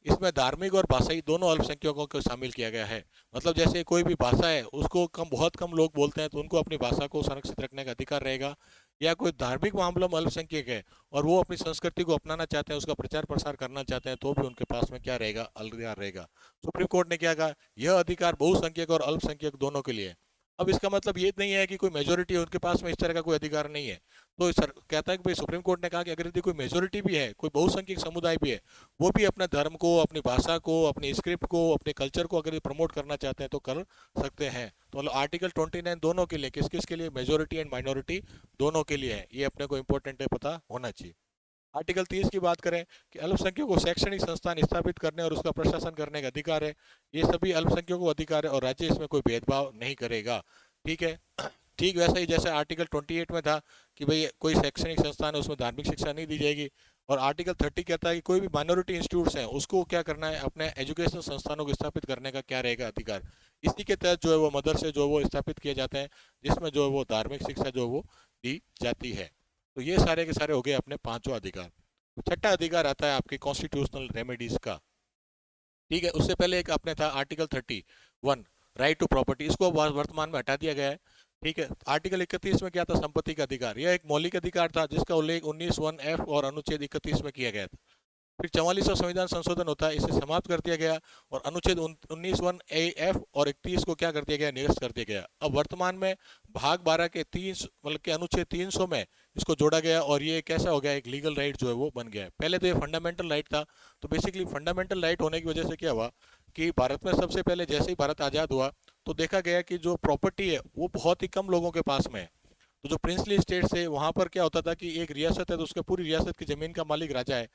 Speaker 1: इसमें धार्मिक और भाषाई दोनों अल्पसंख्यकों को शामिल किया गया है। मतलब जैसे कोई भी भाषा है उसको बहुत कम लोग बोलते हैं तो उनको अपनी भाषा को संरक्षित रखने का अधिकार रहेगा। या कोई धार्मिक मामलों में अल्पसंख्यक है और वो अपनी संस्कृति को अपनाना चाहते हैं, उसका प्रचार प्रसार करना चाहते हैं, तो भी उनके पास में क्या रहेगा, अधिकार रहेगा। सुप्रीम कोर्ट ने क्या कहा, यह अधिकार बहुसंख्यक और अल्पसंख्यक दोनों के लिए है। अब इसका मतलब ये नहीं है कि कोई मेजोरिटी है उनके पास में इस तरह का कोई अधिकार नहीं है। तो सर कहता है कि भाई सुप्रीम कोर्ट ने कहा कि अगर यदि कोई मेजोरिटी भी है, कोई बहुसंख्यक समुदाय भी है, वो भी अपने धर्म को, अपनी भाषा को, अपनी स्क्रिप्ट को, अपने कल्चर को अगर प्रमोट करना चाहते हैं तो कर सकते हैं। तो मतलब आर्टिकल 29 दोनों के लिए, किस किस के लिए, मेजोरिटी एंड माइनॉरिटी दोनों के लिए है। ये अपने को इंपॉर्टेंट है, पता होना चाहिए। आर्टिकल 30 की बात करें कि अल्पसंख्यकों को शैक्षणिक संस्थान स्थापित करने और उसका प्रशासन करने का अधिकार है। ये सभी अल्पसंख्यकों को अधिकार है और राज्य इसमें कोई भेदभाव नहीं करेगा। ठीक है। ठीक वैसा ही जैसे आर्टिकल 28 में था कि भाई कोई शैक्षणिक संस्थान है उसमें धार्मिक शिक्षा नहीं दी जाएगी। और आर्टिकल 30 कहता है कि कोई भी माइनॉरिटी इंस्टीट्यूट्स हैं उसको क्या करना है, अपने एजुकेशन संस्थानों को स्थापित करने का क्या रहेगा अधिकार। इसी के तहत जो है वो मदरसे जो वो स्थापित किए जाते हैं जिसमें जो है वो धार्मिक शिक्षा जो वो दी जाती है। तो ये सारे के सारे हो गए अपने पांचों अधिकार। छठा अधिकार आता है आपके कॉन्स्टिट्यूशनल रेमेडीज का। ठीक है, उससे पहले एक अपने था आर्टिकल 31 राइट टू प्रॉपर्टी, इसको वर्तमान में हटा दिया गया है। ठीक है, आर्टिकल 31 में क्या था, संपत्ति का अधिकार। यह एक मौलिक अधिकार था जिसका उल्लेख 19(1)(f) और अनुच्छेद 31 में किया गया था। फिर 44वां संविधान संशोधन होता है, इसे समाप्त कर दिया गया और अनुच्छेद 19(1)(a)(f) और 31 को क्या कर दिया गया, निरस्त कर दिया गया। अब वर्तमान में भाग 12 के 3 मतलब के अनुच्छेद 300 में इसको जोड़ा गया और ये कैसा हो गया, एक लीगल राइट जो है वो बन गया है। पहले तो ये फंडामेंटल राइट था। तो बेसिकली फंडामेंटल राइट होने की वजह से क्या हुआ कि भारत में सबसे पहले जैसे ही भारत आज़ाद हुआ तो देखा गया कि जो प्रॉपर्टी है वो बहुत ही कम लोगों के पास में है। तो जो प्रिंसली स्टेट्स है वहां पर क्या होता था कि एक रियासत है तो उसके पूरी रियासत की जमीन का मालिक राजा है।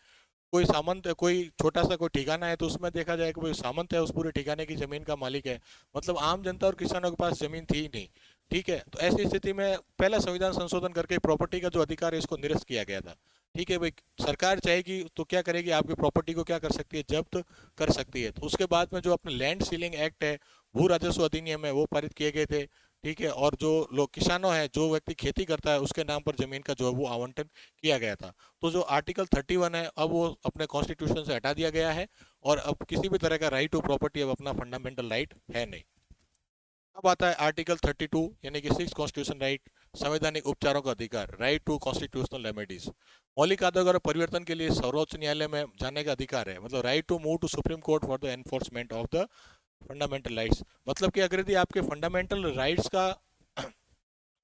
Speaker 1: कोई सामंत है, कोई छोटा सा कोई ठिकाना है तो उसमें देखा जाए कि कोई सामंत है उस पूरे ठिकाने की जमीन का मालिक है। मतलब आम जनता और किसानों के पास जमीन थी ही नहीं। ठीक है, तो ऐसी स्थिति में पहला संविधान संशोधन करके प्रॉपर्टी का जो अधिकार है इसको निरस्त किया गया था। ठीक है भाई, सरकार चाहेगी तो क्या करेगी, आपकी प्रॉपर्टी को क्या कर सकती है, जब्त कर सकती है। तो उसके बाद में जो अपने लैंड सीलिंग एक्ट है, भू राजस्व अधिनियम है, वो पारित किए गए थे। ठीक है, और जो लोग किसानों हैं, जो व्यक्ति खेती करता है उसके नाम पर जमीन का जो है वो आवंटन किया गया था। तो जो आर्टिकल 31 है अब वो अपने कॉन्स्टिट्यूशन से हटा दिया गया है और अब किसी भी तरह का राइट टू प्रॉपर्टी अब अपना फंडामेंटल राइट है नहीं। अब आता है आर्टिकल 32 यानी कि 6 कॉन्स्टिट्यूशन राइट, संवैधानिक उपचारों का अधिकार, राइट टू कॉन्स्टिट्यूशनल रेमेडीज। मौलिक अधिकारों परिवर्तन के लिए सर्वोच्च न्यायालय में जाने का अधिकार है, मतलब right to move to supreme court for the enforcement of the fundamental rights. मतलब कि अगर यदि आपके फंडामेंटल राइट्स का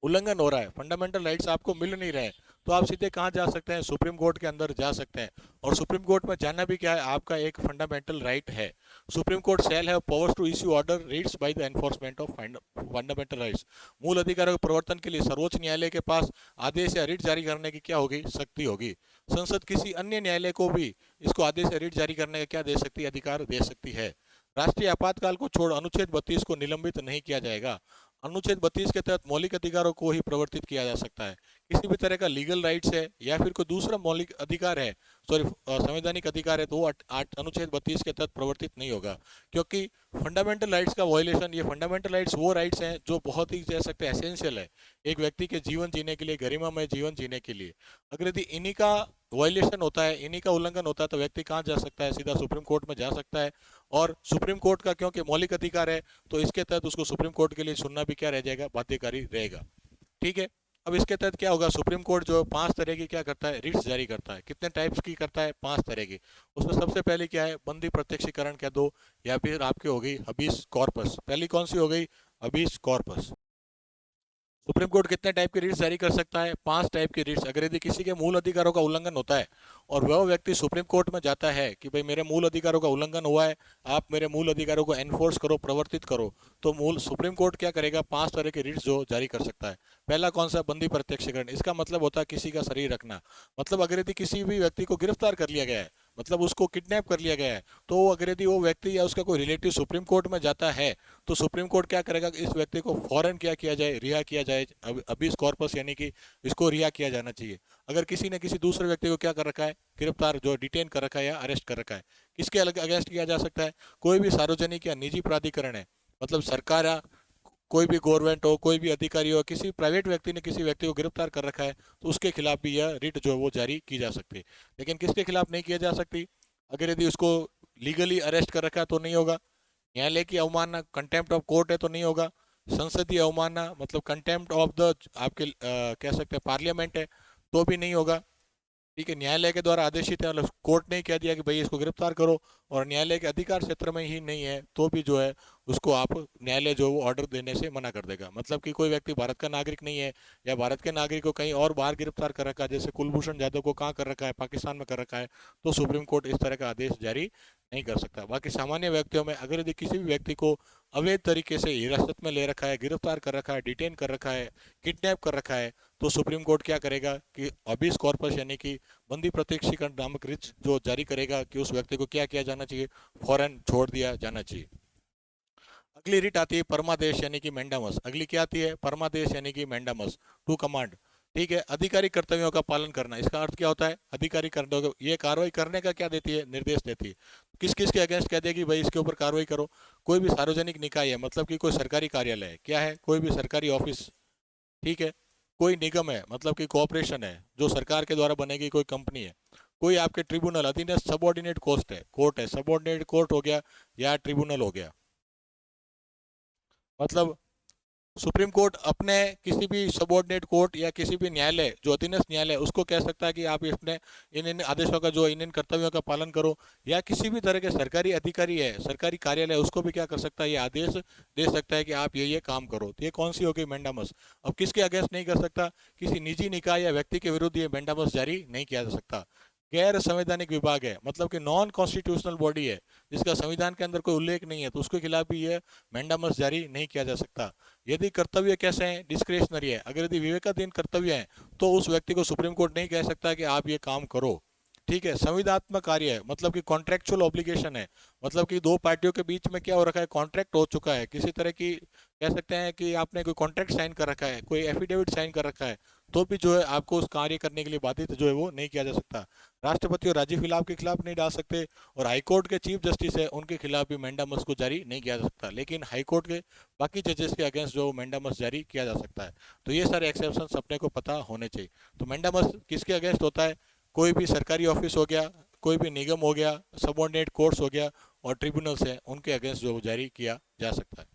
Speaker 1: उल्लंघन हो रहा है, फंडामेंटल राइट्स आपको मिल नहीं रहे हैं, तो आप सीधे कहाँ जा सकते हैं, सुप्रीम कोर्ट के अंदर जा सकते हैं। और सुप्रीम कोर्ट में जाना भी क्या है, आपका एक फंडामेंटल राइट है। Supreme court shall have powers to issue order writs by the enforcement of fundamental rights. मूल अधिकारों के प्रवर्तन के लिए सर्वोच्च न्यायालय के पास आदेश या रीट जारी करने की क्या होगी, शक्ति होगी। संसद किसी अन्य न्यायालय को भी इसको आदेश या रीट जारी करने का क्या दे सकती है, अधिकार दे सकती है। राष्ट्रीय आपातकाल को छोड़ अनुच्छेद 32 को निलंबित नहीं किया जाएगा। अनुच्छेद 32 के तहत मौलिक अधिकारों को ही प्रवर्तित किया जा सकता है। किसी भी तरह का लीगल राइट्स है या फिर कोई दूसरा मौलिक अधिकार है, सॉरी संवैधानिक अधिकार है, तो वो अनुच्छेद 32 के तहत प्रवर्तित नहीं होगा। क्योंकि फंडामेंटल राइट्स का वायलेशन, ये फंडामेंटल राइट्स वो राइट्स हैं जो बहुत ही कह सकते हैं एसेंशियल है एक व्यक्ति के जीवन जीने के लिए, गरिमामय जीवन जीने के लिए। अगर यदि इन्हीं का वायलेशन होता है, इन्हीं का उल्लंघन होता है, तो व्यक्ति कहाँ जा सकता है, सीधा सुप्रीम कोर्ट में जा सकता है। और सुप्रीम कोर्ट का क्योंकि मौलिक अधिकार है तो इसके तहत उसको सुप्रीम कोर्ट के लिए सुनना भी क्या रह जाएगा, बाध्यकारी रहेगा। ठीक है, अब इसके तहत क्या होगा, सुप्रीम कोर्ट जो 5 तरह की क्या करता है, रिट्स जारी करता है। कितने टाइप्स की करता है, 5 तरह की। उसमें सबसे पहले क्या है, बंदी प्रत्यक्षीकरण कह दो या फिर आपकी हो गई हबीस कॉर्पस। पहली कौन सी हो गई, हबीस कॉर्पस। सुप्रीम कोर्ट कितने टाइप के रिट्स जारी कर सकता है, 5 टाइप के रिट्स। अगर यदि किसी के मूल अधिकारों का उल्लंघन होता है और वह व्यक्ति सुप्रीम कोर्ट में जाता है कि भाई मेरे मूल अधिकारों का उल्लंघन हुआ है, आप मेरे मूल अधिकारों को एनफोर्स करो, प्रवर्तित करो, तो मूल सुप्रीम कोर्ट क्या करेगा, 5 तरह के रिट्स जो जारी कर सकता है। पहला कौन सा, बंदी प्रत्यक्षीकरण। इसका मतलब होता है किसी का शरीर रखना। मतलब अगर यदि किसी भी व्यक्ति को गिरफ्तार कर लिया गया है, मतलब उसको किडनैप कर लिया गया है, तो अगर यदि वो व्यक्ति या उसका कोई रिलेटिव सुप्रीम कोर्ट में जाता है तो सुप्रीम कोर्ट क्या करेगा, इस व्यक्ति को फौरन क्या किया जाए, रिहा किया जाए, अबीस कॉर्पस यानी कि इसको रिहा किया जाना चाहिए। अगर किसी ने किसी दूसरे व्यक्ति को क्या कर रखा है, गिरफ्तार जो डिटेन कर रखा है या अरेस्ट कर रखा है, किसके अगेंस्ट किया जा सकता है, कोई भी सार्वजनिक या निजी प्राधिकरण है, मतलब सरकार या कोई भी गवर्नमेंट हो, कोई भी अधिकारी हो, किसी प्राइवेट व्यक्ति ने किसी व्यक्ति को गिरफ्तार कर रखा है तो उसके खिलाफ भी यह रिट जो है वो जारी की जा सकती है। लेकिन किसके खिलाफ नहीं किया जा सकती, अगर यदि उसको लीगली अरेस्ट कर रखा है तो नहीं होगा। न्यायालय की अवमानना, कंटेम्प्ट ऑफ कोर्ट है तो नहीं होगा। संसदीय अवमानना मतलब कंटेम्प्ट ऑफ द आपके कह सकते हैं पार्लियामेंट है तो भी नहीं होगा। ठीक है, न्यायालय के द्वारा आदेशित है, मतलब कोर्ट ने कह दिया कि भाई इसको गिरफ्तार करो और न्यायालय के अधिकार क्षेत्र में ही नहीं है तो भी जो है उसको आप न्यायालय जो वो ऑर्डर देने से मना कर देगा। मतलब कि कोई व्यक्ति भारत का नागरिक नहीं है या भारत के नागरिक को कहीं और बाहर गिरफ्तार कर रखा है, जैसे कुलभूषण जाधव को कहाँ कर रखा है, पाकिस्तान में कर रखा है, तो सुप्रीम कोर्ट इस तरह का आदेश जारी नहीं कर सकता। बाकी सामान्य व्यक्तियों में अगर यदि किसी भी व्यक्ति को अवैध तरीके से हिरासत में ले रखा है, गिरफ्तार कर रखा है, डिटेन कर रखा है, किडनैप कर रखा है, तो सुप्रीम कोर्ट क्या करेगा कि अबिस कॉर्पस यानी कि बंदी प्रत्यक्षीकरण नामक रिट जो जारी करेगा कि उस व्यक्ति को क्या किया जाना चाहिए, फौरन छोड़ दिया जाना चाहिए। अगली रिट आती है परमादेश यानी कि मैंडामस। अगली क्या आती है? परमादेश यानी कि मैंडामस, टू कमांड। ठीक है, आधिकारिक कर्तव्यों का पालन करना। इसका अर्थ क्या होता है? आधिकारिक कर्तव्य, ये कार्रवाई करने का क्या देती है? निर्देश देती है। किस किस के अगेंस्ट कह देगी भाई इसके ऊपर कार्रवाई करो? कोई भी सार्वजनिक निकाय है, मतलब कि कोई सरकारी कार्यालय है, क्या है? कोई भी सरकारी ऑफिस, ठीक है। कोई निगम है, मतलब कि कॉरपोरेशन है जो सरकार के द्वारा बनेगी, कोई कंपनी है, कोई आपके ट्रिब्यूनल, अधीनस्थ सबऑर्डिनेट कोर्ट है, सबऑर्डिनेट कोर्ट हो गया या ट्रिब्यूनल हो गया। मतलब सुप्रीम कोर्ट अपने किसी भी सबऑर्डिनेट कोर्ट या किसी भी न्यायालय जो अधीनस्थ न्यायालय उसको कह सकता है कि आप इसने इन आदेशों का जो इन कर्तव्यों का पालन करो। या किसी भी तरह के सरकारी अधिकारी है, सरकारी कार्यालय, उसको भी क्या कर सकता है? ये आदेश दे सकता है कि आप ये काम करो। तो ये कौन सी होगी? मैंडामस। अब किसके अगेंस्ट नहीं कर सकता? किसी निजी निकाय या व्यक्ति के विरुद्ध ये मैंडामस जारी नहीं किया जा सकता। गैर संवैधानिक विभाग है, मतलब कि नॉन कॉन्स्टिट्यूशनल बॉडी है जिसका संविधान के अंदर कोई उल्लेख नहीं है, तो उसके खिलाफ भी ये मैंडामस जारी नहीं किया जा सकता। यदि कर्तव्य कैसे हैं? डिस्क्रेशनरी है। अगर यदि विवेकाधीन कर्तव्य है तो उस व्यक्ति को सुप्रीम कोर्ट नहीं कह सकता कि आप ये काम करो। ठीक है। संविदात्मक कार्य है, मतलब कि कॉन्ट्रेक्चुअल ऑब्लिगेशन है, मतलब कि दो पार्टियों के बीच में क्या हो रखा है? कॉन्ट्रैक्ट हो चुका है, किसी तरह की कह सकते हैं कि आपने कोई कॉन्ट्रैक्ट साइन कर रखा है, कोई एफिडेविट साइन कर रखा है, तो भी जो है आपको उस कार्य करने के लिए बाधित जो है वो नहीं किया जा सकता। राष्ट्रपति और राज्य खिलाफ के खिलाफ नहीं डाल सकते, और हाईकोर्ट के चीफ जस्टिस है उनके खिलाफ भी मैंडामस को जारी नहीं किया जा सकता। लेकिन हाईकोर्ट के बाकी जजेस के अगेंस्ट जो मैंडामस जारी किया जा सकता है। तो ये सारे एक्सेप्शन अपने को पता होने चाहिए। तो मैंडामस किसके अगेंस्ट होता है? कोई भी सरकारी ऑफिस हो गया, कोई भी निगम हो गया, सबऑर्डिनेट कोर्ट्स हो गया, और ट्रिब्यूनल्स हैं उनके अगेंस्ट जो जारी किया जा सकता है।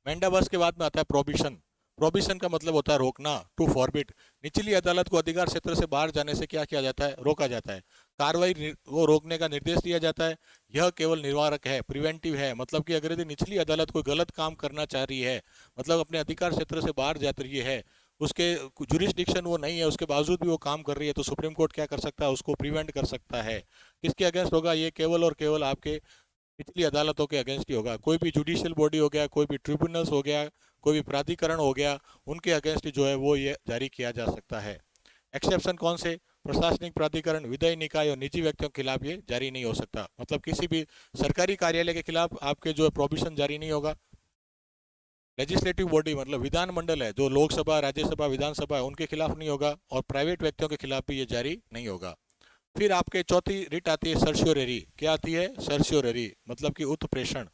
Speaker 1: मैंडाबस के बाद में आता है प्रोबिशन। प्रोबिशन का मतलब होता है रोकना, टू फॉरबिड। निचली अदालत को अधिकार क्षेत्र से बाहर जाने से क्या किया जाता है? रोका जाता है। कार्रवाई वो रोकने का निर्देश दिया जाता है। यह केवल निवारक है, प्रिवेंटिव है, मतलब कि अगर यदि निचली अदालत कोई गलत काम करना चाह रही है, मतलब अपने अधिकार क्षेत्र से बाहर जा रही है, उसके जुरिस्डिक्शन वो नहीं है, उसके बावजूद भी वो काम कर रही है, तो सुप्रीम कोर्ट क्या कर सकता है? उसको प्रिवेंट कर सकता है। किसके अगेंस्ट होगा? ये केवल और केवल आपके निचली अदालतों के अगेंस्ट ही होगा। कोई भी जुडिशियल बॉडी हो गया, कोई भी ट्रिब्यूनल्स हो गया, कोई भी प्राधिकरण हो गया, उनके अगेंस्ट ही जो है वो ये जारी किया जा सकता है। एक्सेप्शन कौन से? प्रशासनिक प्राधिकरण, विधायी निकाय और निजी व्यक्तियों के खिलाफ ये जारी नहीं हो सकता। मतलब किसी भी सरकारी कार्यालय के खिलाफ आपके जो है प्रोहिबिशन जारी नहीं होगा। लेजिस्लेटिव बॉडी मतलब विधान मंडल है, जो लोकसभा, राज्यसभा, विधानसभा है, उनके खिलाफ नहीं होगा, और प्राइवेट व्यक्तियों के खिलाफ भी ये जारी नहीं होगा। फिर आपके चौथी रिट आती है सर्श्योरेरी। क्या आती है? सर्श्योरेरी, मतलब कि उत्प्रेषण।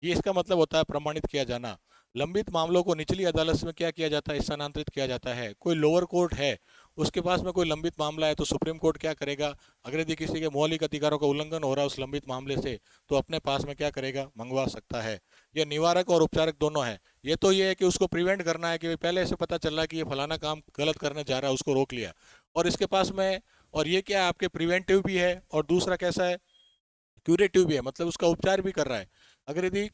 Speaker 1: ये इसका मतलब होता है प्रमाणित किया जाना। लंबित मामलों को निचली अदालत में क्या किया जाता है? स्थानांतरित किया जाता है। कोई लोअर कोर्ट है, उसके पास में कोई लंबित मामला है, तो सुप्रीम कोर्ट क्या करेगा? अगर यदि किसी के मौलिक अधिकारों का उल्लंघन हो रहा है उस लंबित मामले से, तो अपने पास में क्या करेगा? मंगवा सकता है। यह निवारक और उपचारक दोनों है। ये तो ये है कि उसको प्रिवेंट करना है कि पहले से पता चल रहा है कि ये फलाना काम गलत करने जा रहा है, उसको रोक लिया, और इसके पास में, और ये क्या है? आपके प्रिवेंटिव भी है, और दूसरा कैसा है? क्यूरेटिव भी है, मतलब उसका उपचार भी कर रहा है। अगर यदि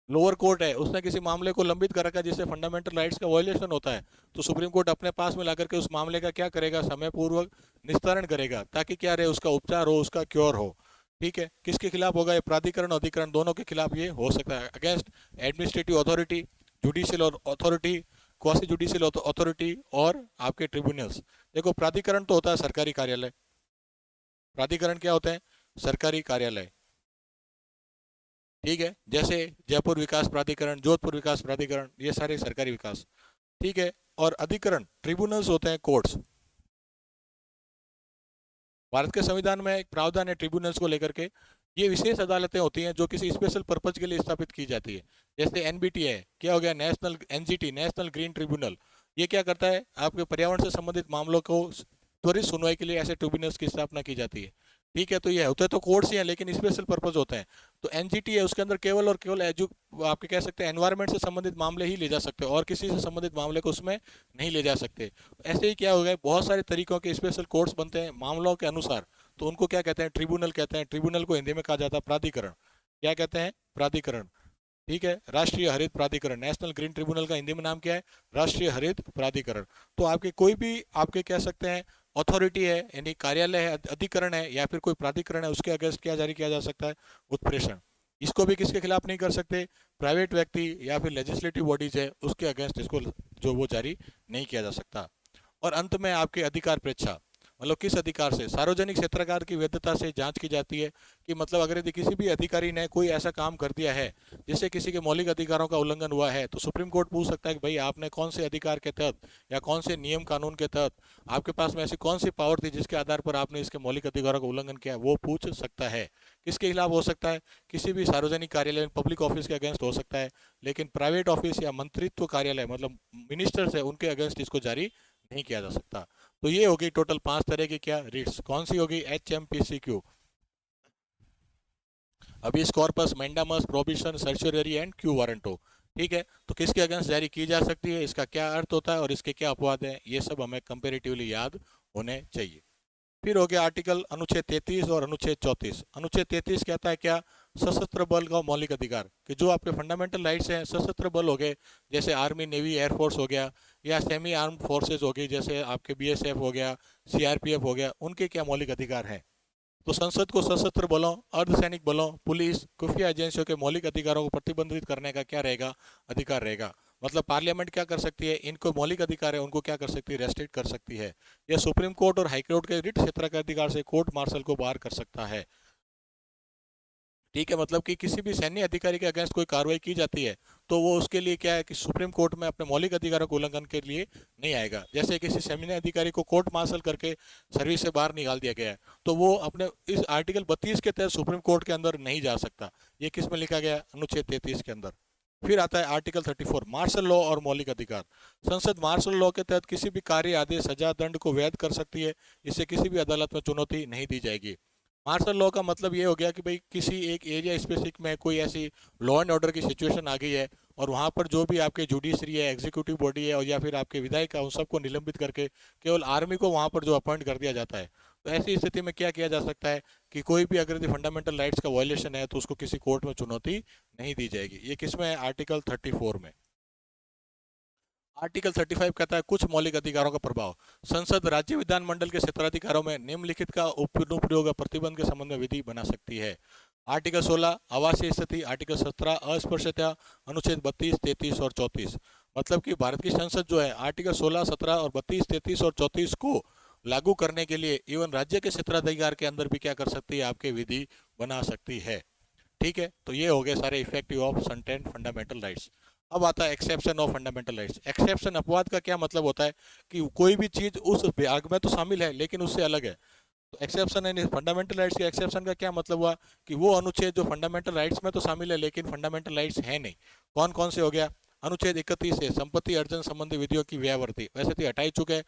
Speaker 1: लोअर कोर्ट है, उसने किसी मामले को लंबित कर रखा है जिससे फंडामेंटल राइट्स का वायलेशन होता है, तो सुप्रीम कोर्ट अपने पास में लाकर के उस मामले का क्या करेगा? समय पूर्वक निस्तारण करेगा, ताकि क्या रहे? उसका उपचार हो, उसका क्योर हो। ठीक है। किसके खिलाफ होगा? ये प्राधिकरण, अधिकरण दोनों के खिलाफ ये हो सकता है। Against administrative authority, judicial authority, quasi judicial authority, और आपके ट्रिब्यूनल्स। देखो, प्राधिकरण तो होता है सरकारी कार्यालय। प्राधिकरण क्या होते हैं? सरकारी कार्यालय। ठीक है। जैसे जयपुर विकास प्राधिकरण, जोधपुर विकास प्राधिकरण, ये सारे सरकारी विकास। ठीक है। और अधिकरण, ट्रिब्यूनल्स होते हैं कोर्ट्स। भारत के संविधान में एक प्रावधान है ट्रिब्यूनल्स को लेकर के। ये विशेष अदालतें होती हैं जो किसी स्पेशल पर्पज के लिए स्थापित की जाती है। जैसे एनबीटी है, क्या हो गया? National NGT, national green tribunal. ये क्या करता है? आपके पर्यावरण से संबंधित मामलों को त्वरित सुनवाई के लिए ऐसे ट्रिब्यूनल्स की स्थापना की जाती है। ठीक है। तो ये होते तो कोर्ट्स ही हैं, लेकिन स्पेशल पर्पज होते हैं। तो एनजीटी है, उसके अंदर केवल और केवल आपके कह सकते हैं एनवायरमेंट से संबंधित मामले ही ले जा सकते हैं, और किसी से संबंधित मामले को उसमें नहीं ले जा सकते। ऐसे ही क्या हो गया? बहुत सारे तरीकों के स्पेशल कोर्ट्स बनते हैं मामलों के अनुसार, तो उनको क्या कहते हैं? ट्रिब्यूनल कहते हैं। ट्रिब्यूनल को हिंदी में कहा जाता है प्राधिकरण। क्या कहते हैं? प्राधिकरण। ठीक है। राष्ट्रीय हरित प्राधिकरण, नेशनल ग्रीन ट्रिब्यूनल का हिंदी में नाम क्या है? राष्ट्रीय हरित प्राधिकरण। तो आपके कोई भी आपके कह सकते हैं अथॉरिटी है यानी कार्यालय है, अधिकरण है या फिर कोई प्राधिकरण है, उसके अगेंस्ट क्या जारी किया जा सकता है? उत्प्रेषण। इसको भी किसके खिलाफ नहीं कर सकते? प्राइवेट व्यक्ति या फिर लेजिस्लेटिव बॉडीज है उसके अगेंस्ट इसको जो वो जारी नहीं किया जा सकता। और अंत में आपके अधिकार परीक्षा, मतलब किस अधिकार से? सार्वजनिक क्षेत्रागार की वैधता से जांच की जाती है कि मतलब अगर यदि किसी भी अधिकारी ने कोई ऐसा काम कर दिया है जिससे किसी के मौलिक अधिकारों का उल्लंघन हुआ है तो सुप्रीम कोर्ट पूछ सकता है कि भाई आपने कौन से अधिकार के तहत या कौन से नियम कानून के तहत आपके पास में ऐसी कौन सी पावर थी जिसके आधार पर आपने इसके मौलिक अधिकारों का उल्लंघन किया, वो पूछ सकता है। किसके खिलाफ हो सकता है? किसी भी सार्वजनिक कार्यालय पब्लिक ऑफिस के अगेंस्ट हो सकता है, लेकिन प्राइवेट ऑफिस या मंत्रित्व कार्यालय मतलब मिनिस्टर्स है उनके अगेंस्ट इसको जारी नहीं किया जा सकता। तो ये होगी टोटल 5 तरह की क्या रीट्स। कौन सी होगी? HMPCQ, Abish corpus, mandamus, probation, सर्चुररी and quo warranto. ठीक है, तो किसके अगेंस्ट जारी की जा सकती है, इसका क्या अर्थ होता है और इसके क्या अपवाद हैं, ये सब हमें कंपेरेटिवली याद होने चाहिए। फिर हो गया आर्टिकल अनुच्छेद 33 और अनुच्छेद 34। अनुच्छेद 33 कहता है क्या? सशस्त्र बल का मौलिक अधिकार, कि जो आपके फंडामेंटल राइट्स हैं, सशस्त्र बल हो गए जैसे आर्मी, नेवी, एयरफोर्स हो गया, या सेमी आर्म्ड फोर्सेज हो गई जैसे आपके BSF हो गया, CRPF हो गया, उनके क्या मौलिक अधिकार हैं? तो संसद को सशस्त्र बलों, अर्धसैनिक बलों, पुलिस, खुफिया एजेंसियों के मौलिक अधिकारों को प्रतिबंधित करने का क्या रहेगा? अधिकार रहेगा। मतलब पार्लियामेंट क्या कर सकती है? इनको मौलिक अधिकार है उनको क्या कर सकती है? रेस्ट्रिक्ट कर सकती है। यह सुप्रीम कोर्ट और हाई कोर्ट के रिट क्षेत्र के अधिकार से कोर्ट मार्शल को बाहर कर सकता है। ठीक है, मतलब कि किसी भी सैन्य अधिकारी के अगेंस्ट कोई कार्रवाई की जाती है तो वो उसके लिए क्या है कि सुप्रीम कोर्ट में अपने मौलिक अधिकारों के उल्लंघन के लिए नहीं आएगा। जैसे किसी सैन्य अधिकारी को कोर्ट मार्शल करके सर्विस से बाहर निकाल दिया गया है तो वो अपने इस आर्टिकल 32 के तहत सुप्रीम कोर्ट के अंदर नहीं जा सकता। ये किस में लिखा गया? अनुच्छेद 33 के अंदर। फिर आता है आर्टिकल 34, मार्शल लॉ और मौलिक अधिकार। संसद मार्शल लॉ के तहत किसी भी कार्य, आदेश, सजा, दंड को वैध कर सकती है। इससे किसी भी अदालत में चुनौती नहीं दी जाएगी। मार्शल लॉ का मतलब ये हो गया कि भाई किसी एक एरिया स्पेसिफिक में कोई ऐसी लॉ एंड ऑर्डर की सिचुएशन आ गई है और वहाँ पर जो भी आपके जुडिशरी है, एग्जीक्यूटिव बॉडी है और या फिर आपके विधायक है, उन सबको निलंबित करके केवल आर्मी को वहाँ पर जो अपॉइंट कर दिया जाता है। तो ऐसी स्थिति में क्या किया जा सकता है कि कोई भी अगर यदि फंडामेंटल राइट्स का वायलेशन है तो उसको किसी कोर्ट में चुनौती नहीं दी जाएगी। ये किसमें है? आर्टिकल 34 में। आर्टिकल 35 कहता है कुछ मौलिक अधिकारों का प्रभाव। संसद राज्य विधानमंडल के क्षेत्राधिकारों में निम्नलिखित का अनुप्रयोग या प्रतिबंध के संबंध में विधि बना सकती है। आर्टिकल 16 आवासीय स्थिति, आर्टिकल 17 अस्पृश्यता, अनुच्छेद 32, 33 और 34। मतलब कि भारत की संसद जो है आर्टिकल 16, 17 और 32, 33 और 34 को लागू करने के लिए इवन राज्य के क्षेत्राधिकार के अंदर भी क्या कर सकती है? आपके विधि बना सकती है। ठीक है, तो ये हो गए सारे effective of certain fundamental rights. अब आता है exception of fundamental rights. Exception, अपवाद का क्या मतलब होता है कि कोई भी चीज उस भाग में तो शामिल है लेकिन उससे अलग है। तो एक्सेप्शन है फंडामेंटल राइट्स के एक्सेप्शन का क्या मतलब हुआ कि वो अनुच्छेद जो फंडामेंटल राइट्स में तो शामिल है लेकिन फंडामेंटल राइट्स है नहीं। कौन कौन से हो गया? अनुच्छेद 31 से संपत्ति अर्जन संबंधी विधियों की व्यावर्ती, वैसे तो हटा ही चुके हैं,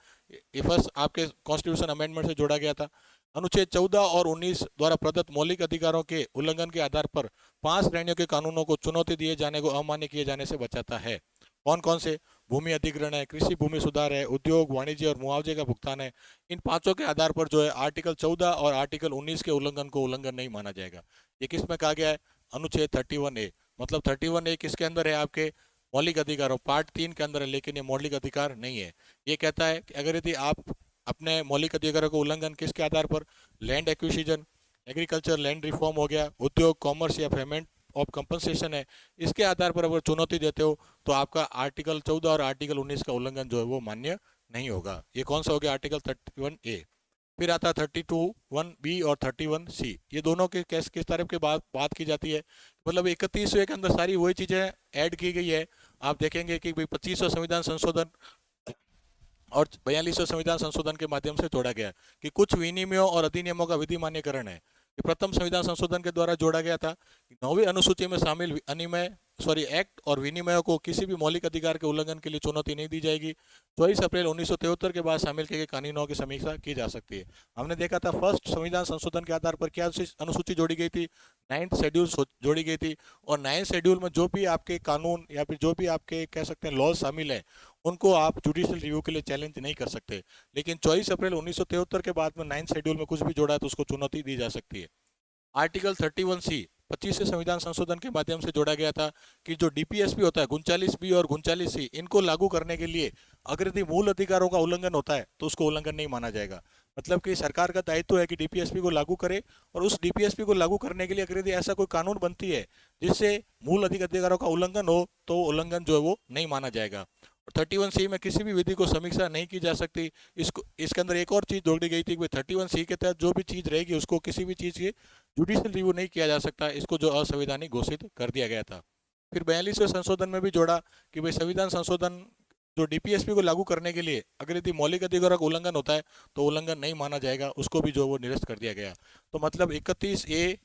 Speaker 1: ये फर्स्ट आपके कॉन्स्टिट्यूशन अमेंडमेंट से जोड़ा गया था। अनुच्छेद 14 और 19 द्वारा प्रदत्त मौलिक अधिकारों के उल्लंघन के आधार पर 5 श्रेणियों के कानूनों को चुनौती दिए जाने को अमान्य किए जाने से बचाता है। कौन कौन से? भूमि अधिग्रहण है, कृषि भूमि सुधार है, उद्योग, वाणिज्य और मुआवजे का भुगतान है। इन पांचों के आधार पर जो है आर्टिकल 14 और आर्टिकल 19 के उल्लंघन को उल्लंघन नहीं माना जाएगा। ये किस में कहा गया है? अनुच्छेद 31A। मतलब 31A किसके अंदर है? आपके मौलिक अधिकारों पार्ट 3 के अंदर है, लेकिन ये मौलिक अधिकार नहीं है। ये कहता है कि अगर यदि आप अपने मौलिक अधिकारों को उल्लंघन किसके आधार पर? Land acquisition, agriculture land reform हो गया, उद्योग, कॉमर्स या पेमेंट ऑफ कंपनसेशन है, इसके आधार पर अगर चुनौती देते हो तो आपका आर्टिकल 14 और आर्टिकल 19 का उल्लंघन जो है वो मान्य नहीं होगा। ये कौन सा हो गया? Article 31A। फिर आता है 32(1)(b) और 31(c). ये दोनों के किस तरह के बात की जाती है? मतलब 31वें के अंदर सारी वही चीजें ऐड की गई है। आप देखेंगे कि भाई 25वां संविधान संशोधन और 42वें संविधान संशोधन के माध्यम से जोड़ा गया कि कुछ विनियमों और अधिनियमों का विधि मान्य करण है। ये प्रथम संविधान संशोधन के द्वारा जोड़ा गया था। 9वीं अनुसूची में शामिल एक्ट और विनिमयों को किसी भी मौलिक अधिकार के उल्लंघन के लिए चुनौती नहीं दी जाएगी। 24 अप्रैल 1973 के बाद शामिल किए गए कानूनों की समीक्षा की जा सकती है। हमने देखा था फर्स्ट संविधान संशोधन के आधार पर क्या अनुसूची जोड़ी गई थी? 9th शेड्यूल जोड़ी गई थी। और 9th शेड्यूल में जो भी आपके कानून या फिर जो भी आपके कह सकते हैं लॉज शामिल है उनको आप जुडिशियल रिव्यू के लिए चैलेंज नहीं कर सकते। लेकिन 24 अप्रैल 1973 के बाद में 9th शेड्यूल में कुछ भी जोड़ा है तो उसको चुनौती दी जा सकती है। आर्टिकल 31C 25 से संविधान संशोधन के माध्यम से जोड़ा गया था कि जो डीपीएसपी होता है 39B और 39C, इनको लागू करने के लिए अगर यदि मूल अधिकारों का उल्लंघन होता है तो उसको उल्लंघन नहीं माना जाएगा। मतलब कि सरकार का दायित्व है कि डीपीएसपी को लागू करे, और उस डीपीएसपी को लागू करने के लिए अगर यदि ऐसा कोई कानून बनती है जिससे मूल अधिकारों का उल्लंघन हो तो उल्लंघन जो है वो नहीं माना जाएगा। 31C में किसी भी विधि को समीक्षा नहीं की जा सकती। इसको इसके अंदर एक और चीज जोड़ी गई थी कि 31C के तहत जो भी चीज रहेगी उसको किसी भी चीज की जुडिशियल रिव्यू नहीं किया जा सकता। इसको जो असंवैधानिक घोषित कर दिया गया था। फिर 42वें संशोधन में भी जोड़ा कि भाई संविधान संशोधन जो डीपीएसपी को लागू करने के लिए अगर यदि मौलिक अधिकारों का उल्लंघन होता है तो उल्लंघन नहीं माना जाएगा, उसको भी जो वो निरस्त कर दिया गया। तो मतलब 31A,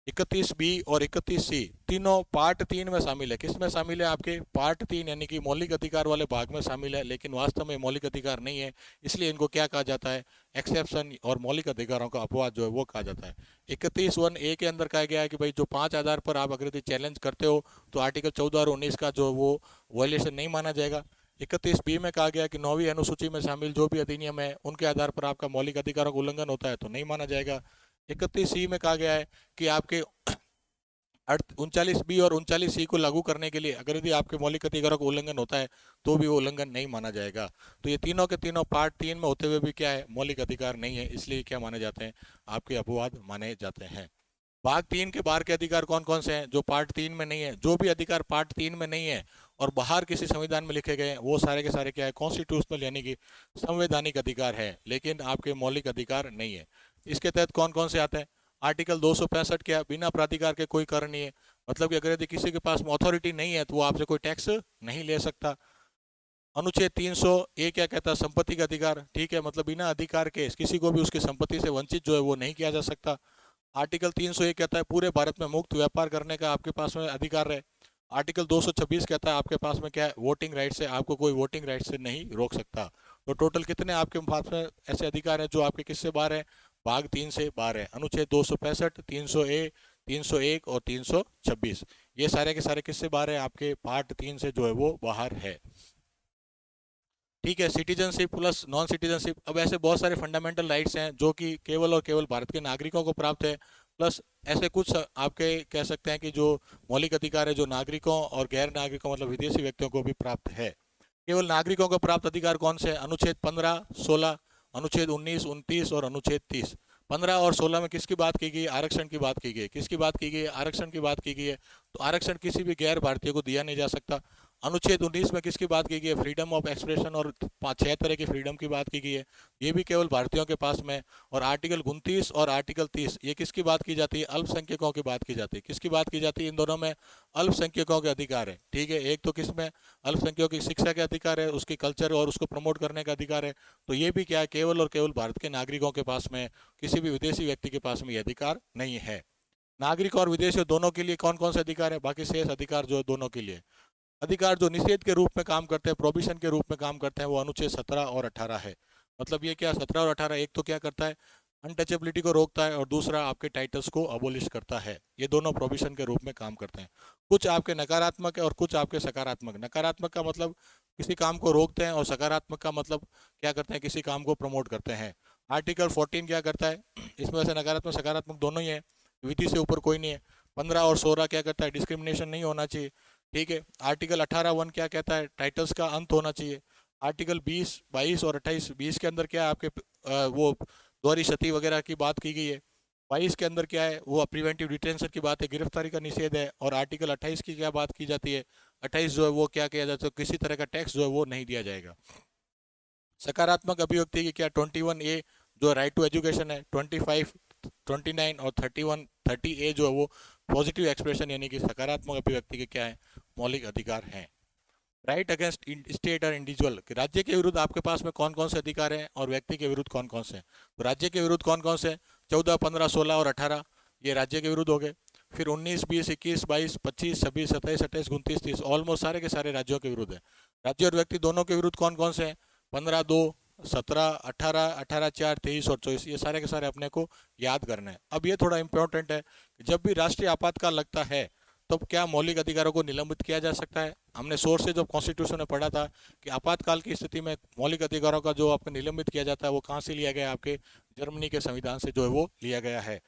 Speaker 1: 31B और 31C तीनों पार्ट 3 में शामिल है। किस में शामिल है? आपके पार्ट 3 यानी कि मौलिक अधिकार वाले भाग में शामिल है, लेकिन वास्तव में मौलिक अधिकार नहीं है। इसलिए इनको क्या कहा जाता है? एक्सेप्शन और मौलिक अधिकारों का अपवाद जो है वो कहा जाता है। 31(1)A के अंदर कहा गया है कि भाई जो 5 आधार पर आप अगर यदि चैलेंज करते हो तो आर्टिकल 14 और 19 का जो वो वायलेशन नहीं माना जाएगा। 31B में कहा गया कि 9वीं अनुसूची में शामिल जो भी अधिनियम है उनके आधार पर आपका मौलिक अधिकारों का उल्लंघन होता है तो नहीं माना जाएगा। 31C में कहा गया है कि आपके 39B और 39C को लागू करने के लिए अगर यदि आपके मौलिक अधिकारों का उल्लंघन होता है तो भी वो उल्लंघन नहीं माना जाएगा। तो ये तीनों के तीनों पार्ट 3 में होते हुए भी क्या है? मौलिक अधिकार नहीं है, इसलिए क्या माने जाते हैं? आपके अपवाद माने जाते हैं। भाग 3 के बाहर के अधिकार कौन कौन से हैं जो पार्ट 3 में नहीं है? जो भी अधिकार पार्ट 3 में नहीं है और बाहर किसी संविधान में लिखे गए हैं वो सारे के सारे क्या है? कॉन्स्टिट्यूशनल यानी कि संवैधानिक अधिकार है, लेकिन आपके मौलिक अधिकार नहीं है। इसके तहत कौन कौन से आते हैं? आर्टिकल 265 क्या? बिना प्राधिकार के कोई कर नहीं है। मतलब कि अगर यदि किसी के पास अथॉरिटी नहीं है तो वो आपसे कोई टैक्स नहीं ले सकता। अनुच्छेद 300A क्या कहता है? संपत्ति का अधिकार। ठीक है, मतलब बिना अधिकार के किसी को भी उसकी संपत्ति से वंचित जो है वो नहीं किया जा सकता। आर्टिकल 301 कहता है पूरे भारत में मुक्त व्यापार करने का आपके पास में अधिकार है। आर्टिकल 226 कहता है आपके पास में क्या है? वोटिंग राइट्स है, आपको कोई वोटिंग राइट से नहीं रोक सकता। तो टोटल कितने आपके पास में ऐसे अधिकार हैं जो आपके किससे बाहर है? भाग 3 से बाहर है। अनुच्छेद 265, 300A, 301 और 326 ये सारे के सारे किससे बाहर है? आपके पार्ट 3 से जो है वो बाहर है। ठीक है, सिटीजनशिप प्लस नॉन सिटीजनशिप। अब ऐसे बहुत सारे फंडामेंटल राइट्स हैं जो कि केवल और केवल भारत के नागरिकों को प्राप्त है, प्लस ऐसे कुछ आपके कह सकते हैं कि जो मौलिक अधिकार है जो नागरिकों और गैर नागरिकों मतलब विदेशी व्यक्तियों को भी प्राप्त है। केवल नागरिकों को प्राप्त अधिकार कौन से हैं? अनुच्छेद 15, 16, अनुच्छेद 19, 29 और अनुच्छेद 30। 15 और 16 में किसकी बात की गई? आरक्षण की बात की गई। किसकी बात की गई? आरक्षण की बात की गई है। तो आरक्षण किसी भी गैर भारतीय को दिया नहीं जा सकता। अनुच्छेद 19 में किसकी बात की गई है? फ्रीडम ऑफ एक्सप्रेशन और 5-6 तरह की फ्रीडम की बात की गई है, ये भी केवल भारतीयों के पास में। और आर्टिकल 29 और आर्टिकल 30 ये किसकी बात की जाती है? अल्पसंख्यकों की बात की जाती है। किसकी बात की जाती है? इन दोनों में अल्पसंख्यकों के अधिकार है। ठीक है, एक तो किसमें? अल्पसंख्यकों की शिक्षा के अधिकार है, उसकी कल्चर और उसको प्रमोट करने का अधिकार है। तो ये भी क्या है? केवल और केवल भारत के नागरिकों के पास में, किसी भी विदेशी व्यक्ति के पास में ये अधिकार नहीं है। नागरिक और विदेशी दोनों के लिए कौन कौन से अधिकार है? बाकी शेष अधिकार जो दोनों के लिए अधिकार जो निषेध के रूप में काम करते हैं, प्रोबिशन के रूप में काम करते हैं, वो अनुच्छेद 17 और 18 है। मतलब ये क्या 17 और 18 एक तो क्या करता है? अनटचेबिलिटी को रोकता है, और दूसरा आपके टाइटल्स को अबोलिश करता है। ये दोनों प्रोबिशन के रूप में काम करते हैं। कुछ आपके नकारात्मक है और कुछ आपके सकारात्मक। नकारात्मक का मतलब किसी काम को रोकते हैं, और सकारात्मक का मतलब क्या करते हैं? किसी काम को प्रमोट करते हैं। आर्टिकल 14 क्या करता है? इसमें वैसे नकारात्मक सकारात्मक दोनों ही है, विधि से ऊपर कोई नहीं है। 15 और 16 क्या करता है? डिस्क्रिमिनेशन नहीं होना चाहिए। ठीक है, आर्टिकल 18(1) क्या कहता है? टाइटल्स का अंत होना चाहिए। आर्टिकल 20, 22 और 28, 20 के अंदर क्या है? आपके वो दोहरी क्षति वगैरह की बात की गई है। 22 के अंदर क्या है? वो प्रिवेंटिव डिटेंशन की बात है, गिरफ्तारी का निषेध है। और आर्टिकल 28 की क्या बात की जाती है? 28 जो है वो क्या किया जाता है? किसी तरह का टैक्स जो है वो नहीं दिया जाएगा। सकारात्मक अभिव्यक्ति की क्या? 21A जो राइट टू एजुकेशन है। 25, 29 और 30A जो है वो पॉजिटिव एक्सप्रेशन यानी कि सकारात्मक अभिव्यक्ति के क्या है? मौलिक अधिकार हैं। राइट अगेंस्ट स्टेट और इंडिविजुअल, राज्य के विरुद्ध आपके पास में कौन कौन से अधिकार हैं और व्यक्ति के विरुद्ध कौन कौन से हैं? तो राज्य के विरुद्ध कौन कौन से? 14, 15, 16 और 18 ये राज्य के विरुद्ध हो गए। फिर 19, 20, 21, 22, 25, 26, 27, 28, 29, 30 ऑलमोस्ट सारे के सारे राज्यों के विरुद्ध है। राज्य और व्यक्ति दोनों के विरुद्ध कौन कौन से हैं? 15, 2, 17, 18, 18, 4, 23 और 24 ये सारे के सारे अपने को याद करना है। अब ये थोड़ा इंपॉर्टेंट है कि जब भी राष्ट्रीय आपातकाल लगता है तो क्या मौलिक अधिकारों को निलंबित किया जा सकता है? हमने सोर्सेज ऑफ कॉन्स्टिट्यूशन में पढ़ा था कि आपातकाल की स्थिति में मौलिक अधिकारों का जो आपको निलंबित किया जाता है वो कहाँ से लिया गया? आपके जर्मनी के संविधान से जो है वो लिया गया है।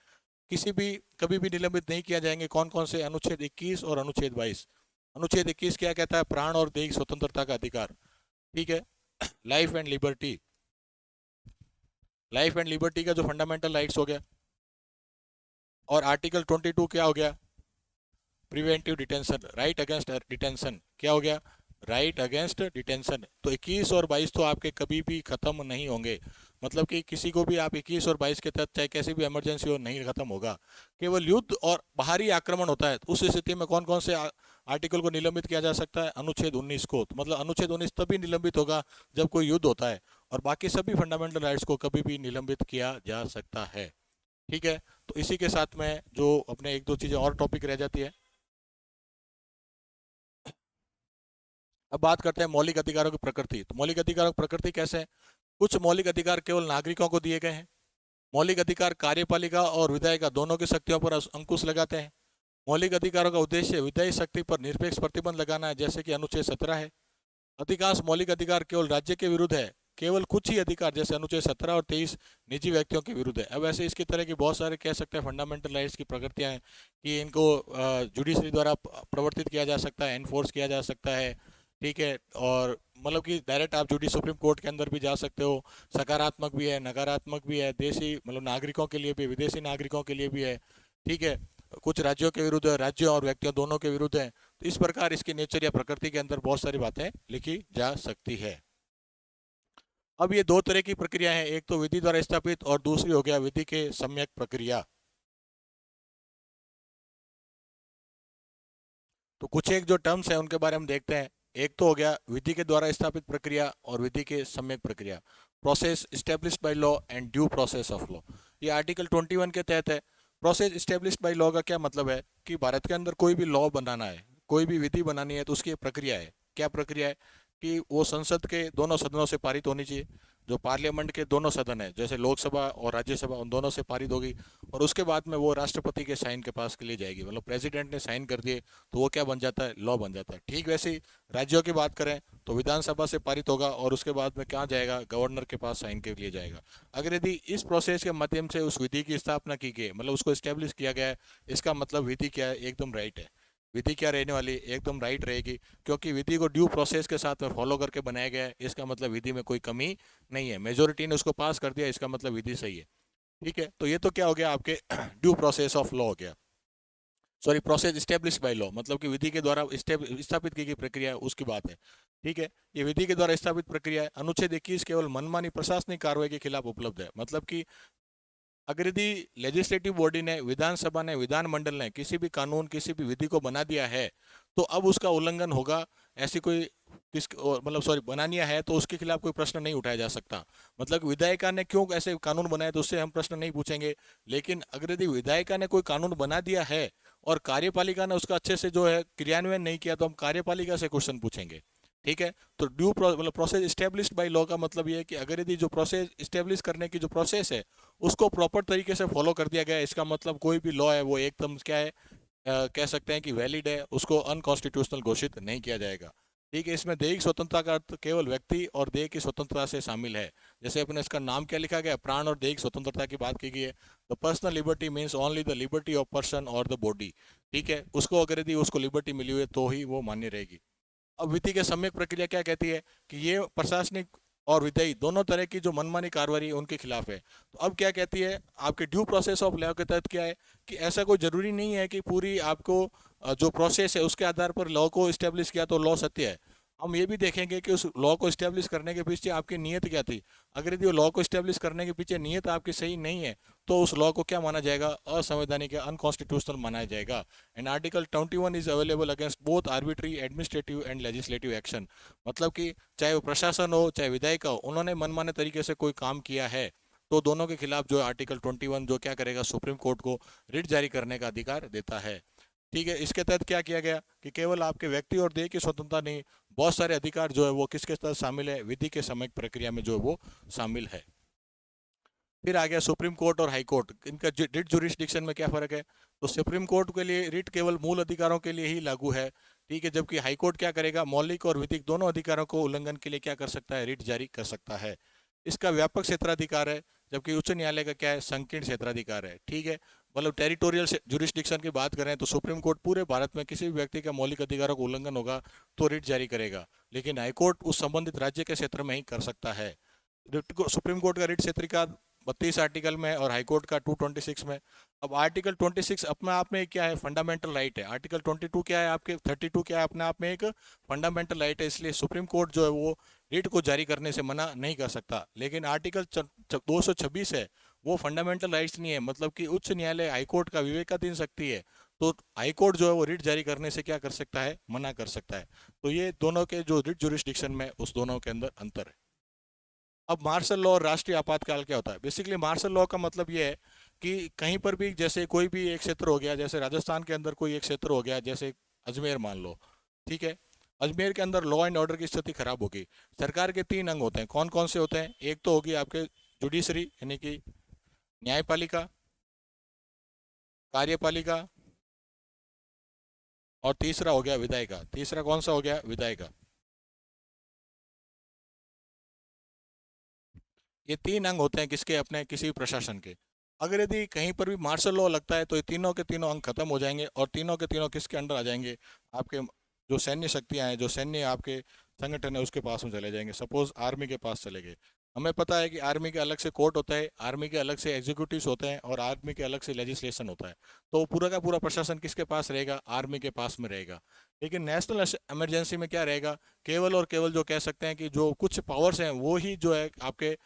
Speaker 1: किसी भी कभी भी निलंबित नहीं किया जाएंगे। कौन कौन से? अनुच्छेद 21 और अनुच्छेद 22। अनुच्छेद 21 क्या कहता है? प्राण और देह की स्वतंत्रता का अधिकार। ठीक है। Life and liberty, life and liberty का जो फंडामेंटल राइट्स हो गया। और आर्टिकल 22 क्या हो गया? Preventive detention, right against detention. क्या हो गया? Right against detention. तो 21 और 22 तो आपके कभी भी खत्म नहीं होंगे। मतलब कि किसी को भी आप 21 और 22 के तहत चाहे कैसी भी इमरजेंसी हो, नहीं खत्म होगा। केवल युद्ध और बाहरी आक्रमण होता है, तो उस स्थिति में कौन कौन से आर्टिकल को निलंबित किया जा सकता है? अनुच्छेद 19 को। तो मतलब अनुच्छेद 19 तभी निलंबित होगा जब कोई युद्ध होता है, और बाकी सभी फंडामेंटल राइट्स को कभी भी निलंबित किया जा सकता है। ठीक है। तो इसी के साथ में जो अपने एक दो चीजें और टॉपिक रह जाती है। अब बात करते हैं मौलिक अधिकारों की प्रकृति। तो मौलिक अधिकारों की प्रकृति कैसे है? कुछ मौलिक अधिकार केवल नागरिकों को दिए गए हैं। मौलिक अधिकार कार्यपालिका और विधायिका दोनों की शक्तियों पर अंकुश लगाते हैं। मौलिक अधिकारों का उद्देश्य विधायी शक्ति पर निरपेक्ष प्रतिबंध लगाना है, जैसे कि अनुच्छेद 17 है। अधिकांश मौलिक अधिकार केवल राज्य के विरुद्ध है। केवल कुछ ही अधिकार जैसे अनुच्छेद 17 और 23 निजी व्यक्तियों के विरुद्ध है। अब ऐसे इसकी तरह की बहुत सारे कह सकते हैं फंडामेंटल राइट्स की प्रकृतियां हैं कि इनको जुडिशरी द्वारा प्रवर्तित किया जा सकता है, एनफोर्स किया जा सकता है। ठीक है। और मतलब कि डायरेक्ट आप सुप्रीम कोर्ट के अंदर भी जा सकते हो। सकारात्मक भी है, नकारात्मक भी है, देशी मतलब नागरिकों के लिए भी, विदेशी नागरिकों के लिए भी है। ठीक है। कुछ राज्यों के विरुद्ध है, राज्यों और व्यक्तियों दोनों के विरुद्ध है। तो इस प्रकार इसकी नेचर या प्रकृति के अंदर बहुत सारी बातें लिखी जा सकती है। अब ये दो तरह की प्रक्रिया है, एक तो विधि द्वारा स्थापित और दूसरी हो गया विधि के सम्यक प्रक्रिया। तो कुछ एक जो टर्म्स है उनके बारे में देखते हैं। एक तो हो गया विधि के द्वारा स्थापित प्रक्रिया और विधि के सम्यक प्रक्रिया। Process established by law and due process of law, ये आर्टिकल 21 के तहत है। प्रोसेस स्टेब्लिश्ड बाय लॉ का क्या मतलब है कि भारत के अंदर कोई भी लॉ बनाना है, कोई भी विधि बनानी है, तो उसकी एक प्रक्रिया है। क्या प्रक्रिया है? कि वो संसद के दोनों सदनों से पारित होनी चाहिए। जो पार्लियामेंट के दोनों सदन है, जैसे लोकसभा और राज्यसभा, उन दोनों से पारित होगी। और उसके बाद में वो राष्ट्रपति के साइन के पास के लिए जाएगी। मतलब प्रेसिडेंट ने साइन कर दिए तो वो क्या बन जाता है? लॉ बन जाता है। ठीक वैसे ही राज्यों की बात करें तो विधानसभा से पारित होगा और उसके बाद में क्या जाएगा? गवर्नर के पास साइन के लिए जाएगा। अगर यदि इस प्रोसेस के माध्यम से उस विधि की स्थापना की गई, मतलब उसको स्टेब्लिश किया गया है, इसका मतलब विधि क्या है? एकदम राइट है। विधि क्या रहने वाली? एकदम राइट रहेगी, क्योंकि विधि को ड्यू प्रोसेस के साथ में फॉलो करके बनाया गया है। इसका मतलब विधि में कोई कमी नहीं है। मेजोरिटी ने उसको पास कर दिया, इसका मतलब विधि सही है। ठीक है। तो ये तो क्या हो गया? आपके ड्यू प्रोसेस ऑफ लॉ हो गया। Sorry, process establish by law, मतलब कि विधि के द्वारा स्थापित की गई प्रक्रिया है, उसकी बात है। ठीक है। ये विधि के द्वारा स्थापित प्रक्रिया है। अनुच्छेद 21 केवल मनमानी प्रशासनिक कार्रवाई के खिलाफ उपलब्ध है। मतलब कि अगर यदि लेजिस्लेटिव बॉडी ने, विधानसभा ने, विधानमंडल ने किसी भी कानून, किसी भी विधि को बना दिया है, तो अब उसका उल्लंघन होगा। ऐसी कोई मतलब सॉरी बनानिया है तो उसके खिलाफ कोई प्रश्न नहीं उठाया जा सकता। मतलब विधायिका ने क्यों ऐसे कानून बनाए तो उससे हम प्रश्न नहीं पूछेंगे। लेकिन अगर यदि विधायिका ने कोई कानून बना दिया है और कार्यपालिका ने उसका अच्छे से जो है क्रियान्वयन नहीं किया, तो हम कार्यपालिका से क्वेश्चन पूछेंगे। ठीक है। तो मतलब प्रोसेस स्टेब्लिश्ड बाय लॉ का मतलब ये है कि अगर यदि जो प्रोसेस स्टेब्लिश करने की जो प्रोसेस है उसको प्रॉपर तरीके से फॉलो कर दिया गया है, इसका मतलब कोई भी लॉ है वो एकदम क्या है, कह सकते हैं कि वैलिड है, उसको अनकॉन्स्टिट्यूशनल घोषित नहीं किया जाएगा। ठीक है। इसमें दैहिक स्वतंत्रता का अर्थ केवल व्यक्ति और देह की स्वतंत्रता से शामिल है। जैसे अपने इसका नाम क्या लिखा गया? प्राण और दैहिक स्वतंत्रता की बात की गई है। तो personal liberty means only the liberty of person और द बॉडी। ठीक है। उसको अगर यदि उसको लिबर्टी मिली हुई है तो ही वो मान्य रहेगी। अब विधि के सम्यक प्रक्रिया क्या कहती है कि ये प्रशासनिक और विधायी दोनों तरह की जो मनमानी कार्रवाई है उनके खिलाफ है। तो अब क्या कहती है आपके ड्यू प्रोसेस ऑफ लॉ के तहत क्या है कि ऐसा कोई जरूरी नहीं है कि पूरी आपको जो प्रोसेस है उसके आधार पर लॉ को इस्टेब्लिश किया तो लॉ सत्य है। हम ये भी देखेंगे कि उस लॉ को इस्टेब्लिश करने के पीछे आपकी नीयत क्या थी। अगर यदि वो लॉ को इस्टेब्लिश करने के पीछे नीयत आपकी सही नहीं है तो उस लॉ को क्या माना जाएगा? असंवैधानिक या अनकॉन्स्टिट्यूशनल माना जाएगा। And article 21 is available against both arbitrary administrative and legislative action. मतलब कि चाहे वो प्रशासन हो चाहे विधायिका हो, उन्होंने मनमाने तरीके से कोई काम किया है तो दोनों के खिलाफ जो आर्टिकल 21 जो क्या करेगा? सुप्रीम कोर्ट को रिट जारी करने का अधिकार देता है। ठीक है। इसके तहत क्या किया गया कि केवल आपके व्यक्ति और देह की स्वतंत्रता नहीं, बहुत सारे अधिकार जो है वो किसके तहत शामिल है? विधि के समयक प्रक्रिया में जो है वो शामिल है। फिर आ गया सुप्रीम कोर्ट और हाई कोर्ट, इनका रिट जुरिस्डिक्शन में क्या फर्क है? तो सुप्रीम कोर्ट के लिए रिट केवल मूल अधिकारों के लिए ही लागू है। ठीक है। जबकि हाई कोर्ट क्या करेगा? मौलिक और विधिक दोनों अधिकारों को उल्लंघन के लिए क्या कर सकता है? रिट जारी कर सकता है। इसका व्यापक क्षेत्राधिकार है, जबकि उच्च न्यायालय का क्या है? संकीर्ण क्षेत्राधिकार है। ठीक है। मतलब टेरिटोरियल जुरिस्डिक्शन की बात करें तो सुप्रीम कोर्ट पूरे भारत में किसी भी व्यक्ति का मौलिक अधिकारों का उल्लंघन होगा तो रिट जारी करेगा, लेकिन हाईकोर्ट उस संबंधित राज्य के क्षेत्र में ही कर सकता है। सुप्रीम कोर्ट का रिट क्षेत्र का 32 आर्टिकल में और हाई कोर्ट का 226 में। अब आर्टिकल 26 अपने आप में क्या है, फंडामेंटल राइट है। आर्टिकल 22 क्या है आपके, 32 क्या है अपने आप में एक फंडामेंटल राइट है, इसलिए सुप्रीम कोर्ट जो है वो रिट को जारी करने से मना नहीं कर सकता। लेकिन आर्टिकल 226 है वो फंडामेंटल राइट्स नहीं है, मतलब कि उच्च न्यायालय हाईकोर्ट का विवेकाधीन शक्ति है, तो हाईकोर्ट जो है वो रिट जारी करने से क्या कर सकता है, मना कर सकता है। तो ये दोनों के जो रिट जुरिस्डिक्शन में उस दोनों के अंदर अंतर है। अब मार्शल लॉ और राष्ट्रीय आपातकाल क्या होता है? बेसिकली मार्शल लॉ का मतलब ये है कि कहीं पर भी, जैसे कोई भी एक क्षेत्र हो गया, जैसे राजस्थान के अंदर कोई एक क्षेत्र हो गया, जैसे अजमेर मान लो, ठीक है, अजमेर के अंदर लॉ एंड ऑर्डर की स्थिति खराब होगी। सरकार के 3 अंग होते हैं, कौन कौन से होते हैं? एक तो होगी आपके जुडिशरी यानी कि न्यायपालिका, कार्यपालिका, और तीसरा हो गया विधायिका। तीसरा कौन सा हो गया? विधायिका। ये 3 अंग होते हैं किसके? अपने किसी भी प्रशासन के। अगर यदि कहीं पर भी मार्शल लॉ लगता है तो ये तीनों के तीनों अंग खत्म हो जाएंगे, और तीनों के तीनों किसके अंडर आ जाएंगे? आपके जो सैन्य शक्तियां हैं, जो सैन्य आपके संगठन है, उसके पास में चले जाएंगे। सपोज आर्मी के पास चले गए। हमें पता है कि आर्मी के अलग से कोर्ट होता है, आर्मी के अलग से एग्जीक्यूटिव्स होते हैं, और आर्मी के अलग से लेजिस्लेशन होता है। तो पूरा का पूरा प्रशासन किसके पास रहेगा? आर्मी के पास में रहेगा। लेकिन नेशनल इमरजेंसी में क्या रहेगा? केवल और केवल जो कह सकते हैं कि जो कुछ पावर्स हैं वो ही जो है आपके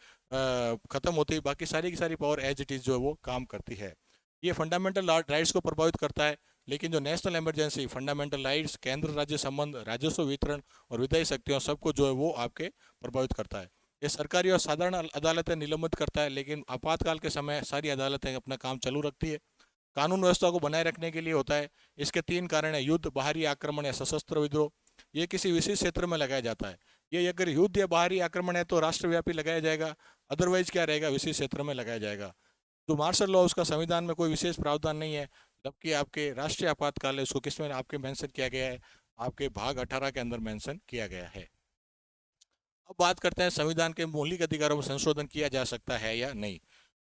Speaker 1: खत्म होती है, बाकी सारी की सारी पावर एज इट इज जो है वो काम करती है। ये फंडामेंटल राइट्स को प्रभावित करता है। लेकिन जो नेशनल इमरजेंसी, फंडामेंटल राइट्स, केंद्र राज्य संबंध, राजस्व वितरण और विधायी शक्तियों सबको जो है वो आपके प्रभावित करता है। ये सरकारी और साधारण अदालतें निलंबित करता है, लेकिन आपातकाल के समय सारी अदालतें अपना काम चालू रखती है। कानून व्यवस्था को बनाए रखने के लिए होता है। इसके 3 कारण है: युद्ध, बाहरी आक्रमण या सशस्त्र विद्रोह। ये किसी विशेष क्षेत्र में लगाया जाता है। ये अगर युद्ध या बाहरी आक्रमण है तो राष्ट्रव्यापी लगाया जाएगा, अदरवाइज क्या रहेगा? विशेष क्षेत्र में लगाया जाएगा। जो मार्शल लॉ, उसका संविधान में कोई विशेष प्रावधान नहीं है, जबकि आपके राष्ट्रीय आपातकाल है उसको किसमें आपके मेंशन किया गया है? आपके भाग 18 के अंदर मेंशन किया गया है। अब बात करते हैं संविधान के मौलिक अधिकारों में संशोधन किया जा सकता है या नहीं।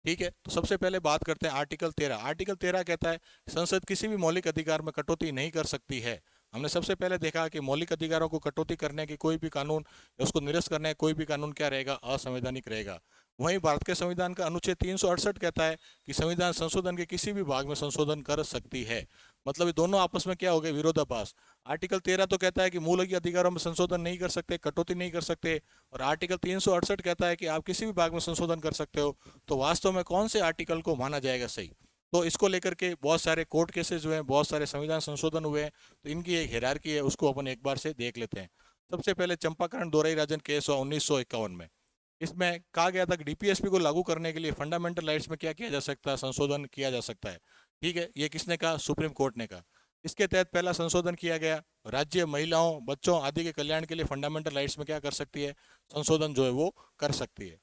Speaker 1: ठीक है, तो सबसे पहले बात करते हैं आर्टिकल 13। आर्टिकल 13 कहता है संसद किसी भी मौलिक अधिकार में कटौती नहीं कर सकती है। हमने सबसे पहले देखा कि मौलिक अधिकारों को कटौती करने की कोई भी कानून, उसको निरस्त करने का कोई भी कानून क्या रहेगा? असंवैधानिक रहेगा। वहीं भारत के संविधान का अनुच्छेद 368 कहता है कि संविधान संशोधन के किसी भी भाग में संशोधन कर सकती है। मतलब ये दोनों आपस में क्या हो गए? विरोधाभास। आर्टिकल 13 तो कहता है कि मूल अधिकारों में संशोधन नहीं कर सकते, कटौती नहीं कर सकते, और आर्टिकल 368 कहता है कि आप किसी भी भाग में संशोधन कर सकते हो। तो वास्तव में कौन से आर्टिकल को माना जाएगा सही? तो इसको लेकर के बहुत सारे कोर्ट केसेस हुए हैं, बहुत सारे संविधान संशोधन हुए हैं। तो इनकी एक हायरार्की है, उसको अपन एक बार से देख लेते हैं। सबसे पहले चंपाकरण दोराई राजन केस हुआ 1951 में। इसमें कहा गया था कि डीपीएसपी को लागू करने के लिए फंडामेंटल राइट्स में क्या किया जा सकता है? संशोधन किया जा सकता है। ठीक है, ये किसने कहा? सुप्रीम कोर्ट ने कहा। इसके तहत पहला संशोधन किया गया, राज्य महिलाओं, बच्चों आदि के कल्याण के लिए फंडामेंटल राइट्स में क्या कर सकती है? संशोधन जो है वो कर सकती है।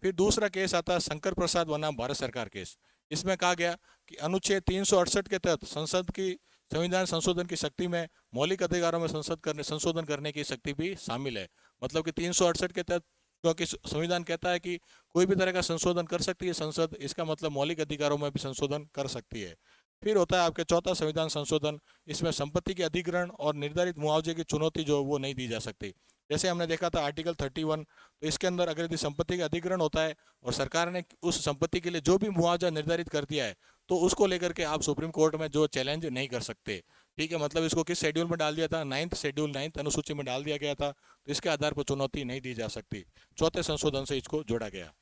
Speaker 1: फिर दूसरा केस आता है शंकर प्रसाद बनाम भारत सरकार केस। इसमें कहा गया कि अनुच्छेद 368 के तहत संसद की संविधान संशोधन की शक्ति में मौलिक अधिकारों में संशोधन करने की शक्ति भी शामिल है। मतलब कि 368 के तहत, क्योंकि संविधान कहता है कि कोई भी तरह का संशोधन कर सकती है संसद, इसका मतलब मौलिक अधिकारों में भी संशोधन कर सकती है। फिर होता है आपके चौथा संविधान संशोधन। इसमें संपत्ति के अधिग्रहण और निर्धारित मुआवजे की चुनौती जो वो नहीं दी जा सकती। जैसे हमने देखा था आर्टिकल 31, तो इसके अंदर अगर यदि संपत्ति का अधिग्रहण होता है और सरकार ने उस संपत्ति के लिए जो भी मुआवजा निर्धारित कर दिया है, तो उसको लेकर के आप सुप्रीम कोर्ट में जो चैलेंज नहीं कर सकते। ठीक है, मतलब इसको किस शेड्यूल में डाल दिया था? 9th शेड्यूल, 9th अनुसूची में डाल दिया गया था। तो इसके आधार पर चुनौती नहीं दी जा सकती। चौथे संशोधन से इसको जोड़ा गया।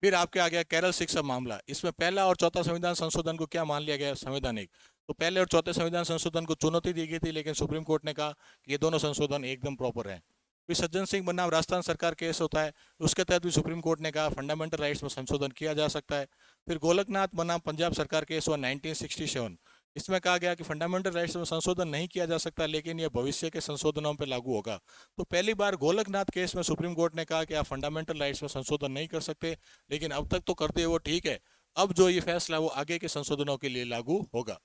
Speaker 1: फिर आपके आ गया केरल शिक्षा मामला। इसमें पहला और चौथा संविधान संशोधन को क्या मान लिया गया? संवैधानिक। तो पहले और चौथे संविधान संशोधन को चुनौती दी गई थी, लेकिन सुप्रीम कोर्ट ने कहा कि ये दोनों संशोधन एकदम प्रॉपर हैं। फिर सज्जन सिंह बनाम राजस्थान सरकार केस होता है, उसके तहत भी सुप्रीम कोर्ट ने कहा फंडामेंटल राइट्स में संशोधन किया जा सकता है। फिर गोलकनाथ बनाम पंजाब सरकार केस हुआ 1967। इसमें कहा गया कि फंडामेंटल राइट्स में संशोधन नहीं किया जा सकता, लेकिन यह भविष्य के संशोधनों पर लागू होगा। तो पहली बार गोलकनाथ केस में सुप्रीम कोर्ट ने कहा कि आप फंडामेंटल राइट्स में संशोधन नहीं कर सकते, लेकिन अब तक तो करते वो ठीक है, अब जो ये फैसला वो आगे के संशोधनों के लिए लागू होगा।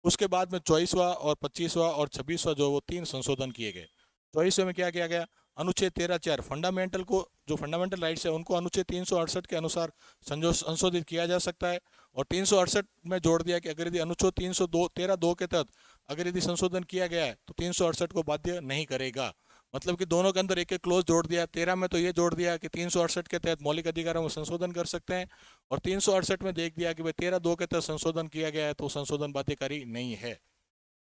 Speaker 1: उसके बाद में 24वां और 25वां और 26वां जो वो 3 संशोधन किए गए। 24वें में क्या किया गया? अनुच्छेद 13(4) फंडामेंटल को, जो फंडामेंटल राइट्स है उनको अनुच्छेद 368 के अनुसार संशोधित किया जा सकता है। और 368 में जोड़ दिया कि अगर यदि अनुच्छेद 302 13(2) के तहत अगर यदि संशोधन किया गया है तो 368 को बाध्य नहीं करेगा। मतलब कि दोनों के अंदर एक एक क्लोज जोड़ दिया। 13 में तो ये जोड़ दिया कि 368 के तहत मौलिक अधिकारों में संशोधन कर सकते हैं, और 368 में देख दिया कि भाई 13(2) के तहत संशोधन किया गया है तो संशोधन बाध्यकारी नहीं है।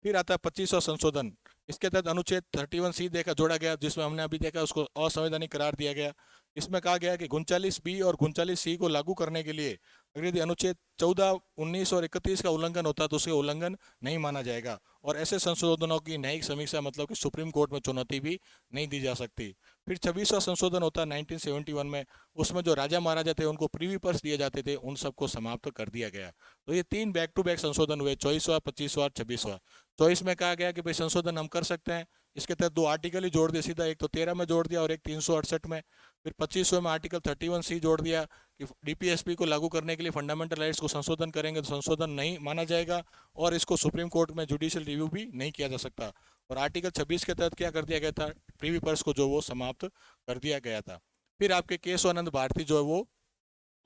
Speaker 1: फिर आता है 25वां संशोधन। इसके तहत अनुच्छेद 31C देखा जोड़ा गया, जिसमें हमने अभी देखा उसको असंवैधानिक करार दिया गया। इसमें कहा गया कि 39B और 39C को लागू करने के लिए अगर यदि अनुच्छेद 14, 19 और 31 का उल्लंघन होता है तो उसके उल्लंघन नहीं माना जाएगा, और ऐसे संशोधनों की न्यायिक समीक्षा मतलब कि सुप्रीम कोर्ट में चुनौती भी नहीं दी जा सकती। फिर 26वां संशोधन होता है 1971 में। उसमें जो राजा महाराजा थे उनको प्रीवी पर्स दिए जाते थे, उन सबको समाप्त कर दिया गया। तो ये 3 बैक टू बैक संशोधन हुए, 24वां, 25वां और 26वां। 24 में कहा गया कि भाई संशोधन हम कर सकते हैं, इसके तहत 2 आर्टिकल ही जोड़ दिए सीधा, एक तो 13 में जोड़ दिया और एक 368 में। फिर 25वें में आर्टिकल 31C जोड़ दिया कि डीपीएसपी को लागू करने के लिए फंडामेंटल राइट्स को संशोधन करेंगे तो संशोधन नहीं माना जाएगा, और इसको सुप्रीम कोर्ट में जुडिशियल रिव्यू भी नहीं किया जा सकता। और आर्टिकल 26 के तहत क्या कर दिया गया था, प्रीवी पर्स को जो वो समाप्त कर दिया गया था। फिर आपके केशवानंद भारती जो है वो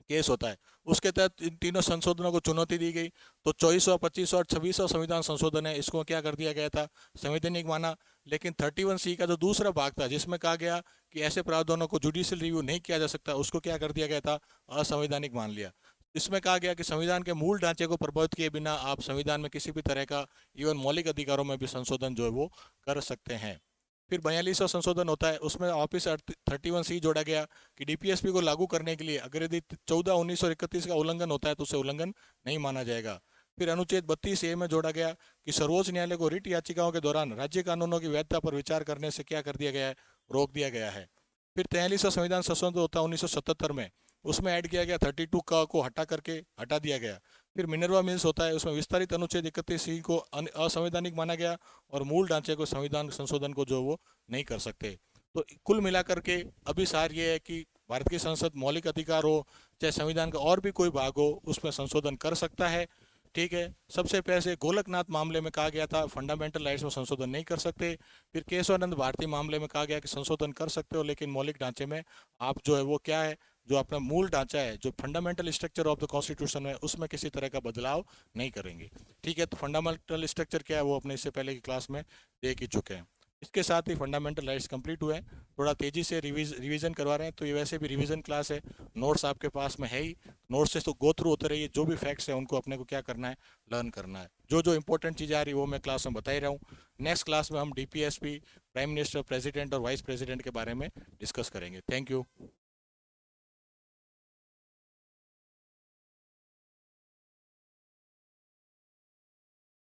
Speaker 1: केस होता है, उसके तहत इन तीनों संशोधनों को चुनौती दी गई। तो 24वां, 25वां और 26वां संविधान संशोधन है, इसको क्या कर दिया गया था, संवैधानिक माना। लेकिन 31C का जो दूसरा भाग था जिसमें कहा गया कि ऐसे प्रावधानों को जुडिशियल रिव्यू नहीं किया जा सकता, उसको क्या कर दिया गया था, असंवैधानिक मान लिया। इसमें कहा गया कि संविधान के मूल ढांचे को प्रभावित किए बिना आप संविधान में किसी भी तरह का इवन मौलिक अधिकारों में भी संशोधन जो है वो कर सकते हैं। फिर 42वां संशोधन होता है, उसमें ऑफिस 31C जोड़ा गया कि डीपीएसपी को लागू करने के लिए अगर यदि 14, 19 और 31 का उल्लंघन होता है तो उसे उल्लंघन नहीं माना जाएगा। फिर अनुच्छेद 32A में जोड़ा गया कि सर्वोच्च न्यायालय को रिट याचिकाओं के दौरान राज्य कानूनों की वैधता पर विचार करने से क्या कर दिया गया है, रोक दिया गया है। फिर 43वां संविधान संशोधन होता है 1977 में, उसमें ऐड किया गया 32 को हटा दिया गया। फिर मिनर्वा मिल्स होता है, उसमें विस्तारित अनुच्छेद 31C को असंवैधानिक माना गया, और मूल ढांचे को संविधान संशोधन को जो वो नहीं कर सकते। तो कुल मिलाकर के अभी सार ये है कि भारत की संसद मौलिक अधिकार हो चाहे संविधान का और भी कोई भाग हो उसमें संशोधन कर सकता है। ठीक है, सबसे पहले गोलकनाथ मामले में कहा गया था फंडामेंटल राइट्स में संशोधन नहीं कर सकते। फिर केशवानंद भारती मामले में कहा गया कि संशोधन कर सकते हो लेकिन मौलिक ढांचे में आप जो है वो क्या है, जो अपना मूल ढांचा है, जो fundamental structure of the constitution है उसमें किसी तरह का बदलाव नहीं करेंगे। ठीक है, तो फंडामेंटल स्ट्रक्चर क्या है वो अपने इससे पहले की क्लास में देख ही चुके हैं। इसके साथ ही फंडामेंटल राइट्स कंप्लीट हुए हैं। थोड़ा तेजी से रिवीजन करवा रहे हैं, तो ये वैसे भी रिवीजन क्लास है, नोट्स आपके पास में है ही, नोट्स से तो गो थ्रू होते रहिए, जो भी फैक्ट्स हैं उनको अपने को क्या करना है, लर्न करना है। जो जो इंपॉर्टेंट चीज़ें आ रही है वो मैं क्लास में बता ही रहा हूँ। नेक्स्ट क्लास में हम डीपीएसपी, प्राइम मिनिस्टर, प्रेसिडेंट और वाइस प्रेसिडेंट के बारे में डिस्कस करेंगे। Thank you.